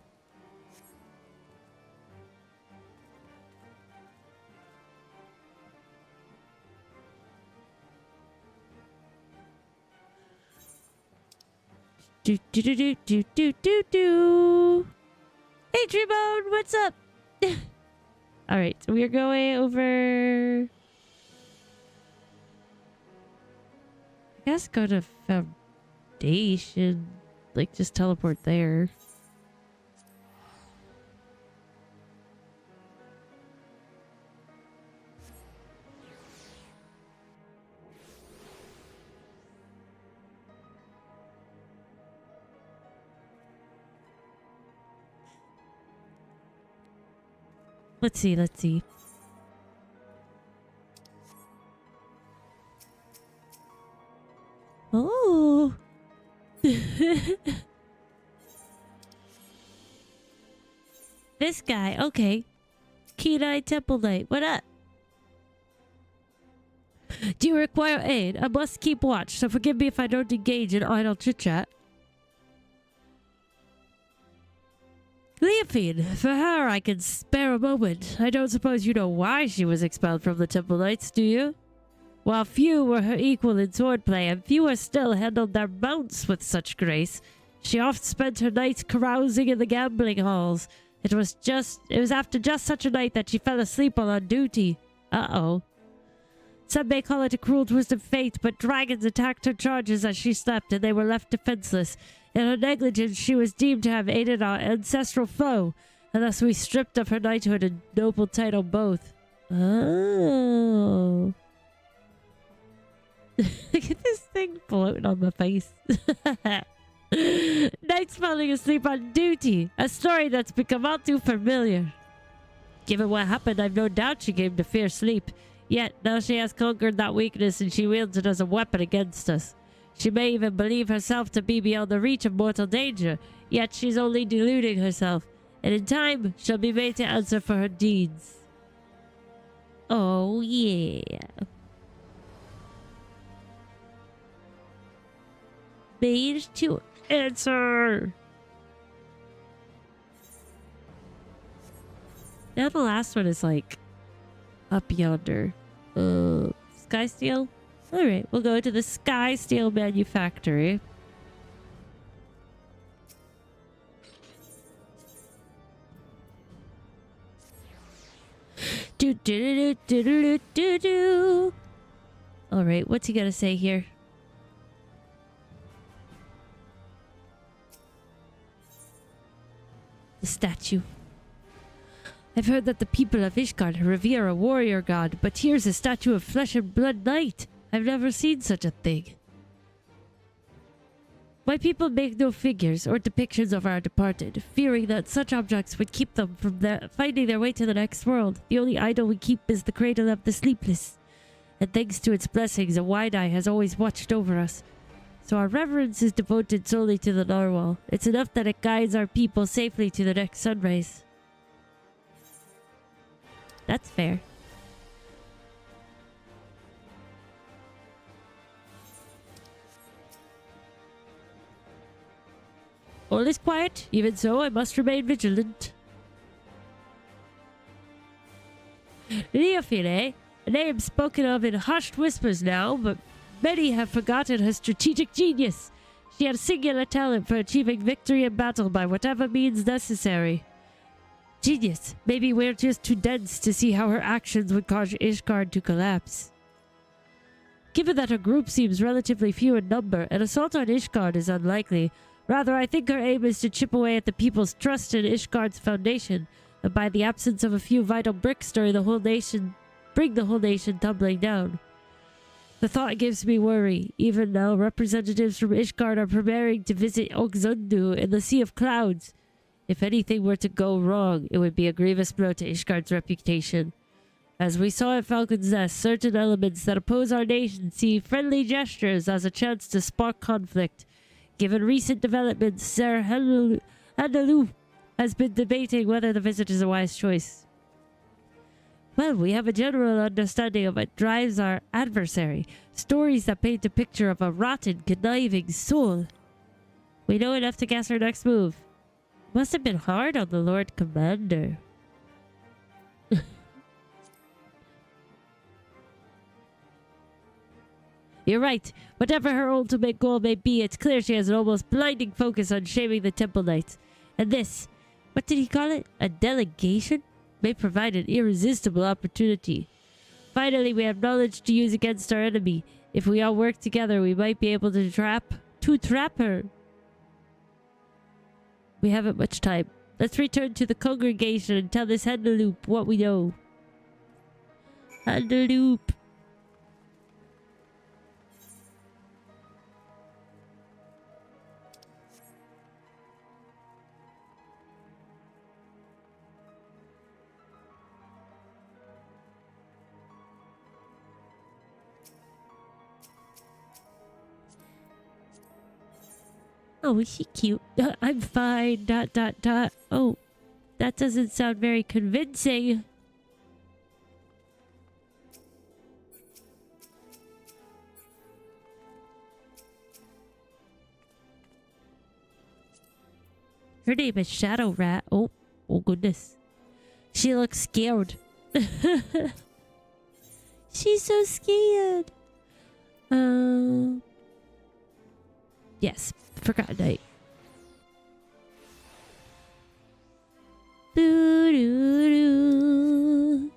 Do do do do do do do do. Hey, Tribone, what's up? All right, so we're going over. I guess go to Foundation, like just teleport there. Let's see, let's see. Oh. This guy, okay. Keen-eyed Temple Knight, what up? Do you require aid? I must keep watch, so forgive me if I don't engage in idle chit-chat. Leofield, for her I can spare a moment. I don't suppose you know why she was expelled from the Temple Knights, do you? While few were her equal in swordplay, and fewer still handled their mounts with such grace, she oft spent her nights carousing in the gambling halls. It was after just such a night that she fell asleep while on duty. Uh-oh. Some may call it a cruel twist of fate, but dragons attacked her charges as she slept, and they were left defenseless. In her negligence, she was deemed to have aided our ancestral foe, and thus we stripped of her knighthood and noble title both. Oh. Look at this thing floating on my face. Knights falling asleep on duty. A story that's become all too familiar. Given what happened, I've no doubt she came to fear sleep. Yet, now she has conquered that weakness and she wields it as a weapon against us. She may even believe herself to be beyond the reach of mortal danger, yet she's only deluding herself. and in time shall be made to answer for her deeds. Oh, yeah. Made to answer. Now the last one is like up yonder. Sky Steel? Alright, we'll go to the Sky Steel Manufactory. Do do do do do do do. Alright, what's he gonna say here? The statue. I've heard that the people of Ishgard revere a warrior god, but here's a statue of flesh and blood knight. I've never seen such a thing. My people make no figures or depictions of our departed, fearing that such objects would keep them from finding their way to the next world. The only idol we keep is the cradle of the sleepless, and thanks to its blessings, a wide eye has always watched over us. So our reverence is devoted solely to the narwhal. It's enough that it guides our people safely to the next sunrise. That's fair. All is quiet. Even so, I must remain vigilant. Leophile, a name spoken of in hushed whispers now, but many have forgotten her strategic genius. She had a singular talent for achieving victory in battle by whatever means necessary. Genius. Maybe we're just too dense to see how her actions would cause Ishgard to collapse. Given that her group seems relatively few in number, an assault on Ishgard is unlikely. Rather, I think her aim is to chip away at the people's trust in Ishgard's foundation, and by the absence of a few vital bricks bring the whole nation tumbling down. The thought gives me worry. Even now, representatives from Ishgard are preparing to visit Ogzundu in the Sea of Clouds. If anything were to go wrong, it would be a grievous blow to Ishgard's reputation. As we saw at Falcon's Nest, certain elements that oppose our nation see friendly gestures as a chance to spark conflict. Given recent developments, Sir Handaloo has been debating whether the visit is a wise choice. Well, we have a general understanding of what drives our adversary. Stories that paint a picture of a rotten, conniving soul. We know enough to guess our next move. Must have been hard on the Lord Commander. You're right. Whatever her ultimate goal may be, it's clear she has an almost blinding focus on shaming the Temple Knights. And this, what did he call it? A delegation? May provide an irresistible opportunity. Finally, we have knowledge to use against our enemy. If we all work together, we might be able to trap her. We haven't much time. Let's return to the congregation and tell this Handaloop what we know. Handaloop. Oh, is she cute? I'm fine. ... Oh, that doesn't sound very convincing. Her name is Shadow Rat. Oh goodness. She looks scared. She's so scared. Yes. Forgotten Night. Doo doo doo.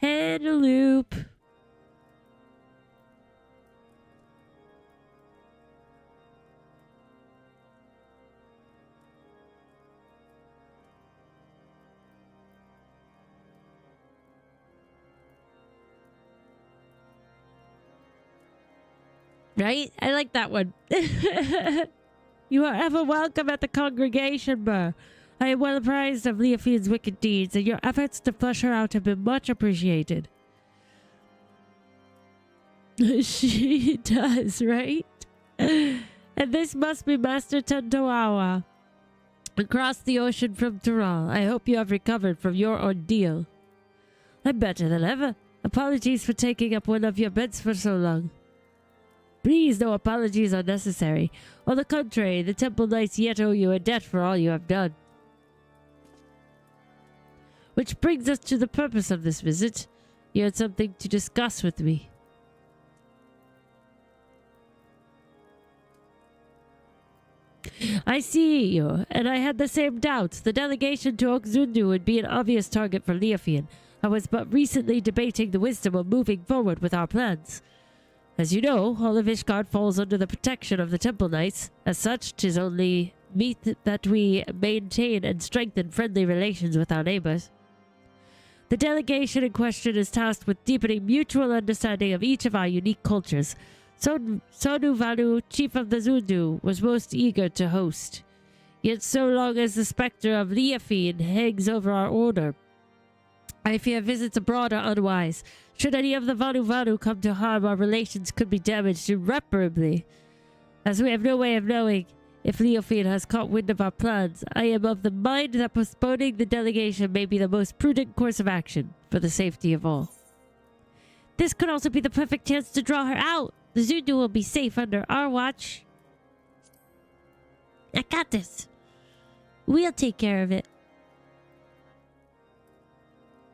Handaloop. Right? I like that one. You are ever welcome at the congregation, Burr. I am well apprised of Leofine's wicked deeds, and your efforts to flush her out have been much appreciated. She does, right? And this must be Master Tantoawa. Across the ocean from Tural. I hope you have recovered from your ordeal. I'm better than ever. Apologies for taking up one of your beds for so long. Please, no apologies are necessary. On the contrary, the Temple Knights yet owe you a debt for all you have done. Which brings us to the purpose of this visit. You had something to discuss with me. I see you, and I had the same doubts. The delegation to Okzundu would be an obvious target for Leofine. I was but recently debating the wisdom of moving forward with our plans. As you know, all of Ishgard falls under the protection of the Temple Knights. As such, 'tis only meet that we maintain and strengthen friendly relations with our neighbors. The delegation in question is tasked with deepening mutual understanding of each of our unique cultures. Sonu Vanu, chief of the Zundu, was most eager to host. Yet so long as the specter of Leofine hangs over our order, I fear visits abroad are unwise. Should any of the Vanu come to harm, our relations could be damaged irreparably. As we have no way of knowing if Leofine has caught wind of our plans, I am of the mind that postponing the delegation may be the most prudent course of action for the safety of all. This could also be the perfect chance to draw her out. The Zundu will be safe under our watch. I got this. We'll take care of it.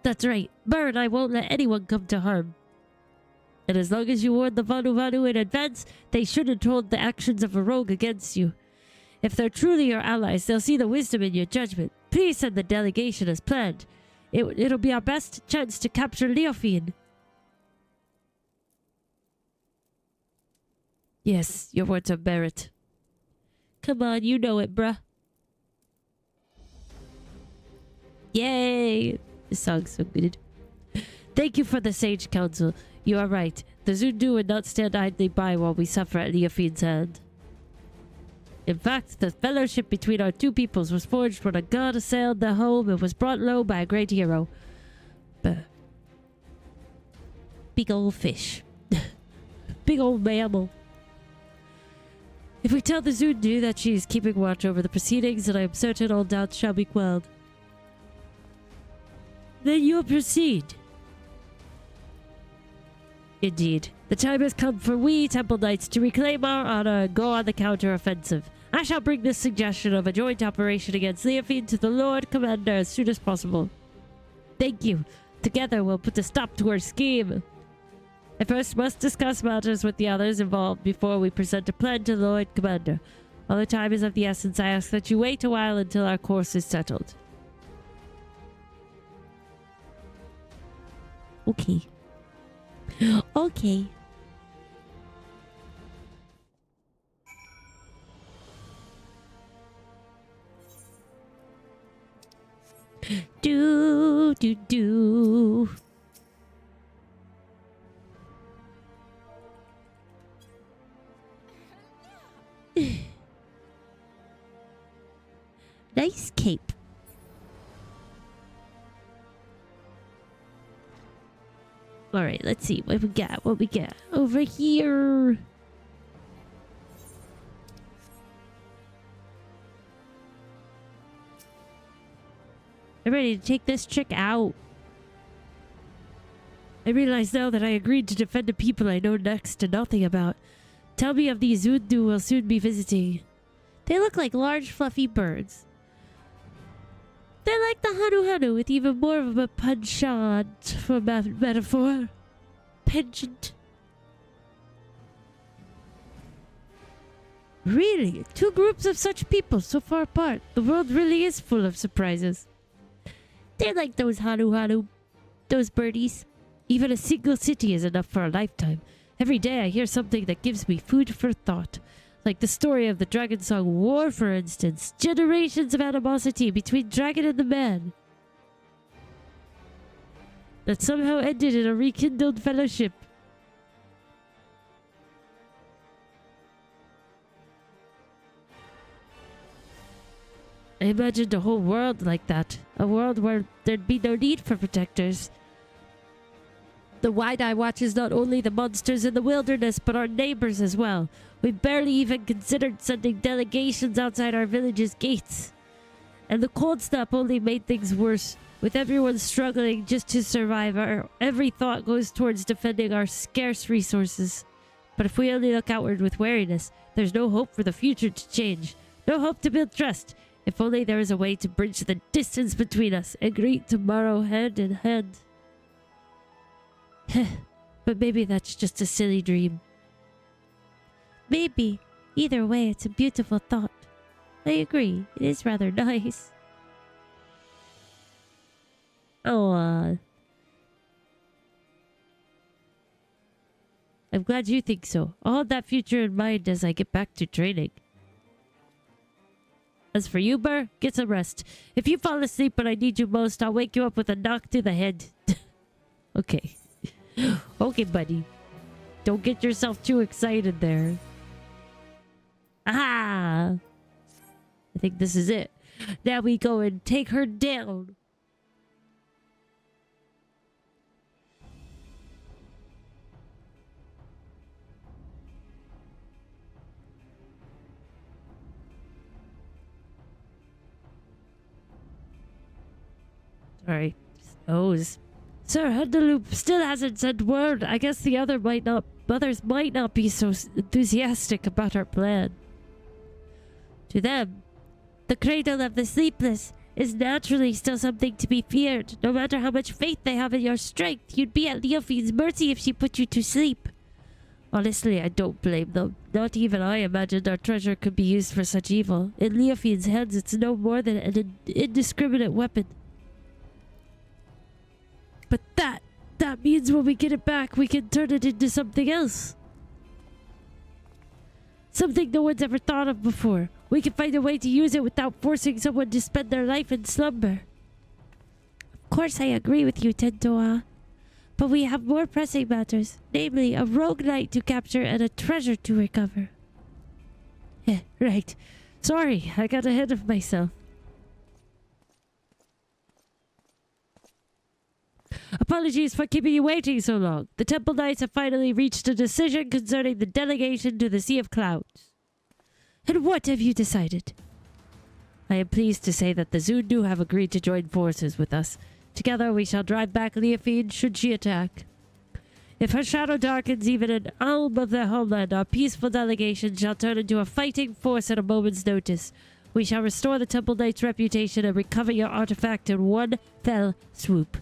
That's right. Burr and I won't let anyone come to harm. And as long as you warn the Vanu in advance, they shouldn't hold the actions of a rogue against you. If they're truly your allies, they'll see the wisdom in your judgment. Please send the delegation as planned. It'll be our best chance to capture Leofine. Yes, your words are merit. Come on, you know it, bruh. Yay! This song's so good. Thank you for the sage counsel. You are right. The Zundu would not stand idly by while we suffer at Leofine's hand. In fact, the fellowship between our two peoples was forged when a god assailed their home and was brought low by a great hero. Big old fish. Big old mammal. If we tell the Zundu that she is keeping watch over the proceedings, then I am certain all doubts shall be quelled. Then you'll proceed. Indeed. The time has come for we Temple Knights to reclaim our honor and go on the counter-offensive. I shall bring this suggestion of a joint operation against Leofine to the Lord Commander as soon as possible. Thank you. Together we'll put a stop to our scheme. I first must discuss matters with the others involved before we present a plan to the Lord Commander. Although time is of the essence, I ask that you wait a while until our course is settled. Okay. Okay. Do. Nice cape. Alright, let's see what we got over here. I'm ready to take this chick out. I realize now that I agreed to defend the people I know next to nothing about. Tell me of these Zundu we'll soon be visiting. They look like large fluffy birds. They're like the Hanu with even more of a penchant for metaphor. Penchant. Really? Two groups of such people so far apart. The world really is full of surprises. They're like those Hanu. Those birdies. Even a single city is enough for a lifetime. Every day I hear something that gives me food for thought. Like the story of the Dragon Song War, for instance. Generations of animosity between Dragon and the man. That somehow ended in a rekindled fellowship. I imagined a whole world like that. A world where there'd be no need for protectors. The Wide-Eye watches not only the monsters in the wilderness, but our neighbors as well. We barely even considered sending delegations outside our village's gates. And the cold snap only made things worse. With everyone struggling just to survive, our every thought goes towards defending our scarce resources. But if we only look outward with wariness, there's no hope for the future to change. No hope to build trust. If only there is a way to bridge the distance between us and greet tomorrow hand in hand. But maybe that's just a silly dream. Maybe. Either way, it's a beautiful thought. I agree. It is rather nice. Oh, I'm glad you think so. I'll hold that future in mind as I get back to training. As for you, Burr, get some rest. If you fall asleep when I need you most, I'll wake you up with a knock to the head. Okay. Okay, buddy. Don't get yourself too excited there. Aha! I think this is it. Now we go and take her down. Sorry. Nose. Sir, Hunderloop still hasn't sent word. I guess the others might not be so enthusiastic about our plan. To them, the cradle of the sleepless is naturally still something to be feared. No matter how much faith they have in your strength, you'd be at Leofine's mercy if she put you to sleep. Honestly, I don't blame them. Not even I imagined our treasure could be used for such evil. In Leofine's hands, it's no more than an indiscriminate weapon. But that means when we get it back, we can turn it into something else. Something no one's ever thought of before. We can find a way to use it without forcing someone to spend their life in slumber. Of course I agree with you, Tentoa. But we have more pressing matters, namely a rogue knight to capture and a treasure to recover. Yeah, right. Sorry, I got ahead of myself. Apologies for keeping you waiting so long. The Temple Knights have finally reached a decision concerning the delegation to the Sea of Clouds. And what have you decided? I am pleased to say that the Zundu have agreed to join forces with us. Together we shall drive back Leofine should she attack. If her shadow darkens even an alm of their homeland, our peaceful delegation shall turn into a fighting force at a moment's notice. We shall restore the Temple Knight's reputation and recover your artifact in one fell swoop.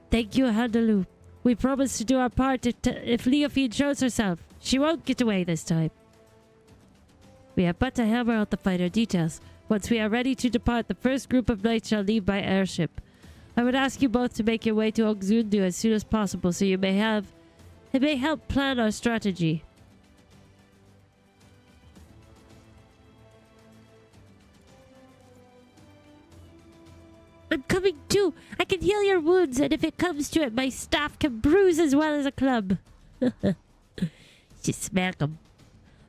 Thank you, Handaloo. We promise to do our part if Leofine shows herself. She won't get away this time. We have but to hammer out the finer details. Once we are ready to depart, the first group of knights shall leave by airship. I would ask you both to make your way to Ogzundu as soon as possible so it may help plan our strategy. I'm coming too. I can heal your wounds, and if it comes to it, my staff can bruise as well as a club. Just smack 'em.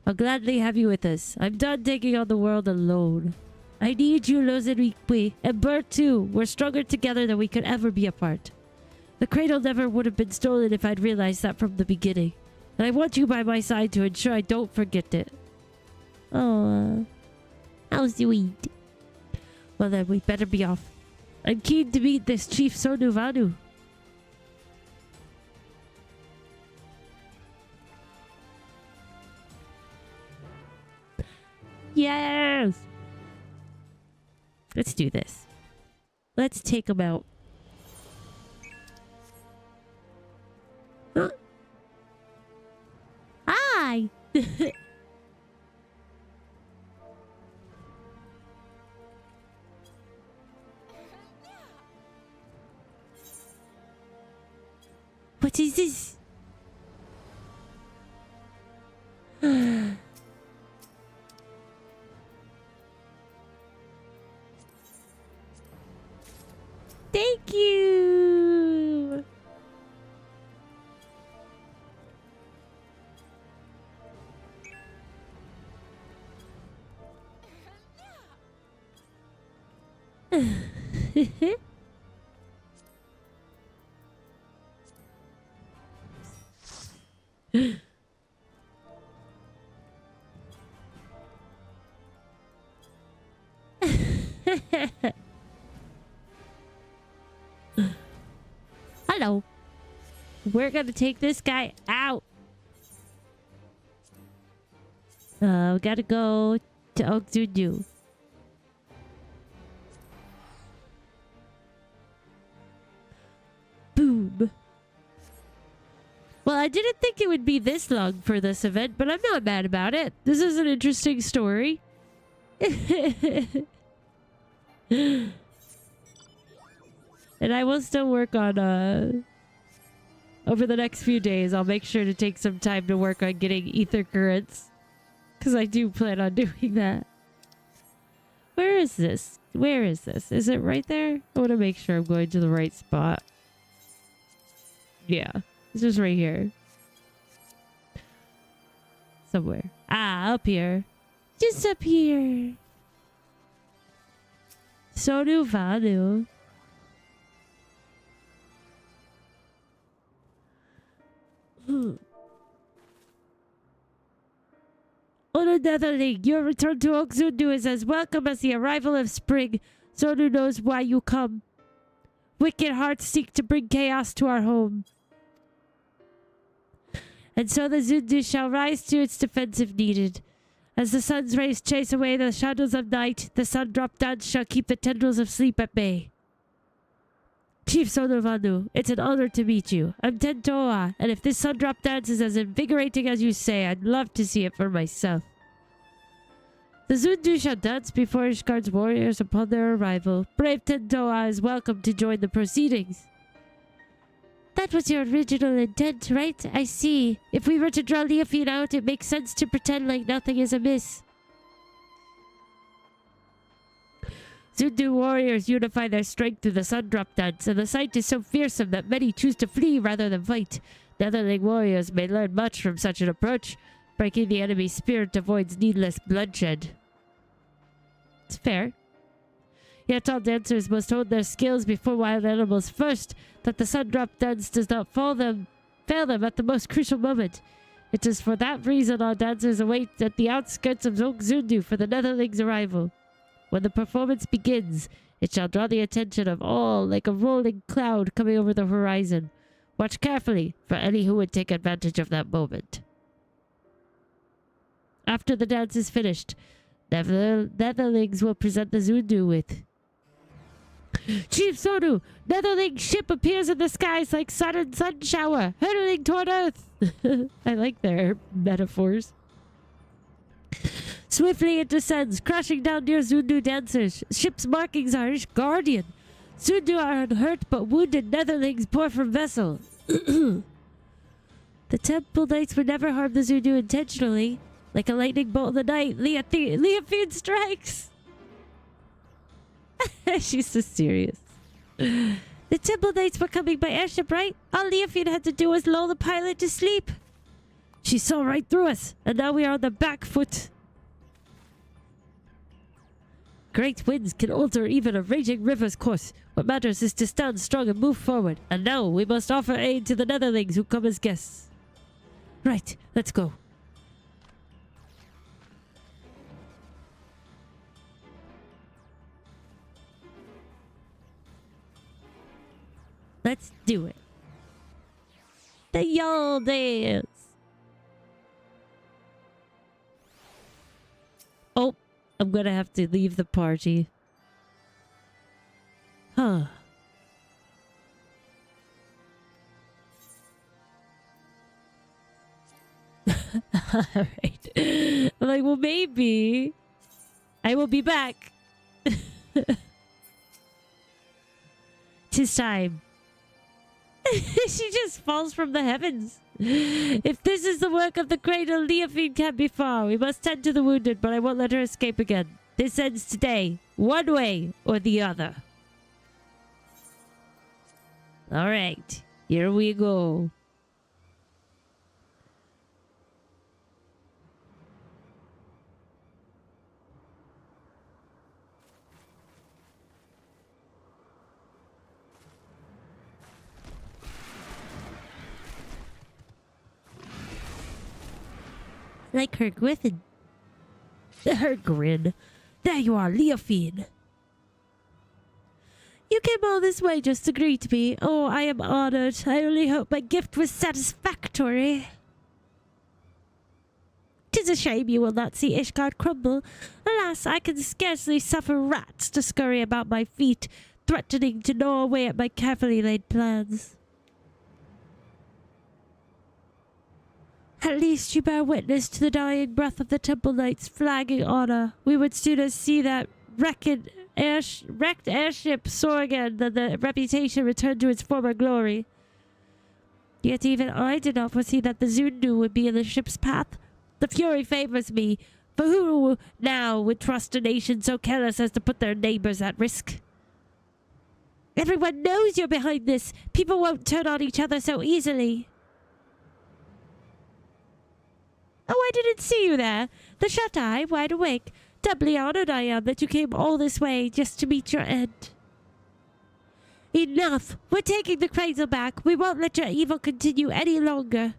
I'll gladly have you with us. I'm done taking on the world alone. I need you, Lozerique, and Bert too. We're stronger together than we could ever be apart. The cradle never would have been stolen if I'd realized that from the beginning. And I want you by my side to ensure I don't forget it. Oh, how sweet. Well then, we better be off. I'm keen to meet this Chief Sonuvanu. Yes! Let's do this. Let's take him out. Huh? Hi! What is this? Thank you. Hello. We're gonna take this guy out. We gotta go to XIV. Boom. Well, I didn't think it would be this long for this event, but I'm not mad about it. This is an interesting story. And I will still work on, over the next few days, I'll make sure to take some time to work on getting ether currents. Because I do plan on doing that. Where is this? Where is this? Is it right there? I want to make sure I'm going to the right spot. Yeah. It's just right here. Somewhere. Ah, up here. Just up here. Sonu Vanu. On another link, your return to XIV is as welcome as the arrival of spring. Sonu knows why you come. Wicked hearts seek to bring chaos to our home. And so the Zundu shall rise to its defense if needed. As the sun's rays chase away the shadows of night, the sun-drop dance shall keep the tendrils of sleep at bay. Chief Sonovanu, it's an honor to meet you. I'm Tentoa, and if this sun-drop dance is as invigorating as you say, I'd love to see it for myself. The Zundu shall dance before Ishgard's warriors upon their arrival. Brave Tentoa is welcome to join the proceedings. That was your original intent, right? I see. If we were to draw Leafine out, it makes sense to pretend like nothing is amiss. Zundu warriors unify their strength through the sun-drop dance, and the sight is so fearsome that many choose to flee rather than fight. Netherling warriors may learn much from such an approach. Breaking the enemy's spirit avoids needless bloodshed. It's fair. Yet all dancers must hone their skills before wild animals first, that the sun-drop dance does not fail them at the most crucial moment. It is for that reason our dancers await at the outskirts of Zundu for the Netherling's arrival. When the performance begins, it shall draw the attention of all like a rolling cloud coming over the horizon. Watch carefully for any who would take advantage of that moment. After the dance is finished, Netherlings will present the Zundu with... Chief Sonu, Netherling ship appears in the skies like sudden sun shower, hurtling toward Earth. I like their metaphors. Swiftly it descends, crashing down near Zundu dancers. Ship's markings are Ishgardian. Zundu are unhurt but wounded Netherlings pour from vessel. The temple knights would never harm the Zundu intentionally. Like a lightning bolt in the night, Leafine strikes. She's so serious. The temple knights were coming by airship, right? All Leafine had to do was lull the pilot to sleep. She saw right through us, and now we are on the back foot. Great winds can alter even a raging river's course. What matters is to stand strong and move forward. And now we must offer aid to the Netherlings who come as guests. Right, let's go. Let's do it. The Yall Dance. Oh, I'm gonna have to leave the party. Huh. Alright. I'm like, well, maybe I will be back. 'Tis time. She just falls from the heavens. If this is the work of the cradle, Leafine can't be far. We must tend to the wounded, but I won't let her escape again. This ends today, one way or the other. All right, here we go. Like her griffin. Her grin. There you are, Leofine. You came all this way just to greet me. Oh, I am honored. I only hope my gift was satisfactory. 'Tis a shame you will not see Ishgard crumble. Alas, I can scarcely suffer rats to scurry about my feet, threatening to gnaw away at my carefully laid plans. At least you bear witness to the dying breath of the Temple Knight's flagging honor. We would sooner see that wrecked airship soar again than the reputation return to its former glory. Yet even I did not foresee that the Zundu would be in the ship's path. The Fury favors me, for who now would trust a nation so careless as to put their neighbors at risk? Everyone knows you're behind this. People won't turn on each other so easily. Oh, I didn't see you there. The shut-eye, wide awake. Doubly honored I am that you came all this way just to meet your end. Enough! We're taking the cradle back. We won't let your evil continue any longer.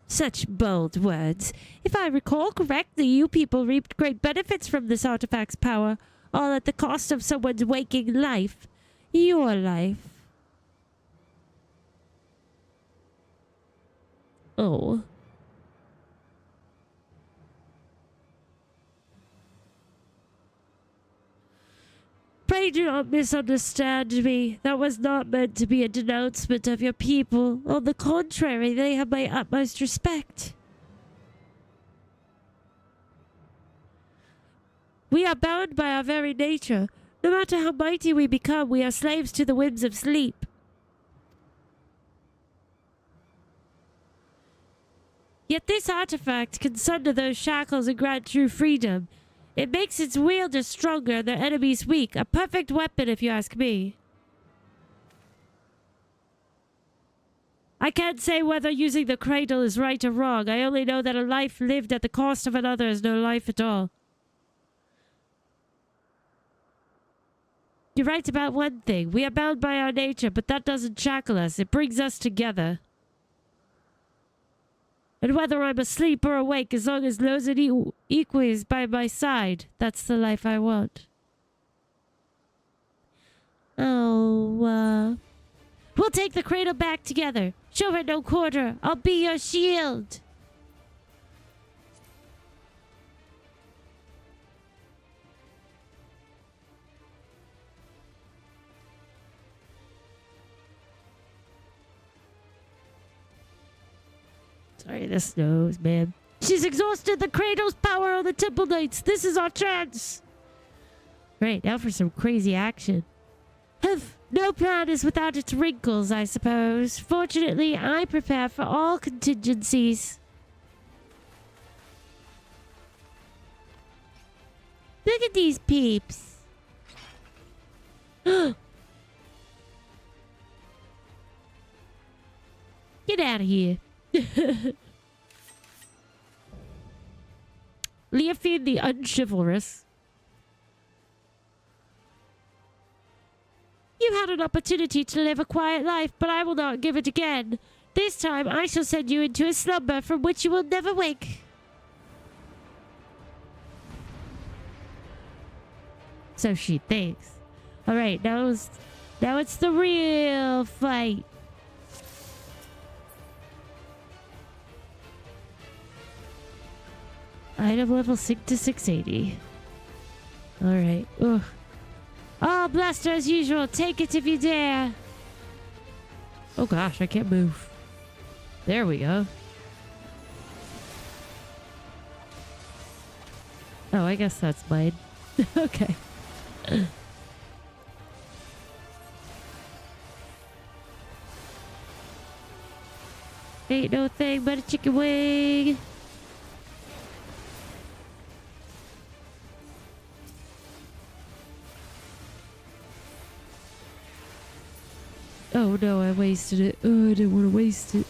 Such bold words. If I recall correctly, you people reaped great benefits from this artifact's power, all at the cost of someone's waking life. Your life. Oh. Pray do not misunderstand me. That was not meant to be a denouncement of your people. On the contrary, they have my utmost respect. We are bound by our very nature. No matter how mighty we become, we are slaves to the whims of sleep. Yet this artifact can sunder those shackles and grant true freedom. It makes its wielder stronger and their enemies weak. A perfect weapon, if you ask me. I can't say whether using the cradle is right or wrong. I only know that a life lived at the cost of another is no life at all. You're right about one thing. We are bound by our nature, but that doesn't shackle us. It brings us together. And whether I'm asleep or awake, as long as Los and Equi is by my side, that's the life I want. Oh, we'll take the cradle back together. Show her no quarter. I'll be your shield. Sorry, the snows, man. She's exhausted the cradle's power on the Temple Knights. This is our chance. Right, now for some crazy action. No plan is without its wrinkles, I suppose. Fortunately, I prepare for all contingencies. Look at these peeps. Get out of here. Leofine the Unchivalrous. You had an opportunity to live a quiet life, but I will not give it again. This time I shall send you into a slumber from which you will never wake. So she thinks. Alright, now it's the real fight. Item level 6 to 680. Alright. Ugh. Oh, blaster as usual. Take it if you dare. Oh gosh, I can't move. There we go. Oh, I guess that's mine. Okay. Ain't no thing but a chicken wing. Oh no, I wasted it. Oh, I didn't want to waste it.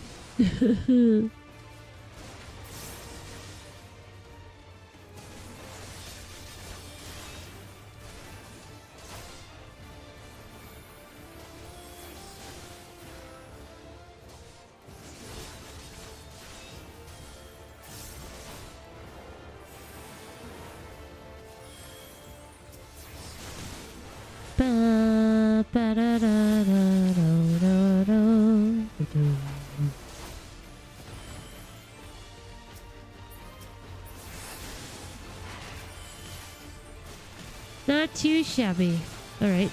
Not too shabby. All right,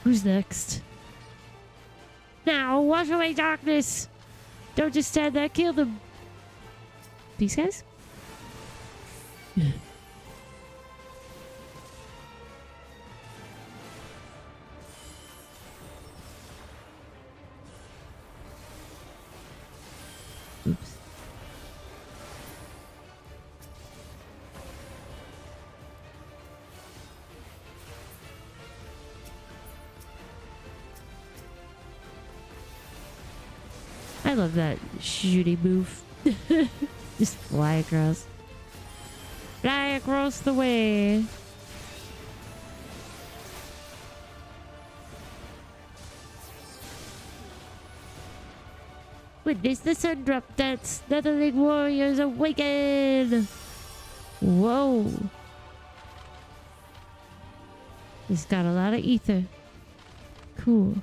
who's next? Now, wash away darkness. Don't just stand there, kill them. These guys? Oops. I love that shooting move. Just fly across. Fly across the way. Witness the sun drop dance. Netherling warriors awaken. Whoa. He's got a lot of ether. Cool.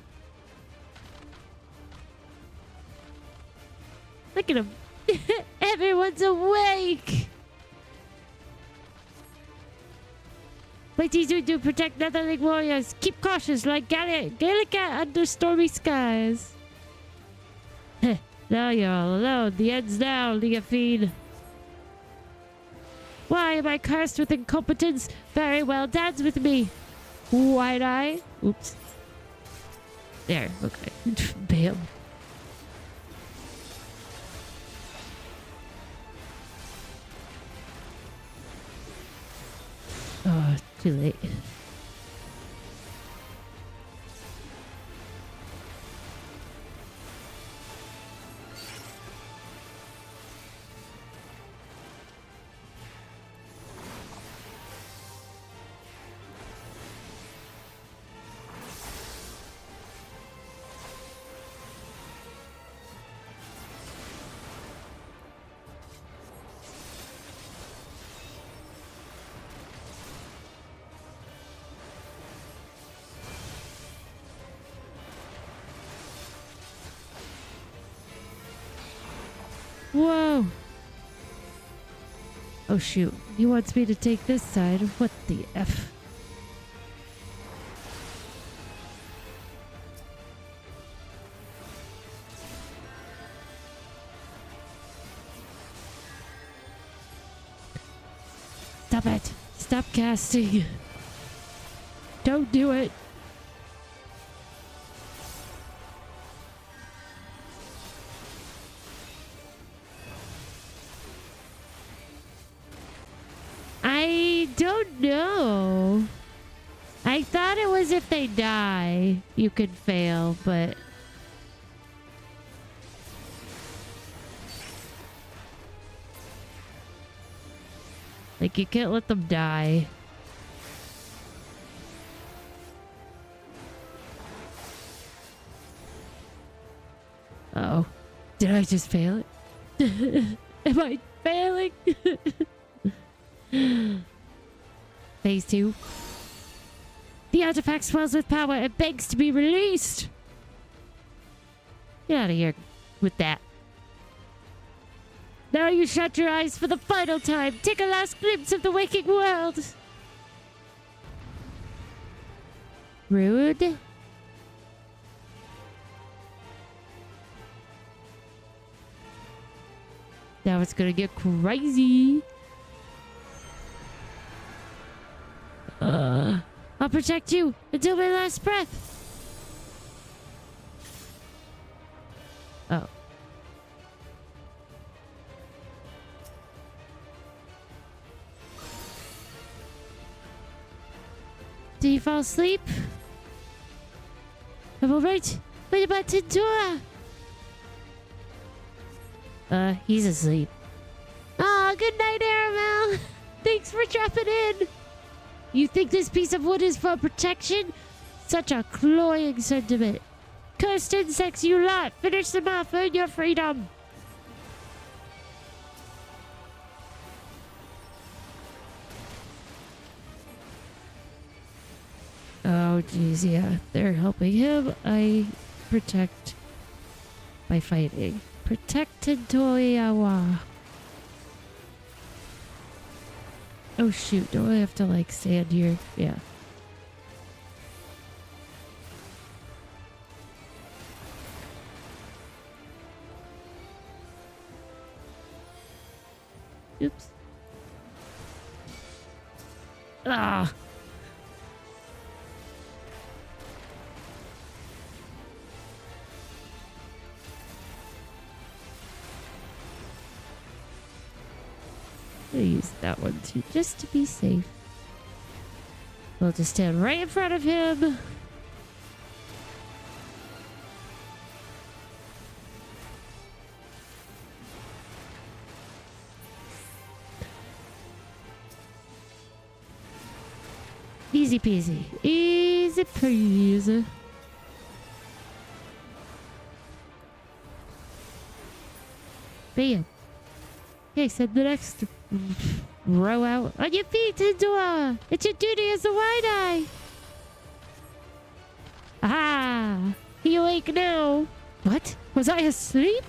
Look at him. Everyone's awake. What he's doing to protect Netherling warriors. Keep cautious like Gallica under stormy skies. Now you're all alone. The end's now, Leafine. Why am I cursed with incompetence? Very well, dance with me. Wide eye. Oops. There, okay. Bam. Oh, too late. Whoa! Oh shoot, he wants me to take this side. What the F? Stop it! Stop casting! Don't do it! I don't know. I thought it was if they die, you could fail, but... like, you can't let them die. Uh-oh. Did I just fail it? Am I failing? Phase 2. The artifact swells with power and begs to be released. Get out of here with that. Now you shut your eyes for the final time. Take a last glimpse of the waking world. Rude. Now it's gonna get crazy. I'll protect you until my last breath. Oh. Did you fall asleep? I'm alright. What about Tintura? He's asleep. Ah, good night, Aramel. Thanks for dropping in. You think this piece of wood is for protection? Such a cloying sentiment. Cursed insects, you lot. Finish them off, earn your freedom. Oh Oh, geez, yeah. They're helping him. I protect by fighting. Protected Toyawa. Oh, shoot. Do I have to, like, stand here? Yeah. Oops. Ah! I'll use that one too, just to be safe. We'll just stand right in front of him. Easy peasy. Easy peasy. Bam. Okay, send the next row out. On your feet, Endor! It's your duty as a wide-eye! Ah! He awake now! What? Was I asleep?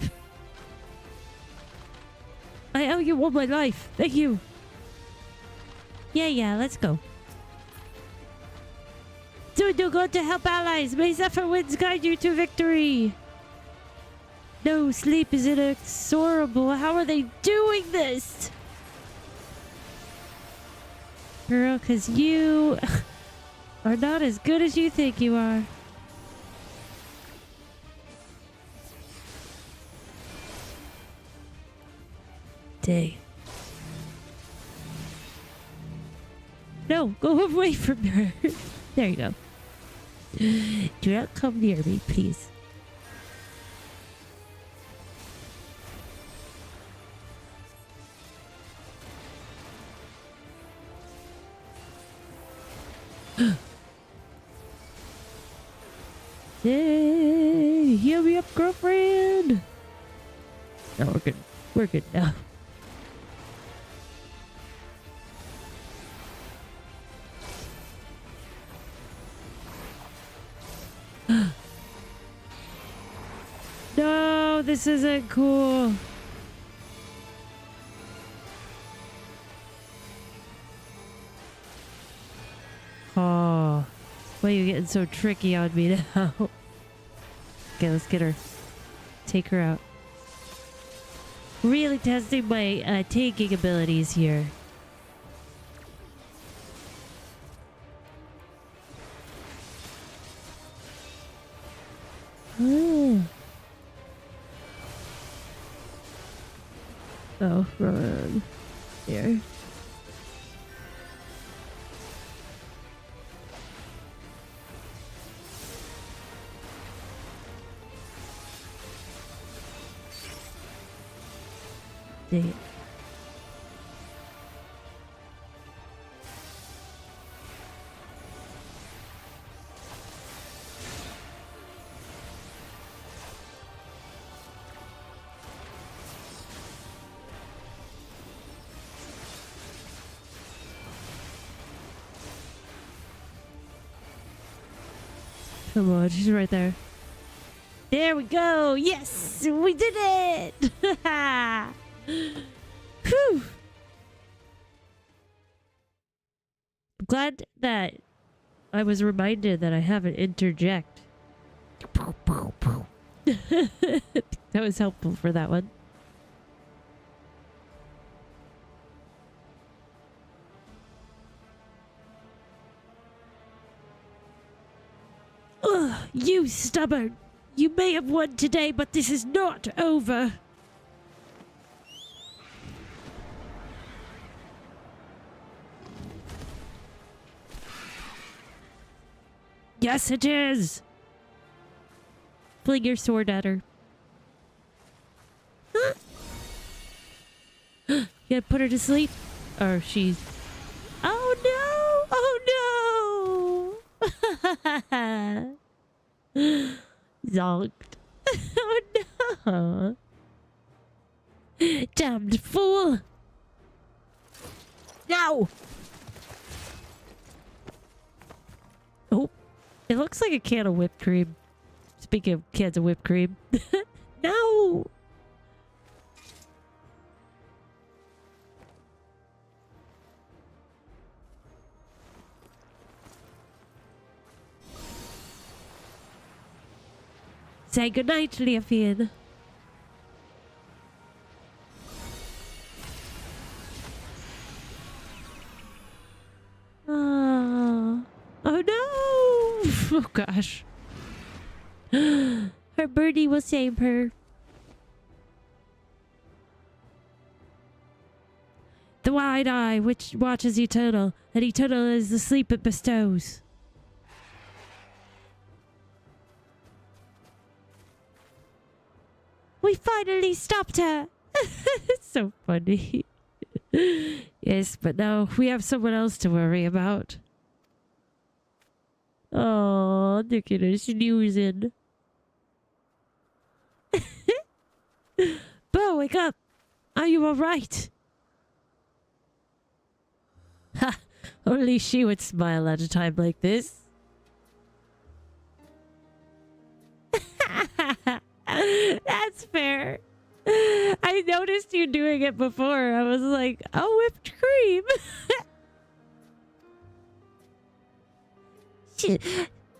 I owe you all my life. Thank you. Yeah, let's go. Do go to help allies. May Zephyr winds guide you to victory. No, sleep is inexorable. How are they doing this? Girl, because you are not as good as you think you are. Dang. No, go away from her. There you go. Do not come near me, please. Hey, heal me up, girlfriend. No, we're good. We're good now. No, this isn't cool. Oh, why are you getting so tricky on me now? Okay, let's get her. Take her out. Really testing my taking abilities here. Oh, run. Here. Dang it. Come on, she's right there. There we go. Yes, we did it. Whew. I'm glad that I was reminded that I have an interject. That was helpful for that one. Ugh, you stubborn. You may have won today, but this is not over. Yes, it is. Fling your sword at her. You gonna put her to sleep? Or she's... Oh no! Oh no! Zonked. Oh no! Damned fool! No! Oh, It looks like a can of whipped cream. Speaking of cans of whipped cream. No! Say goodnight, Leofian. Oh. Oh no! Oh gosh. Her birdie will save her. The wide eye which watches eternal, and eternal is the sleep it bestows. We finally stopped her. It's so funny. Yes, but now we have someone else to worry about. Oh, look at her snoozing. Bo, wake up. Are you all right? Ha! Only she would smile at a time like this. That's fair. I noticed you doing it before. I was like, oh, whipped cream.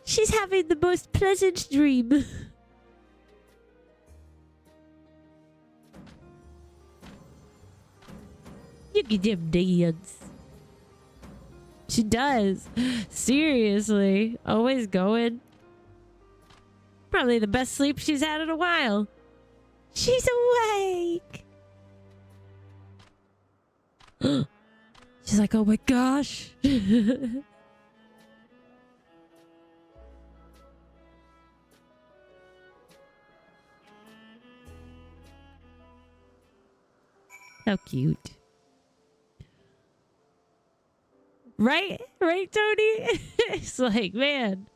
She's having the most pleasant dream. You can dim dance. She does. Seriously. Always going. Probably the best sleep she's had in a while. She's awake. She's like, oh my gosh. How cute. Right? Right, Tony? It's like, man,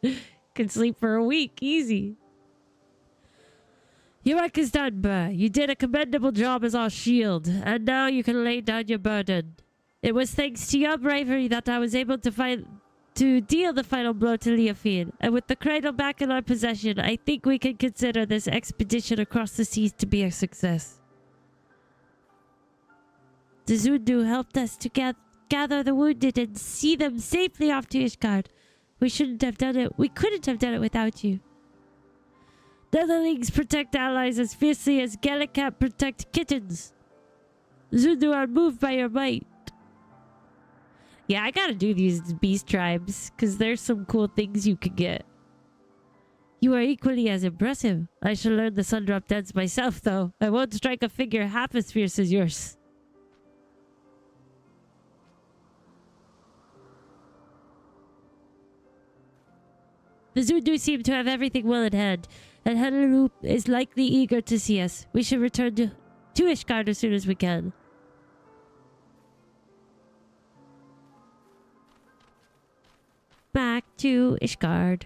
can sleep for a week. Easy. Your work is done, Burr. You did a commendable job as our shield, and now you can lay down your burden. It was thanks to your bravery that I was able to deal the final blow to Leofian, and with the cradle back in our possession, I think we can consider this expedition across the seas to be a success. The Zundu helped us to gather the wounded and see them safely off to Ishgard. We shouldn't have done it. We couldn't have done it without you. Netherlings protect allies as fiercely as Gallicat protect kittens. Zundu are moved by your might. Yeah, I gotta do these beast tribes, because there's some cool things you can get. You are equally as impressive. I shall learn the Sundrop dance myself, though. I won't strike a figure half as fierce as yours. The Zundu seem to have everything well in hand, and Henlerup is likely eager to see us. We should return to Ishgard as soon as we can. Back to Ishgard.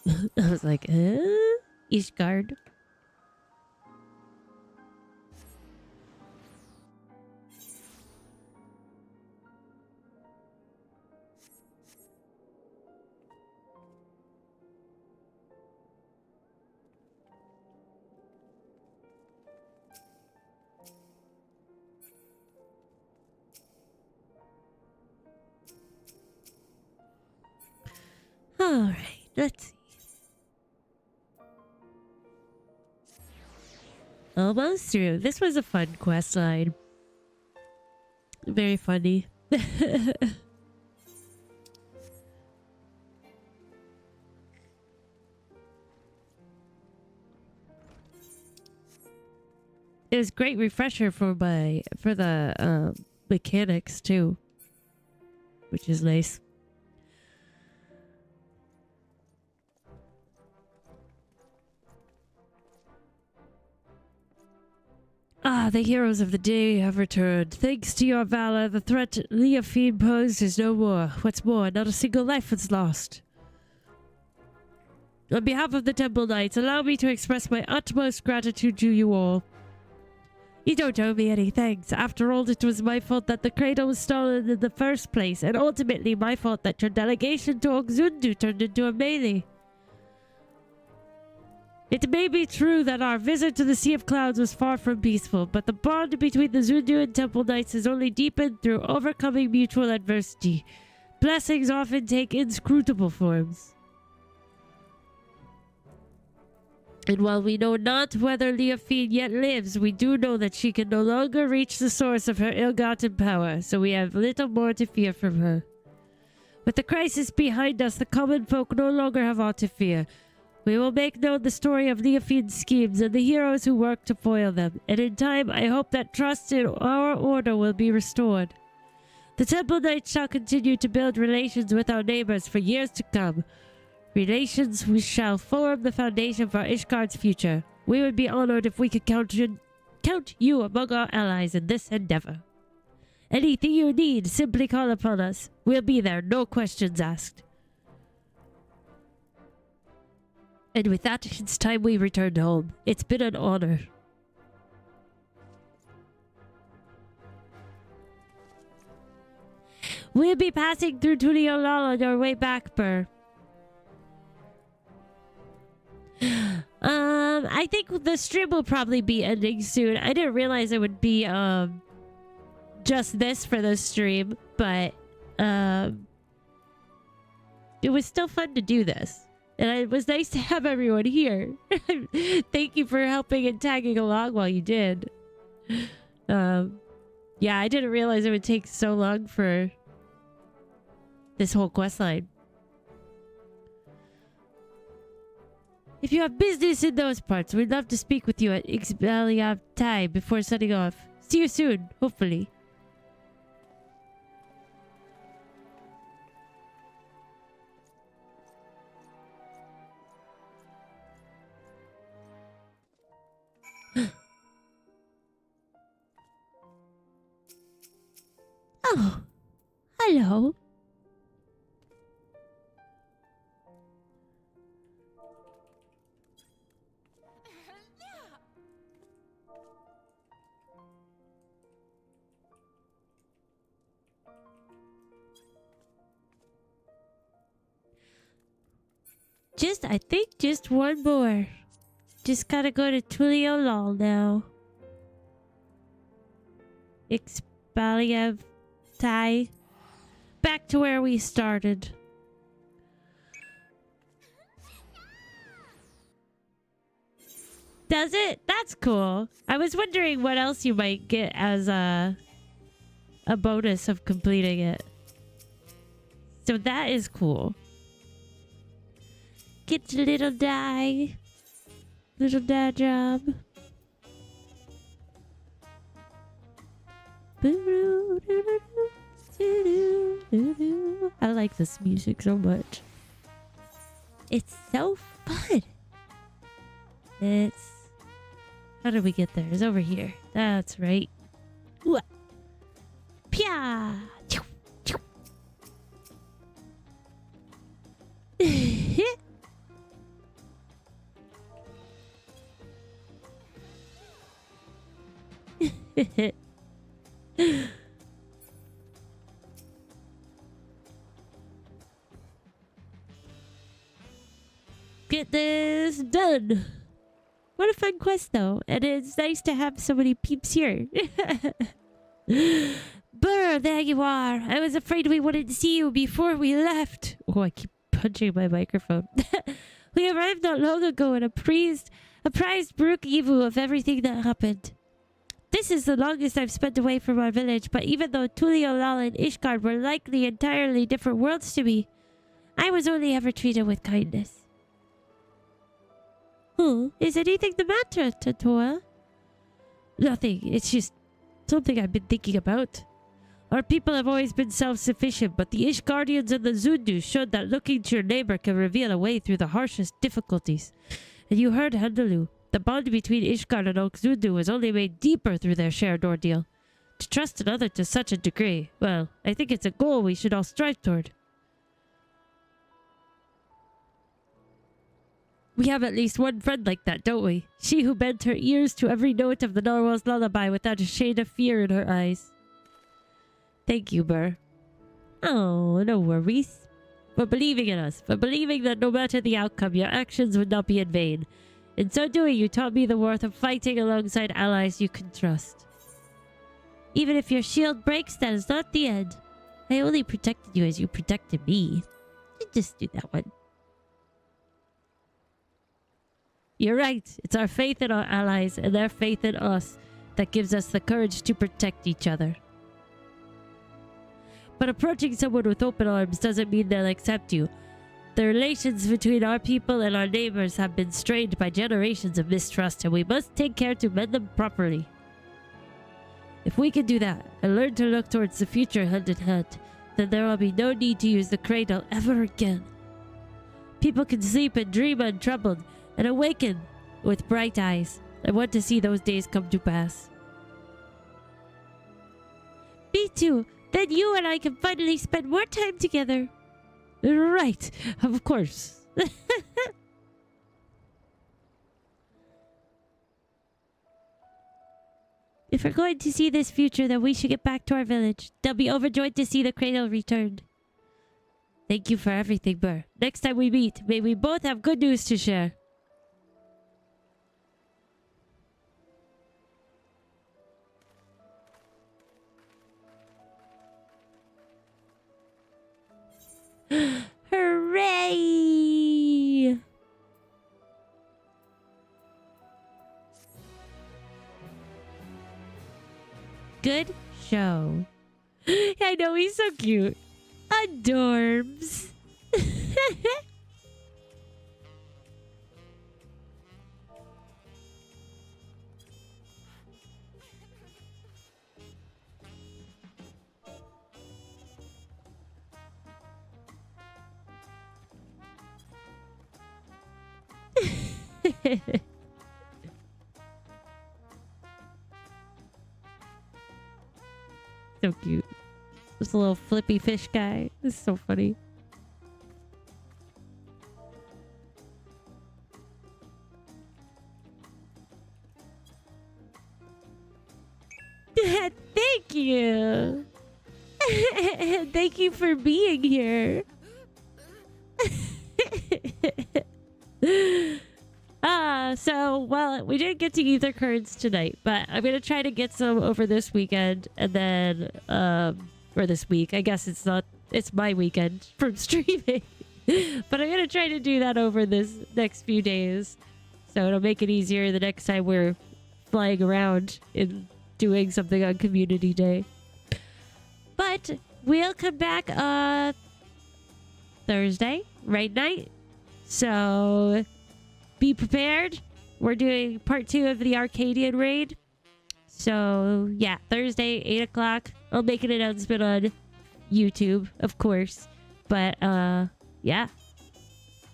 I was like, Ishgard. All right, let's see. Almost through. This was a fun quest line. Very funny. It was a great refresher for the mechanics too, which is nice. Ah, the heroes of the day have returned. Thanks to your valor, the threat Leofian posed is no more. What's more, not a single life was lost. On behalf of the Temple Knights, allow me to express my utmost gratitude to you all. You don't owe me any thanks. After all, it was my fault that the cradle was stolen in the first place, and ultimately my fault that your delegation to Oxundu turned into a melee. It may be true that our visit to the Sea of Clouds was far from peaceful, but the bond between the Zundu and Temple Knights has only deepened through overcoming mutual adversity. Blessings often take inscrutable forms. And while we know not whether Leofine yet lives, we do know that she can no longer reach the source of her ill-gotten power, so we have little more to fear from her. With the crisis behind us, the common folk no longer have aught to fear. We will make known the story of Leofine's schemes and the heroes who work to foil them, and in time I hope that trust in our order will be restored. The Temple Knights shall continue to build relations with our neighbors for years to come. Relations which shall form the foundation for Ishgard's future. We would be honored if we could count you among our allies in this endeavor. Anything you need, simply call upon us. We'll be there, no questions asked. And with that, it's time we returned home. It's been an honor. We'll be passing through Tuliolal on our way back, Burr. I think the stream will probably be ending soon. I didn't realize it would be just this for the stream, but it was still fun to do this. And it was nice to have everyone here. Thank you for helping and tagging along while you did. Yeah, I didn't realize it would take so long for this whole questline. If you have business in those parts, we'd love to speak with you at XIV before setting off. See you soon, hopefully. Oh, hello. I think just one more. Just gotta go to Tuliolal now. XIV. Back to where we started. Does it? That's cool. I was wondering what else you might get as a bonus of completing it. So that is cool. Get your little die. Little die job. I like this music so much. It's so fun. It's... How did we get there? It's over here. That's right. Ooh. Pia! Get this done. What a fun quest though, and it's nice to have so many peeps here. Burr, there you are. I was afraid we wouldn't see you before we left. Oh, I keep punching my microphone. We arrived not long ago and apprised Brook Evu of everything that happened. This is the longest I've spent away from our village, but even though Tuliolal and Ishgard were likely entirely different worlds to me, I was only ever treated with kindness. Is anything the matter, Tatoa? Nothing. It's just something I've been thinking about. Our people have always been self-sufficient, but the Ishgardians and the Zundu showed that looking to your neighbor can reveal a way through the harshest difficulties. And you heard Handaloo. The bond between Ishgard and Oxundu was only made deeper through their shared ordeal. To trust another to such a degree, well, I think it's a goal we should all strive toward. We have at least one friend like that, don't we? She who bent her ears to every note of the narwhal's lullaby without a shade of fear in her eyes. Thank you, Burr. Oh, no worries. For believing in us, for believing that no matter the outcome, your actions would not be in vain. In so doing, you taught me the worth of fighting alongside allies you can trust. Even if your shield breaks, that is not the end. I only protected you as you protected me. Just do that one. You're right. It's our faith in our allies and their faith in us that gives us the courage to protect each other. But approaching someone with open arms doesn't mean they'll accept you. The relations between our people and our neighbors have been strained by generations of mistrust, and we must take care to mend them properly. If we can do that and learn to look towards the future hand in hand, then there will be no need to use the cradle ever again. People can sleep and dream untroubled and awaken with bright eyes. I want to see those days come to pass. Me too. Then you and I can finally spend more time together. Right, of course. If we're going to see this future, then we should get back to our village. They'll be overjoyed to see the cradle returned. Thank you for everything, Burr. Next time we meet, may we both have good news to share. Hooray! Good show. I know, he's so cute. Adorbs. So cute. This little flippy fish guy. This is so funny. Thank you. Thank you for being here. Well, we didn't get to ether cards tonight, but I'm gonna try to get some over this weekend, and then or this week. I guess it's my weekend from streaming. But I'm gonna try to do that over this next few days, so it'll make it easier the next time we're flying around and doing something on community day. But we'll come back Thursday, right night. So be prepared. We're doing part 2 of the Arcadian raid. So yeah, Thursday, 8 o'clock. I'll make an announcement on YouTube, of course. But yeah.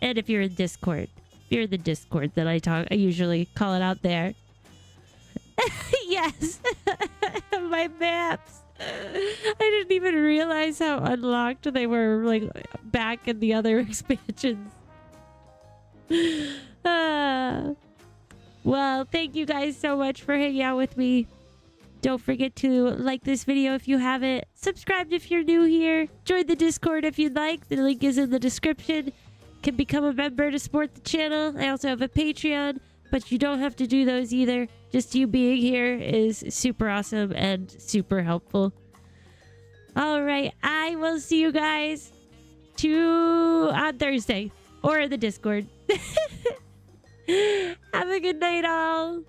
And if you're in Discord. If you're in the Discord that I usually call it out there. Yes. My maps. I didn't even realize how unlocked they were, like, back in the other expansions. Well, thank you guys so much for hanging out with me. Don't forget to like this video if you haven't. Subscribe if you're new here. Join the Discord if you'd like. The link is in the description. Can become a member to support the channel. I also have a Patreon, but you don't have to do those either. Just you being here is super awesome and super helpful. All right, I will see you guys on Thursday or in the Discord. Have a good night, all.